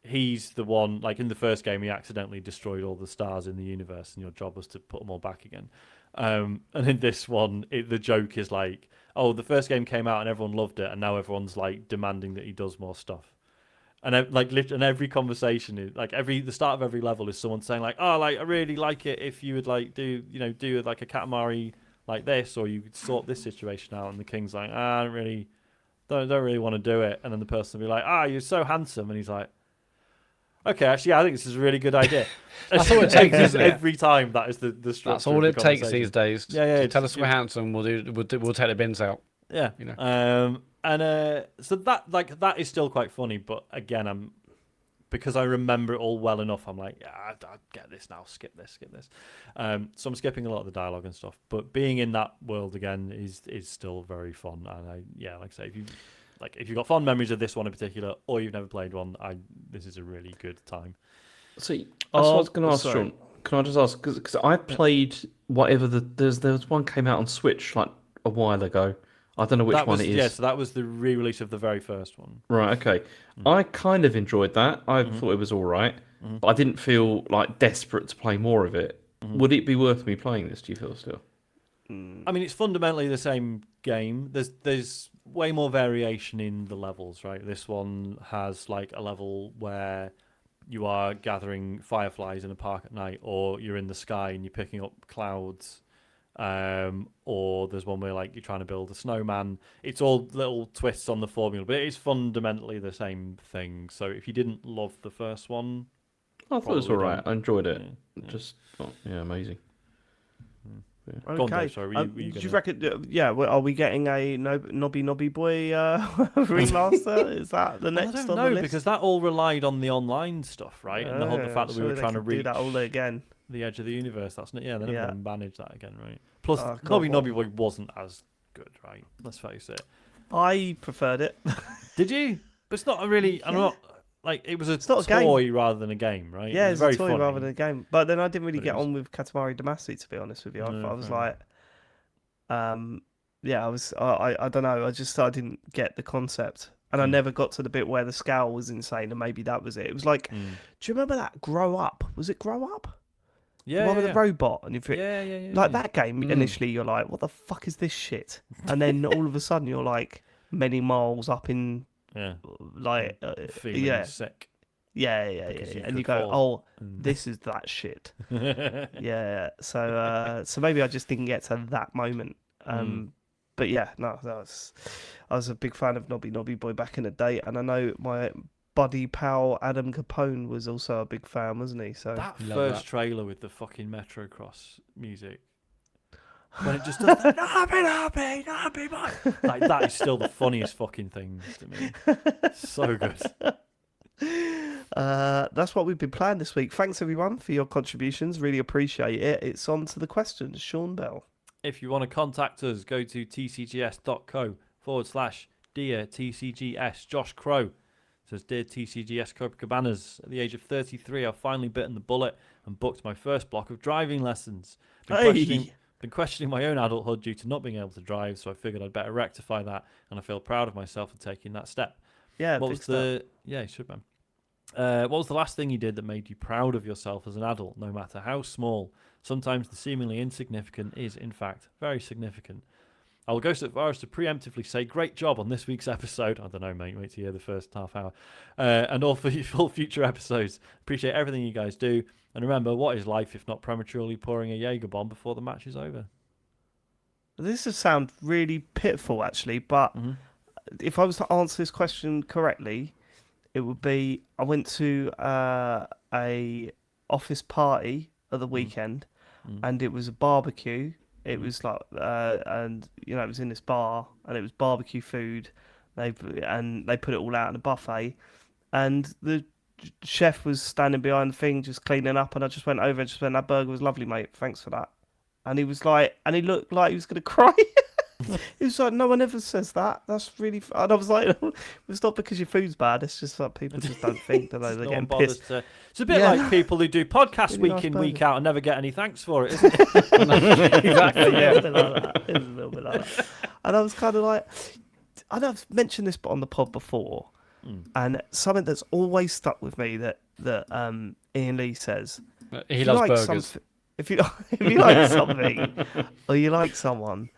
he's the one, like in the first game, he accidentally destroyed all the stars in the universe, and your job was to put them all back again. And in this one, the joke is like, oh, the first game came out and everyone loved it, and now everyone's like demanding that he does more stuff. And and every conversation is like the start of every level is someone saying like, oh, like I really like it if you would like do like a Katamari like this, or you could sort this situation out. And the king's like, I don't really want to do it. And then the person will be like, you're so handsome, and he's like, okay, actually, yeah, I think this is a really good idea. That's all it takes, isn't it? Every time that is the structure. That's all it takes these days. Yeah. Tell us we're handsome. We'll take the bins out. Yeah, you know. So that is still quite funny, but again, because I remember it all well enough, I'm like, yeah, I get this now. Skip this. So I'm skipping a lot of the dialogue and stuff, but being in that world again is still very fun. And like I say, if you've got fond memories of this one in particular, or you've never played one, this is a really good time. See, that's what I was going to ask, Sean. Can I just ask, because I played whatever there was one came out on Switch like a while ago. I don't know which one it is. Yeah, so that was the re-release of the very first one. Right, okay. I kind of enjoyed that. I thought it was all right, but I didn't feel like desperate to play more of it. Would it be worth me playing this, do you feel still? I mean, it's fundamentally the same game. There's way more variation in the levels, right? This one has like a level where you are gathering fireflies in a park at night, or you're in the sky and you're picking up clouds, or there's one where like you're trying to build a snowman. It's all little twists on the formula, but it is fundamentally the same thing. So if you didn't love the first one, I thought it was all right. don't. I enjoyed it. Yeah. Just amazing. Okay. Go on, Dave, sorry, do you reckon? Yeah, are we getting a Nobby Boy remaster? Is that the next? I don't on know, the list? because that all relied on the online stuff, right? And the fact that we were trying to reach do that all again. the edge of the universe. That's not. Yeah, they're never going to manage that again, right? Plus, God, Nobby Boy wasn't as good, right? Let's face it. I preferred it. Did you? But it's not a really. I'm not. Like, it was a not a toy rather than a game, right? Yeah, it's a toy funny. rather than a game. But then I didn't really But get on with Katamari Damacy, to be honest with you. I was like, I don't know. I didn't get the concept. And I never got to the bit where the scale was insane, and maybe that was it. It was like, do you remember that Grow Up? Was it Grow Up? Yeah, the one with the robot. And that game, initially you're like, what the fuck is this shit? And then all of a sudden you're like many miles up in... Yeah. Like, feeling sick. Yeah. And you go, this is that shit. Yeah. So maybe I just didn't get to that moment. But yeah, no, I was a big fan of Nobby Boy back in the day, and I know my buddy pal Adam Capone was also a big fan, wasn't he? So that first trailer with the fucking Metro Cross music. When it just does that, Nobby Boy. Like, that is still the funniest fucking thing to me. So good. That's what we've been playing this week. Thanks everyone for your contributions. Really appreciate it. It's on to the questions. Sean Bell. If you want to contact us, go to tcgs.co/Dear TCGS. Josh Crow says, Dear TCGS Copacabanas, at the age of 33, I've finally bitten the bullet and booked my first block of driving lessons. Been questioning my own adulthood due to not being able to drive, so I figured I'd better rectify that, and I feel proud of myself for taking that step. Yeah, what was the... Yeah, you should, man. What was the last thing you did that made you proud of yourself as an adult, no matter how small? Sometimes the seemingly insignificant is, in fact, very significant. I will go so far as to preemptively say, great job on this week's episode. I don't know, mate. Wait to hear the first half hour. And all for full future episodes. Appreciate everything you guys do. And remember, what is life if not prematurely pouring a Jaeger bomb before the match is over? This would sound really pitiful, actually, but if I was to answer this question correctly, it would be I went to a office party at the weekend, and it was a barbecue. It was like, and you know, it was in this bar, and it was barbecue food. They put it all out in a buffet, and the chef was standing behind the thing just cleaning up, and I just went over and just went, "That burger was lovely, mate. Thanks for that." And he was like, and he looked like he was gonna cry. He was like, "No one ever says that. That's really." And I was like, "It's not because your food's bad. It's just like people just don't think that they're No getting one bothers pissed." it's a bit like people who do podcasts Really week nice in, week burger. out and never get any thanks for it, isn't it? Exactly. A Yeah. little bit like that. It was a little bit like that. And I was kind of like, I know I've mentioned this on the pod before, and something that's always stuck with me that Ian Lee says. He If you loves like burgers. if you like something or you like someone,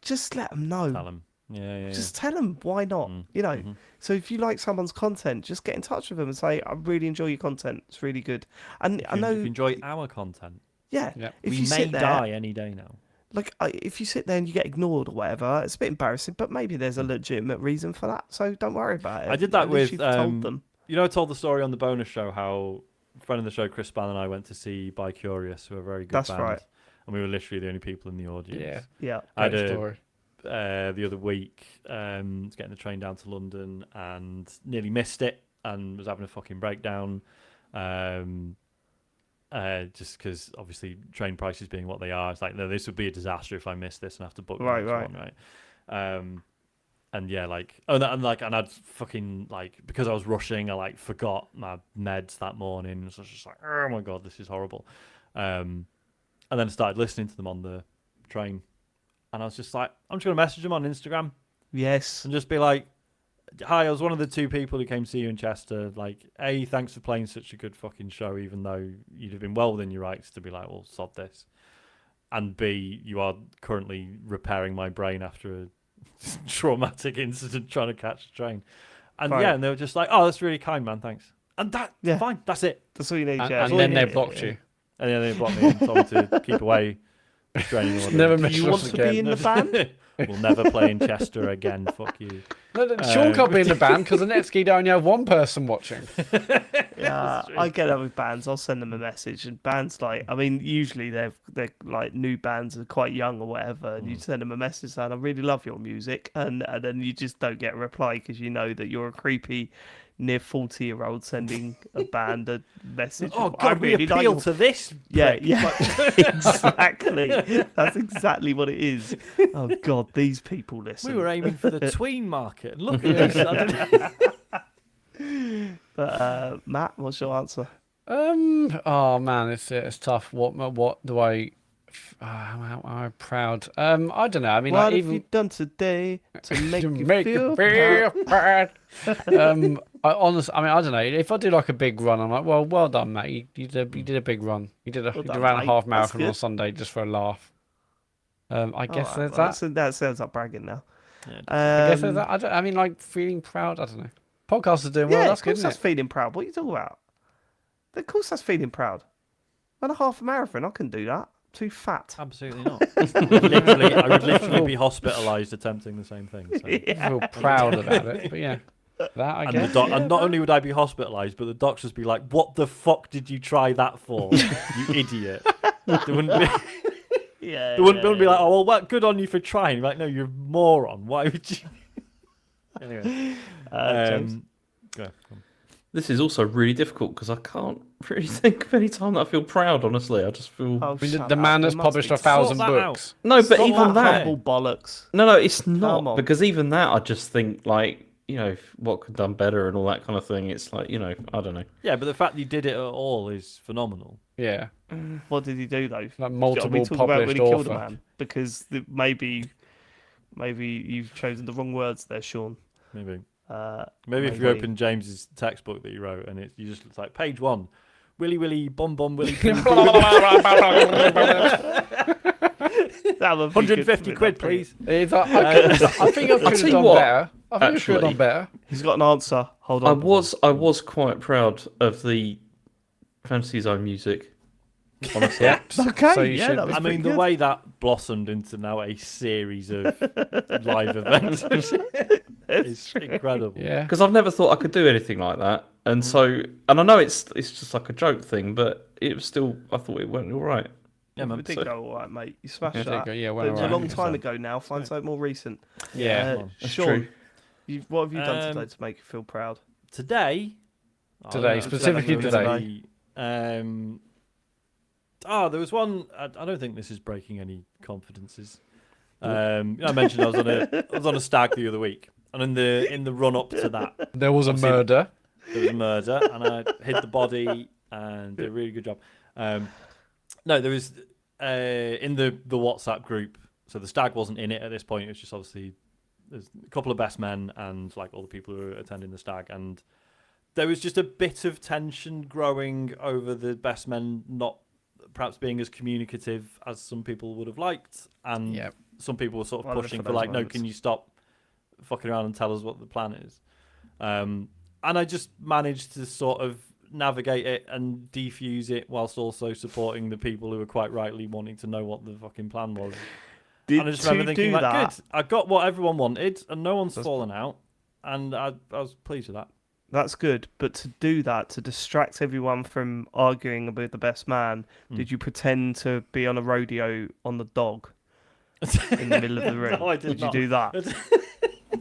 just let them know. Tell 'em. Yeah. Just tell them, why not? You know. So if you like someone's content, just get in touch with them and say, "I really enjoy your content. It's really good." And I If know, you enjoy our content, yeah. Yeah. If we you may sit there, die any day now. like if you sit there and you get ignored or whatever, it's a bit embarrassing. But maybe there's a legitimate reason for that. So don't worry about it. I did that At least with you've told them. You know, I told the story on the bonus show how a friend of the show, Chris Spann, and I went to see By Curious, who are a very good That's band. right. And we were literally the only people in the audience. Yeah. Yeah. I had Great a, story. the other week, was getting the train down to London and nearly missed it and was having a fucking breakdown. Just because obviously train prices being what they are, it's like, no, this would be a disaster if I missed this and have to book the Right, next one, right? And yeah, like, and I'd fucking, like, because I was rushing, I like forgot my meds that morning. So I was just like, oh my god, this is horrible. And then I started listening to them on the train, and I was just like, I'm just gonna message them on Instagram Yes. and just be like, hi, I was one of the two people who came to see you in Chester. Like, A, thanks for playing such a good fucking show, even though you'd have been well within your rights to be like, well, sod this. And B, you are currently repairing my brain after a traumatic incident trying to catch a train. And Fine. yeah, and they were just like, oh, that's really kind, man, thanks. And that, Yeah. fine, that's it. That's all you need. And, yeah. and then they blocked you. And then they blocked me and told me to keep away. Restraining order. Never Do mention you us want to be again. in the band? We'll never play in Chester again. Fuck you. No, Sean can't be in the band because the next gig only have one person watching. Yeah, I get that with bands. I'll send them a message, and bands like, I mean, usually they're like new bands are quite young or whatever, and you send them a message saying, "I really love your music," and then you just don't get a reply because you know that you're a creepy near 40-year-old sending a band a message. Oh of, God, "I we really like appeal your-" to this. Yeah, prick. yeah, exactly. That's exactly what it is. Oh God, these people listen. We were aiming for the tween market. Look at this. But Matt, what's your answer? Oh man, it's tough. What do I? Am I proud? I don't know. I mean, What like, have even you done today to make, to you make feel it feel bad. I honestly, I mean, I don't know. If I do like a big run, I'm like, well done, mate. You did a big run. You did Well done, ran a mate. half That's marathon on good. Sunday just for a laugh. I guess Alright, there's well, that. that sounds like bragging now. I guess there's that. I mean, like feeling proud. I don't know. Podcast is doing Yeah, well. That's of good, course isn't that's it? feeling proud. What are you talking about? Of course that's feeling proud. Run a half marathon, I can do that. Too fat. Absolutely not. I would literally be hospitalised attempting the same thing. So. I feel proud about it. But yeah, that I And, guess. and not only would I be hospitalised, but the doctors be like, "What the fuck did you try that for, you idiot?" They wouldn't be. Yeah. They wouldn't be like, "Oh well, good on you for trying." You'd be like, no, you're a moron. Why would you? Anyway, James? go on. This is also really difficult because I can't really think of any time that I feel proud. Honestly, I just feel Oh, I mean, shut the up. man has There must published be 1,000 Sort that out. books. no, but Stop even that, humble bollocks. no, it's Come not on. because even that, I just think like what could have done better and all that kind of thing. It's like I don't know. Yeah, but the fact that you did it at all is phenomenal. Yeah, What did he do though? like Are we multiple talking about when published he killed a author. man? Because maybe you've chosen the wrong words there, Sean. Maybe. Maybe if you open James's textbook that he wrote and you just it's like page 1, Willy Willy Bum Bum Willy. 150 quid, please. I think I could have done better. I think I could have done better. He's got an answer. Hold on. I was quite proud of the Fantasy Zone music. Honestly. Okay. So you should. That was I mean, the good. way that blossomed into now a series of live events is incredible. Yeah. Because I've never thought I could do anything like that, and I know it's just like a joke thing, but it was still, I thought it went all right. Yeah, man. It did go all right, mate. You smashed that. Yeah, But it was a long time ago now. Find something more recent. Yeah. That's Sean, true. what have you done today to make you feel proud? Today, Specifically today. There was one. I don't think this is breaking any confidences. I mentioned I was on a stag the other week, and in the run up to that, There was a murder. there was a murder, and I hid the body and did a really good job. No, there was in the WhatsApp group. So the stag wasn't in it at this point. It was just obviously there's a couple of best men and like all the people who were attending the stag, and there was just a bit of tension growing over the best men not perhaps being as communicative as some people would have liked, and some people were sort of pushing for like, no, can you stop fucking around and tell us what the plan is? And I just managed to sort of navigate it and defuse it whilst also supporting the people who were quite rightly wanting to know what the fucking plan was. And I just remember thinking, like, good, I got what everyone wanted, and no one's fallen out, and I was pleased with that. That's good, but to do that, to distract everyone from arguing about the best man, did you pretend to be on a rodeo on the dog in the middle of the room? No, I did not. You do that?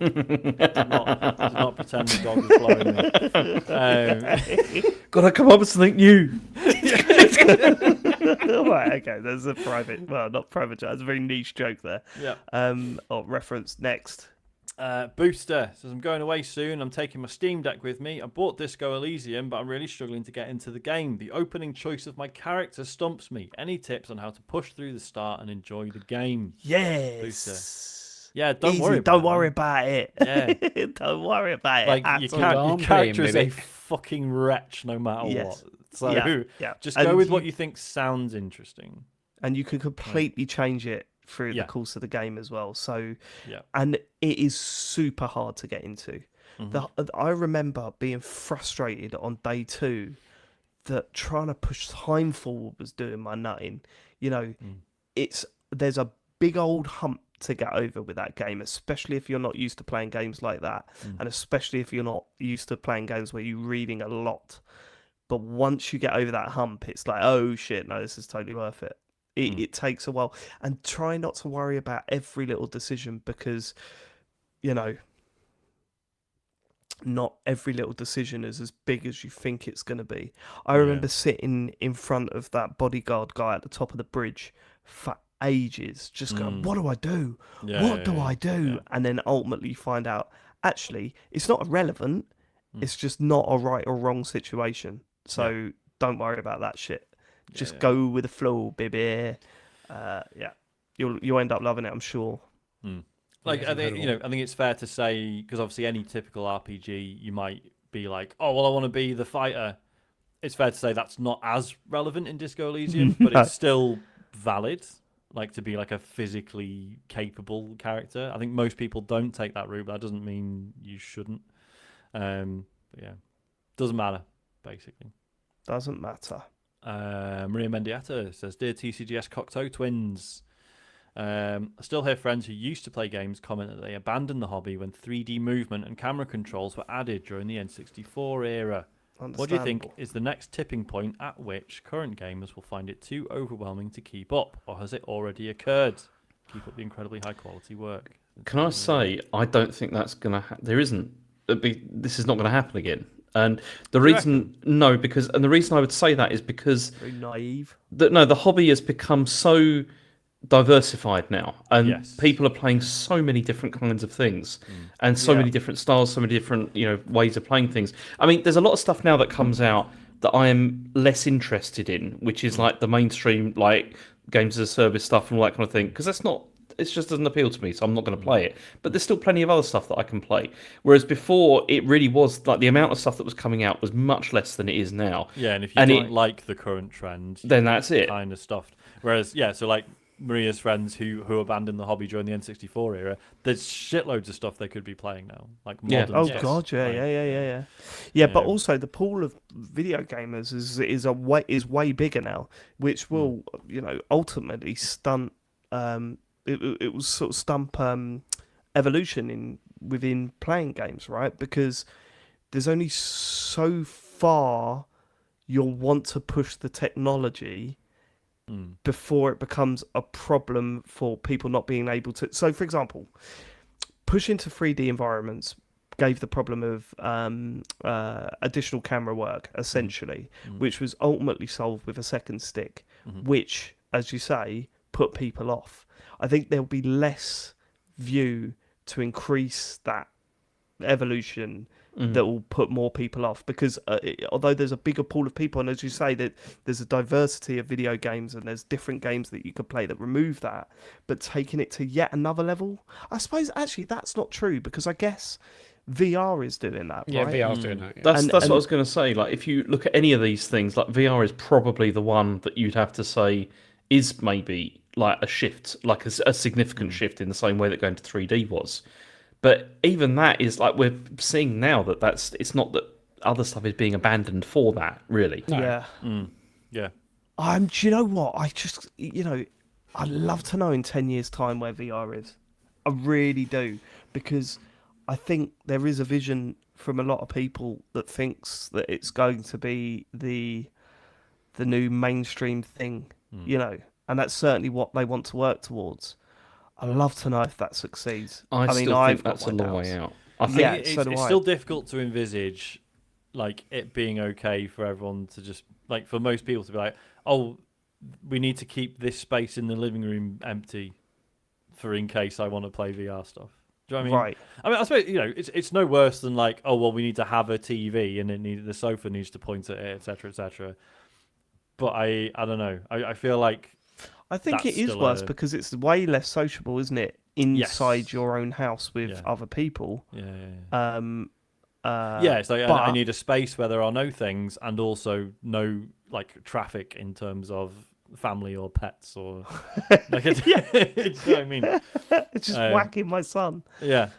I did not pretend the dog was following me. Gotta come up with something new. Right, okay, there's a private, well, not private joke, it's a very niche joke there. Yeah. Reference next. Booster says, I'm going away soon. I'm taking my Steam Deck with me. I bought Disco Elysium, but I'm really struggling to get into the game. The opening choice of my character stumps me. Any tips on how to push through the start and enjoy the game? Yes. Booster. Yeah, don't Easy, worry about don't it. worry about it. Yeah. Don't worry about Like, it. your character is a fucking wretch no matter what. So just go with what you think sounds interesting. And you can completely change it through the course of the game as well. So, and it is super hard to get into. I remember being frustrated on day 2 that trying to push time forward was doing my nutting. You know, there's a big old hump to get over with that game, especially if you're not used to playing games like that, and especially if you're not used to playing games where you're reading a lot. But once you get over that hump, it's like, oh shit, no, this is totally worth it. It takes a while, and try not to worry about every little decision, because, you know, not every little decision is as big as you think it's going to be. I remember sitting in front of that bodyguard guy at the top of the bridge for ages, just going, what do I do? What do I do? Yeah. And then ultimately find out, actually, it's not irrelevant. It's just not a right or wrong situation. So don't worry about that shit. Just go with the flow, baby. You'll end up loving it, I'm sure. Like, I think it's fair to say, because obviously any typical RPG, you might be like, oh well, I want to be the fighter. It's fair to say that's not as relevant in Disco Elysium, but it's still valid. Like, to be like a physically capable character. I think most people don't take that route, but that doesn't mean you shouldn't. But yeah, doesn't matter, basically. Doesn't matter. Maria Mendieta says, Dear TCGS Cocteau Twins, I still hear friends who used to play games comment that they abandoned the hobby when 3D movement and camera controls were added during the N64 era. What do you think is the next tipping point at which current gamers will find it too overwhelming to keep up, or has it already occurred? Keep up the incredibly high quality work. Can I say, I don't think that's going to there isn't. This is not going to happen again. And the reason, the reason I would say that is because very naive. The hobby has become so diversified now, and people are playing so many different kinds of things, and so many different styles, so many different ways of playing things. I mean, there's a lot of stuff now that comes out that I am less interested in, which is like the mainstream like games as a service stuff and all that kind of thing, because that's not it just doesn't appeal to me, so I'm not going to play it. But there's still plenty of other stuff that I can play. Whereas before, it really was like the amount of stuff that was coming out was much less than it is now. Yeah, and if you don't like the current trend, then that's it. Kind of stuffed. Whereas, yeah, so like Maria's friends who abandoned the hobby during the N64 era, there's shitloads of stuff they could be playing now, like modern Oh stuff. god, yeah. But also the pool of video gamers is way bigger now, which will ultimately stunt. It will sort of stump evolution within playing games, right? Because there's only so far you'll want to push the technology before it becomes a problem for people not being able to. So, for example, push into 3D environments gave the problem of additional camera work, essentially, which was ultimately solved with a second stick, which, as you say, put people off. I think there'll be less view to increase that evolution that will put more people off, because although there's a bigger pool of people, and as you say, that there's a diversity of video games and there's different games that you could play that remove that, but taking it to yet another level, I suppose actually that's not true, because I guess VR is doing that, Yeah, right? VR's doing that. Yeah. That's what I was going to say. Like, if you look at any of these things, like VR is probably the one that you'd have to say is maybe like a shift, like a significant shift in the same way that going to 3D was. But even that is like, we're seeing now that it's not that other stuff is being abandoned for that, really. No. Yeah. Yeah. Do you know what? I'd love to know in 10 years' time where VR is. I really do. Because I think there is a vision from a lot of people that thinks that it's going to be the new mainstream thing, and that's certainly what they want to work towards. I'd love to know if that succeeds. I still think that's a long way out. I think It's still difficult to envisage, like, it being okay for everyone to just, like, for most people to be like, oh, we need to keep this space in the living room empty for in case I want to play VR stuff. Do you know what I mean? Right. I mean, I suppose, it's no worse than like, oh, well, we need to have a TV and the sofa needs to point at it, etc., etc. But I don't know. I feel like I think that's it is still worse because it's way less sociable, isn't it? Inside Yes. your own house with other people. Yeah. Yeah. Yeah, it's like I need a space where there are no things and also no like traffic in terms of family or pets or like you know what I mean? It's just whacking my son. Yeah.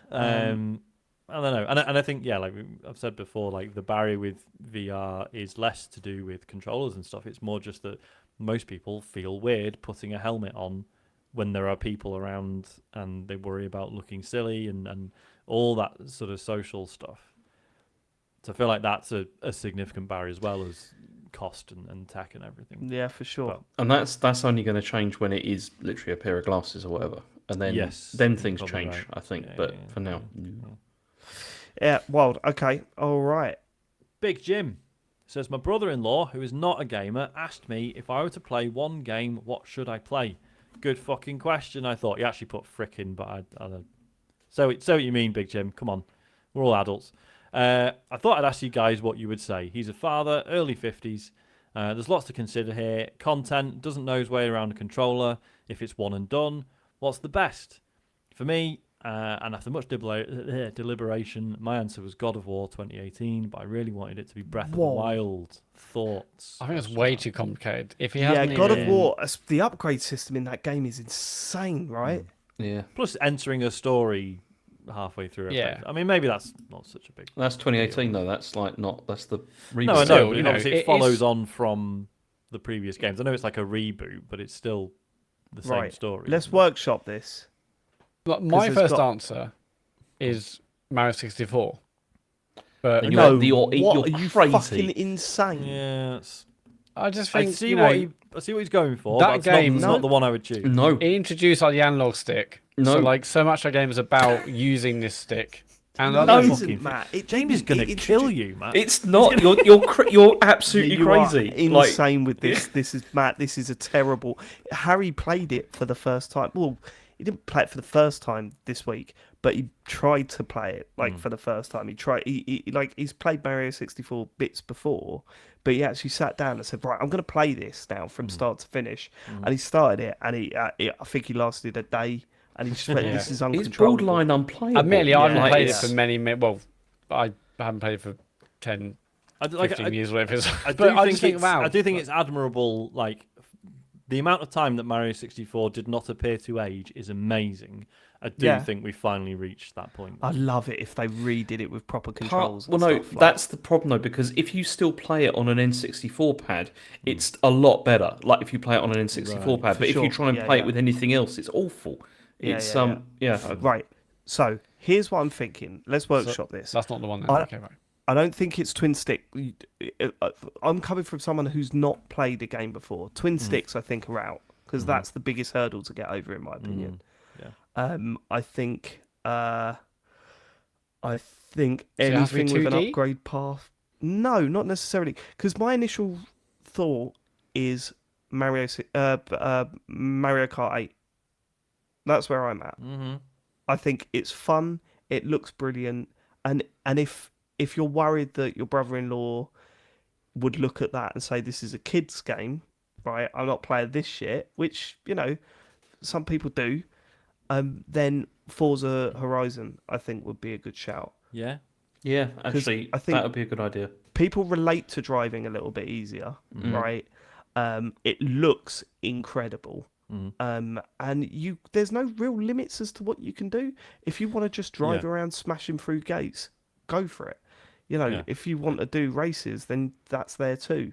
I don't know. And I think like I've said before, like the barrier with VR is less to do with controllers and stuff. It's more just that most people feel weird putting a helmet on when there are people around and they worry about looking silly and all that sort of social stuff. So I feel like that's a significant barrier as well as cost and tech and everything. Yeah, for sure. and that's only going to change when it is literally a pair of glasses or whatever, and then things probably change, right. I think. Yeah, but yeah, for now, Yeah, wild. Okay, all right. Big Jim says, my brother-in-law, who is not a gamer, asked me if I were to play one game, what should I play? Good fucking question, I thought. You actually put frickin', but I don't. So what you mean, Big Jim. Come on. We're all adults. I thought I'd ask you guys what you would say. He's a father, early 50s. There's lots to consider here. Content, doesn't know his way around a controller. If it's one and done, what's the best? For me, and after much deliberation, my answer was God of War 2018, but I really wanted it to be Breath of the Wild. Thoughts? I think it's way too complicated. If he Yeah, hasn't God even... of War, the upgrade system in that game is insane, right? yeah, Plus entering a story halfway through. Yeah. I mean, maybe that's not such a big... that's 2018 though. That's like not. That's the reboot. No, I know, Still, but you know, obviously it it follows is- on from the previous games. I know it's like a reboot, but it's still the same Right. story. Let's isn't it? workshop this. Like, my it's first got- answer is Mario 64. But And No, you're what are you crazy. fucking insane? Yeah, it's... I just I think, see you know, I see what he's going for. that but it's game- not, it's not the one I would choose. No, it introduced like the analog stick. No. So like so much of the game is about using this stick. And No, I it don't isn't, fucking Matt. James is going to kill you, man. it's not. You're absolutely You crazy. are Like, insane with this. This is Matt. This is a terrible. Harry played it for the first time. Well, he didn't play it for the first time this week, but he tried to play it for the first time. He tried. He's played Mario 64 bits before, but he actually sat down and said, "Right, I'm going to play this now from start to finish." And he started it, and I think he lasted a day and he just went, Yeah. "This is It's uncontrollable." borderline unplayable. Admittedly, I haven't Yeah, played it's- it for many. Well, I haven't played it for 10, 15 years, whatever it is. I But I do just think think, it's, wow. I do think it's admirable. Like the amount of time that Mario 64 did not appear to age is amazing. I do Yeah. think we finally reached that point. I'd love it if they redid it with proper Well, controls. no, and stuff, like- that's the problem though, because if you still play it on an N64 pad, it's a lot better. Like if you play it on an N64 Right. pad, For but if sure. you try and Yeah, play yeah. it with anything else, it's awful. Yeah, It's yeah, yeah. Right. So here's what I'm thinking. Let's workshop this. That's not the one. Then. I- Okay, right. I don't think it's twin stick. I'm coming from someone who's not played a game before. Twin sticks, I think, are out because that's the biggest hurdle to get over, in my opinion. Yeah. I think. I think So it has to be anything with an 2D? upgrade path. No, not necessarily. Because my initial thought is Mario Kart 8. That's where I'm at. Mm-hmm. I think it's fun. It looks brilliant, and if you're worried that your brother-in-law would look at that and say this is a kid's game, right? I'm not playing this shit, which some people do. Then Forza Horizon, I think, would be a good shout. Yeah. Yeah, actually, I think- that would be a good idea. People relate to driving a little bit easier, right? It looks incredible. And there's no real limits as to what you can do. If you want to just drive Yeah. around smashing through gates, go for it. Yeah. If you want to do races, then that's there too.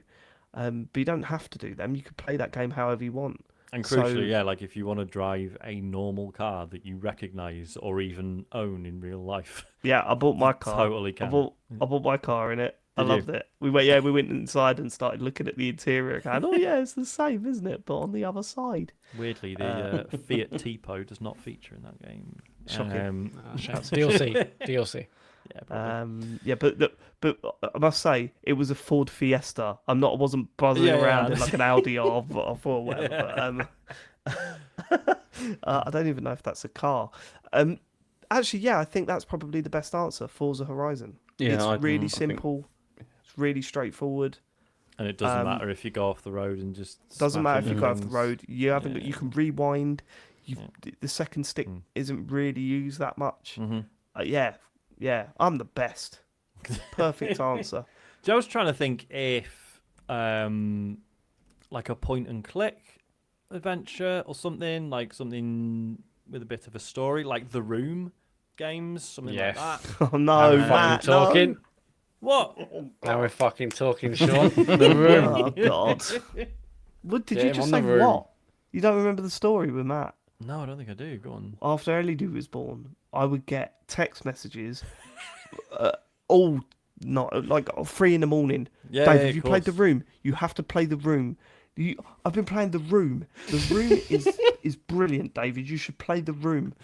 But you don't have to do them. You could play that game however you want. And So- crucially, yeah, like if you want to drive a normal car that you recognise or even own in real life, Yeah, I bought my car. totally I can. bought my car in it. I Did you? loved it. We went inside and started looking at the interior. Going, oh yeah, it's the same, isn't it? But on the other side. Weirdly, the Fiat Tipo does not feature in that game. Shocking. DLC. Yeah, probably. But I must say it was a Ford Fiesta. I wasn't buzzing Yeah, around yeah. in like an Audi or whatever. But, I don't even know if that's a car. Actually, yeah, I think that's probably the best answer. Forza Horizon. Yeah, It's really I think- simple. It's really straightforward. And it doesn't matter if you go off the road and just. Doesn't smash matter if you into go off the things. road. You haven't. Yeah. You can rewind. Yeah. The second stick isn't really used that much. Mm-hmm. Yeah. I'm the best. Perfect answer. So I was trying to think if, like a point and click adventure or something, like something with a bit of a story, like The Room games, something Yes. like that. Oh no, Now we're Matt, fucking talking. no. What? Now we're fucking talking, Sean. The room. Oh God. What did Get you him just on say? the room. What? You don't remember the story with Matt? No, I don't think I do. Go on. After Ellie was born, I would get text messages, all not like 3 in the morning. Yeah, Dave, yeah, have you of played The course. Room? You have to play The Room. I've been playing The Room. The Room is brilliant, David. You should play The Room.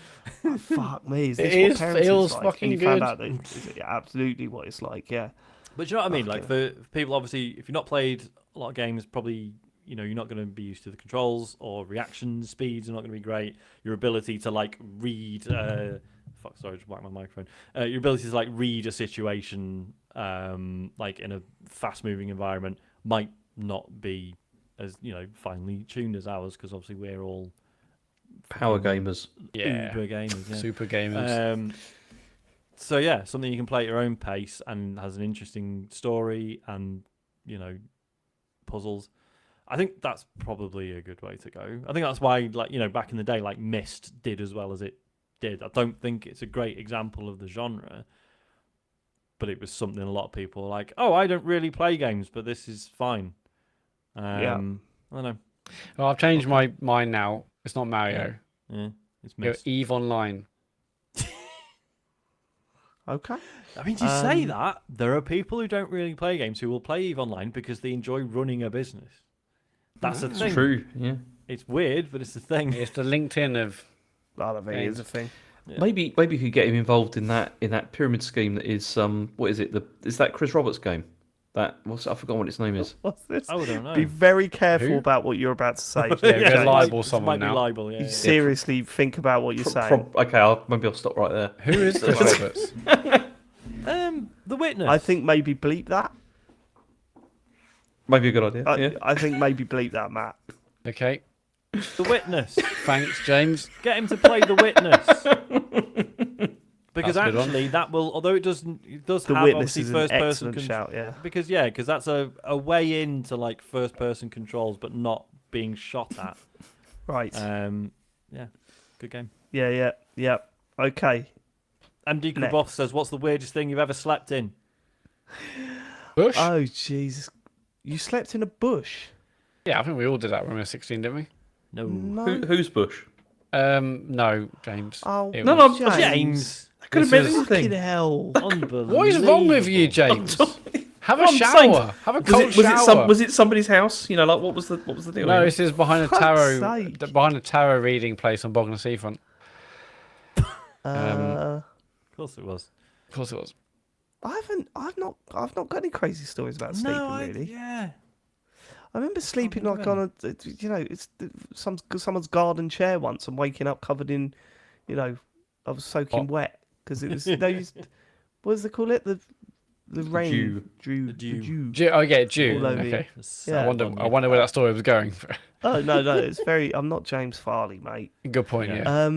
Oh, fuck me. Is this It what is- parenting's feels like? fucking And you found good. out that it's absolutely what it's like, yeah. But you know what I mean? Like Okay. for people, obviously, if you've not played a lot of games, probably you're not going to be used to the controls or reaction speeds are not going to be great. Your ability to like read, fuck, sorry, I just whacked my microphone. Your ability to like read a situation, like in a fast-moving environment, might not be as finely tuned as ours because obviously we're all Power gamers. Yeah. uber gamers. Yeah. Super gamers. So yeah, something you can play at your own pace and has an interesting story and puzzles. I think that's probably a good way to go. I think that's why, back in the day, like Myst did as well as it did. I don't think it's a great example of the genre, but it was something a lot of people were like, "Oh, I don't really play games, but this is fine." Yeah. I don't know. Well, I've changed my mind now. It's not Mario. Yeah, it's Go Myst. Eve Online. Okay. I mean, to say that, there are people who don't really play games who will play EVE Online because they enjoy running a business. That's the It's thing. true. Yeah. It's weird, but it's the thing. It's the LinkedIn of. I don't think it is a thing. Yeah. Maybe you could get him involved in that pyramid scheme that is what is it? Is that Chris Roberts game? I forgot what its name is. What's this? I don't know. Be very careful Who? about what you're about to say. Yeah, James. we're libel This someone might now. be libel, yeah. You yeah. seriously think about what you're saying. Okay, maybe I'll stop right there. Who is Chris Roberts? The Witness. I think maybe bleep that. Maybe a good idea. Yeah. I think maybe bleep that, Matt. Okay. The Witness. Thanks, James. Get him to play The Witness. Because That's a good one. actually, that will, although it does The have Witness obviously is an first person excellent shout. Yeah. because that's a way into like first person controls, but not being shot at. Right. Yeah, good game. Yeah. Okay. MD Next. Kuboff says, "What's the weirdest thing you've ever slept in?" Bush? Oh Jesus! You slept in a bush? Yeah, I think we all did that when we were 16, didn't we? No. Who's Bush? No, James. Oh It No, was- no, James. I could have This been is- anything. Fucking hell! Unbelievable. What is wrong with you, James? Have a I'm saying- shower. Have a cold Was it, shower. was it somebody's house? You know, like what was the deal? No, here? this is behind a Fuck's tarot, sake. behind a tarot reading place on Bognor Seafront. Of course it was. Of course it was. I've not got any crazy stories about sleeping really. Yeah. I remember sleeping like on a, it's someone's garden chair once and waking up covered in, I was soaking wet because it was what does they call it? The rain, Dew. dew. Oh, yeah, Jew. All over you. Okay. Yeah. I wonder where that story was going. Oh no, it's very. I'm not James Farley, mate. Good point, yeah.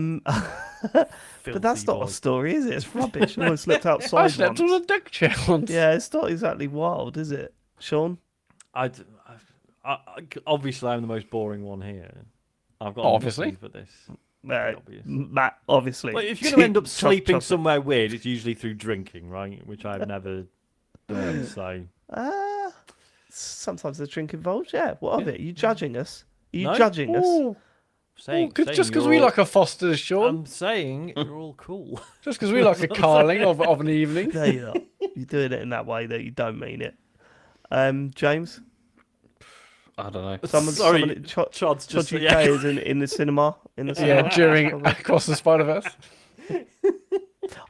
But that's not a story, is it? It's rubbish. I almost slept outside. I slept once. on a deck chair once. Yeah, it's not exactly wild, is it, Sean? Obviously, I'm the most boring one here. I've got Obviously. nothing for this. Obvious. Obvious. Matt, obviously. Well, if you're going to end up sleeping Trust it. somewhere weird, it's usually through drinking, right? Which I've never done. So Sometimes there's drink involved. Yeah, what of it? Are you judging us? Are you No. judging us? Ooh. saying, Just because you're we all- like a Foster's, Sean. I'm saying you're all cool. Just because we like a carling of an evening. No, you're not. You're doing it in that way that you don't mean it. James, I don't know. Sorry, someone Chod's just Chod UK yeah. is in the cinema. In the cinema. Yeah, during Across the Spider-Verse.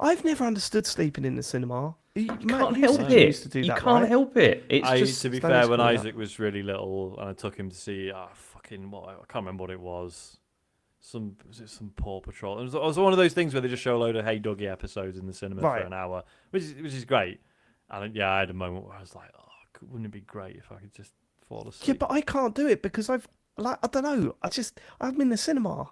I've never understood sleeping in the cinema. You can't you help said you it. used to do You that, can't right? help it. It's I, just to be Stanley fair, when School, yeah. Isaac was really little, and I took him to see, I can't remember what it was. Was it some Paw Patrol? It was one of those things where they just show a load of Hey Dougie episodes in the cinema Right. for an hour, which is great. And yeah, I had a moment where I was like, wouldn't it be great if I could just fall asleep? Yeah, but I can't do it because I don't know. I'm in the cinema.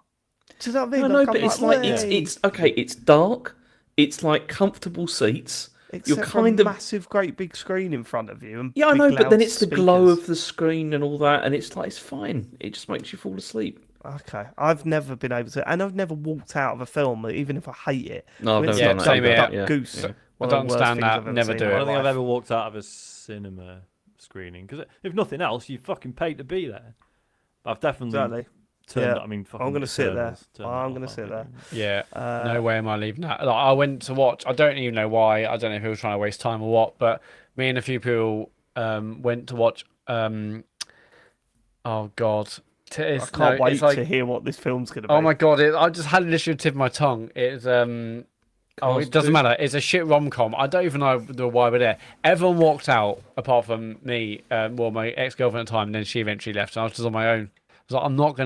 Do you know what I mean? no, I'm but it's like "Way." it's okay. It's dark. It's like comfortable seats. Except You're for kind a of massive, great big screen in front of you. And yeah, I big, know, but then loud it's the glow speakers. of the screen and all that, and it's like it's fine. It just makes you fall asleep. Okay, I've never been able to, and I've never walked out of a film, even if I hate it. No, I've When never it's Yeah, done that. same either. here. Duck Yeah, Goose. yeah. One I of the don't worst understand things that, I've ever never seen do in it. I my don't think I've life. ever walked out of a cinema screening because if nothing else, you fucking paid to be there. But I've definitely Exactly. turned. Yeah. I mean, fucking I'm gonna sit there. Eternals, turned I'm it gonna off, sit I there. think. Yeah, Uh, no way am I leaving that. Like, I went to watch. I don't even know why. I don't know if he was trying to waste time or what. But me and a few people went to watch. Oh God, I can't wait to hear what this film's gonna be. Oh my God! I just had an issue with the tip of my tongue. It's Oh, it doesn't matter. It's a shit rom-com. I don't even know why we're there. Everyone walked out apart from me. Well, my ex-girlfriend at the time. And then she eventually left. And I was just on my own. I was like, I'm not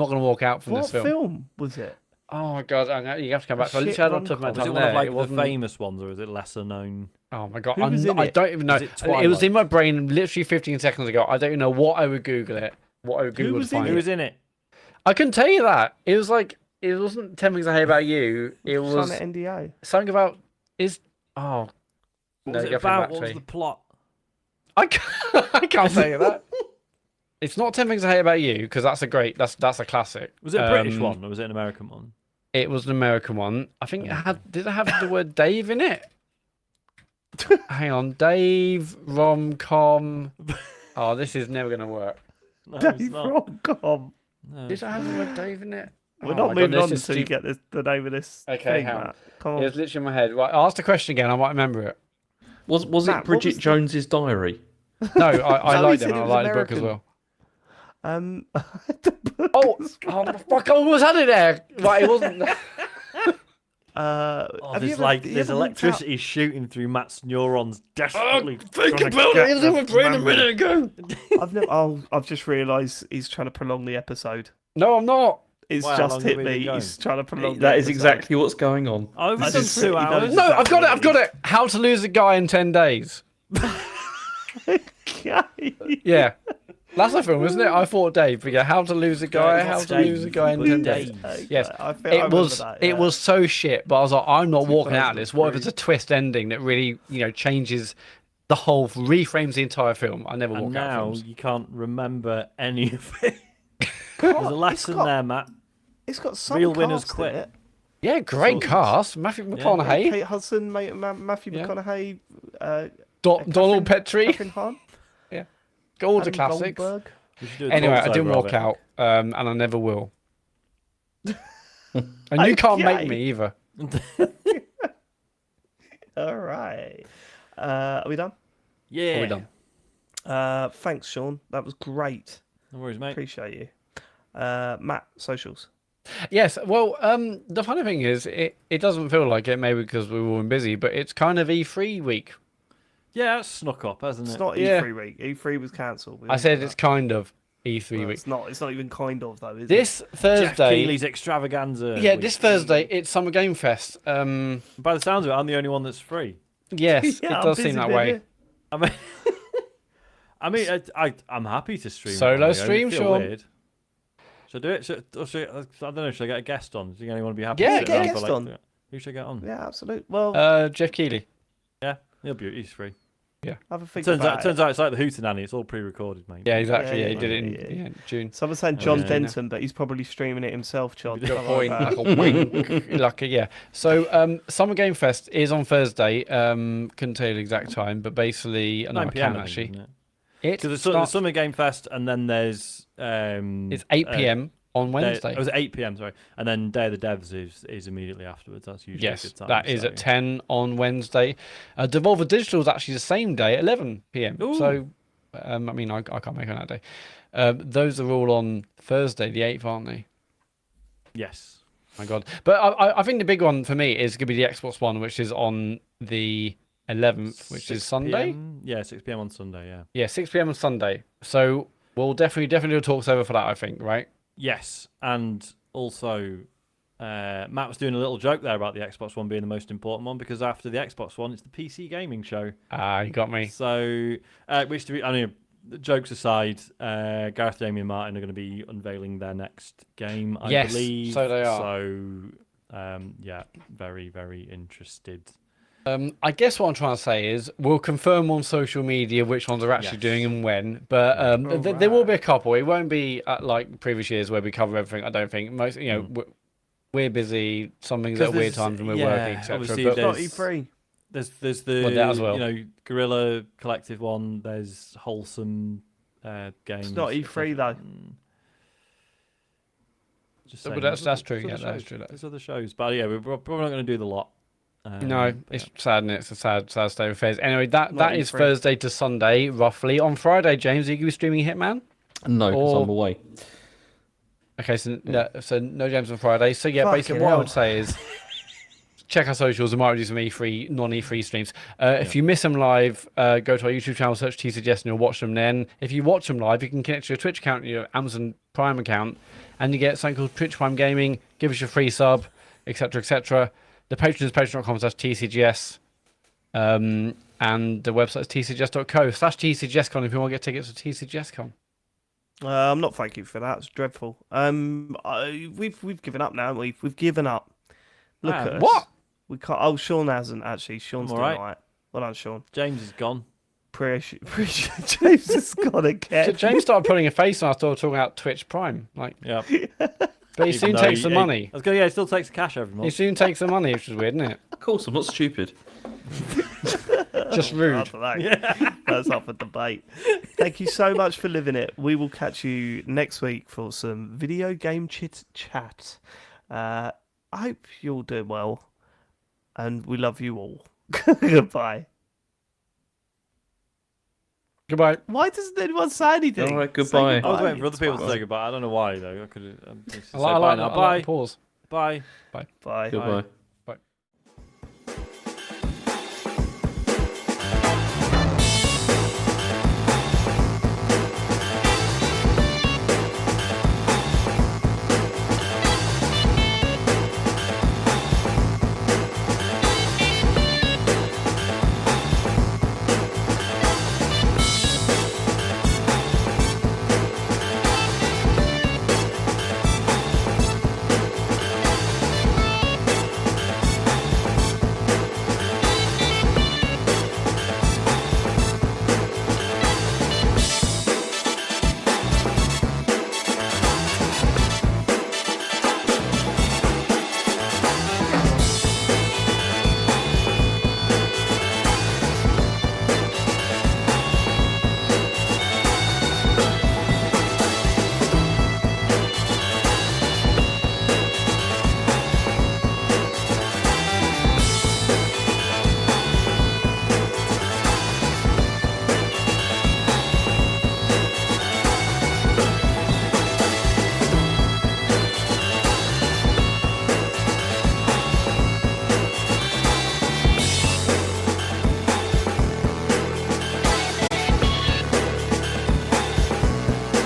gonna walk out from What this film. film was it? Oh my God! You have to come back. So I Shit literally had on top of my rom-com. Was it tongue one there. of like It the wasn't- famous ones, or is it lesser known? Oh my God! Who was in I it? don't even know. Was it It was Twilight? in my brain literally 15 seconds ago. I don't even know what I would Google it. What I would Google to was in find Who it. was in it? I couldn't tell you that. It was like it wasn't 10 things I hate about you. It was Sign it NDA. something about oh. What No, was you it have to come about? back What to was me. the plot? I can't tell you that. It's not 10 things I hate about you because that's a classic. Was it a British one or was it an American one? It was an American one. I think did it have the word Dave in it? Hang on, Dave rom-com. Oh, this is never gonna work. No, it's Dave not. rom-com. No. Did I have the word Dave in it? We're Oh not my moving God, on this is until you stupid. get the name of this Okay, thing, hang on. Matt. Come It on. was literally in my head. Right, ask the question again. I might remember it. Was Matt, it what Bridget was the- Jones's Diary? No, I No, he liked it. said And it I was liked the book as American. well. Oh, fuck! I almost had it there. Right, it wasn't. Oh, have you there's ever- you there's ever walked out- electricity shooting through Matt's neurons desperately. Think trying to about get it. It was in my the brain a memory. minute ago. I've never. Oh, I've just realised he's trying to prolong the episode. No, I'm not. It's Wow, how just long hit have we been me. going? He's trying to prolong. the That is episode. exactly what's going on. Oh, we've This done is 2 pretty hours. nice. No, I've got it. I've got it. How to lose a guy in 10 days. Okay. Yeah. That's a film, isn't it? I Fought Dave. But yeah, How to Lose a Guy, It's How to Dave. Lose a Guy in It's 10 Dave. days. Yes, I think I remember that, it was so shit, but I was like, I'm not walking out of this. What if 2003? it's a twist ending that really, changes the whole, reframes the entire film? I never And walk out of now films. you can't remember any of it. There's a lesson there, Matt. It's got some Real winners cast in quit. it. Yeah, great Sorted. cast. Matthew McConaughey, Kate Hudson, Matthew Yeah. McConaughey, Donald Petrie, Catherine Hahn, all the Adam classics. Goldberg. We should do a Anyway, I crossover didn't of walk it. out, and I never will. And you can't make Okay. me either. All right. Are we done? Yeah. Are we done? Thanks, Sean. That was great. No worries, mate. Appreciate you. Matt, socials. Yes. Well, the funny thing is, it doesn't feel like it, maybe because we were all busy, but it's kind of E3 week. Yeah, it's snuck up, hasn't it? It's not Yeah. E3 week. E3 was cancelled. I said it's kind of E3 Well, week. it's not. It's not even kind of though. Is it? This Jeff Thursday. Keighley's extravaganza. Yeah, week. this Thursday it's Summer Game Fest. By the sounds of it, I'm the only one that's free. Yes, Yeah, it I'm does busy, seem that baby. way. I mean, I'm happy to stream. it Solo on my own. stream, It feel Sean? Weird. Should I do it? I don't know. Should I get a guest on? Do you anyone be happy? Yeah, to sit get a around for, guest on. Who should I get on? Yeah, absolutely. Well, Jeff Keighley. Yeah, he'll be. He's free. have a think Turns about out it's like the Hootenanny. It's all pre-recorded, mate. Yeah, exactly. Yeah, Yeah, he did it yeah. in June. Someone saying John yeah. Denton, but he's probably streaming it himself, John. Good Something point. like that. Like a wink. Like a, yeah. So Summer Game Fest is on Thursday. Couldn't tell you the exact time, but basically, no, 9 I p.m. can I actually. think, isn't it? It Because there's starts, Summer Game Fest, and then there's it's 8 p.m. on Wednesday. It was 8 p.m. Sorry, and then Day of the Devs is immediately afterwards. That's usually a Yes, good time. that is so- at 10 on Wednesday. Devolver Digital is actually the same day at 11 p.m. Ooh. So, I mean, I can't make it on that day. Those are all on Thursday, the 8th, aren't they? Yes. My God. But I think the big one for me is going to be the Xbox One, which is on the 11th, which is 6 Sunday. PM? Yeah, 6 p.m. on Sunday. Yeah. Yeah, 6 p.m. on Sunday. So we'll definitely do a talks over for that, I think, right? Yes, and also Matt was doing a little joke there about the Xbox One being the most important one because after the Xbox One, it's the PC gaming show. Ah, you got me. So, jokes aside, Gareth, Damian, Martin are going to be unveiling their next game, I Yes, believe. so they are. So, yeah, very, very interested. I guess what I'm trying to say is we'll confirm on social media which ones are actually Yes. doing and when. But there will be a couple. It won't be like previous years where we cover everything. I don't think most. We're busy. Some things at weird times when we're working, etc. obviously But Not there's- E3. There's the Well, that as well. Guerrilla Collective one. There's wholesome games. It's not E3 though. Just But saying, that's there's true, other yeah, that is shows. true, that There's other shows, but yeah, we're probably not going to do the lot. no, But it's sad, and it's a sad state of affairs. Anyway, that Not is E3. Thursday to Sunday, roughly. On Friday, James, are you going to be streaming Hitman? No, because Or- I'm away. Okay, so no James on Friday. So yeah, Fucking basically what I hell. would say is check our socials. We might do some E3, non-E3 streams. If you miss them live, go to our YouTube channel, search TCGS, and you'll watch them then. If you watch them live, you can connect to your Twitch account, your Amazon Prime account, and you get something called Twitch Prime Gaming. Give us your free sub, etc., etc. The Patreon is patreon.com/TCGS. And the website is tcgs.co/TCGS Con if you want to get tickets for TCGS Con. I'm not thank you for that. It's dreadful. We've given up now. We've given up. Look Ah, at us. what? We can't. Oh, Sean hasn't actually. Sean's I'm doing alright. all right. Well done, Sean. James is gone. Appreciate James has gone again. James started putting a face on. I started talking about Twitch Prime, Yeah. but he soon takes the money. I was going, yeah, he still takes the cash every He month. soon takes the money, which is weird, isn't it? Of course, I'm not stupid. Just rude. After that, that's up for debate. Thank you so much for living it. We will catch you next week for some video game chit chat. I hope you're all doing well, and we love you all. Goodbye. Goodbye. Why doesn't anyone say anything? All right, Say goodbye. I was waiting for other It's people to fine. say goodbye. I don't know why though. I could. I like Bye. the pause. Bye. Bye. Goodbye.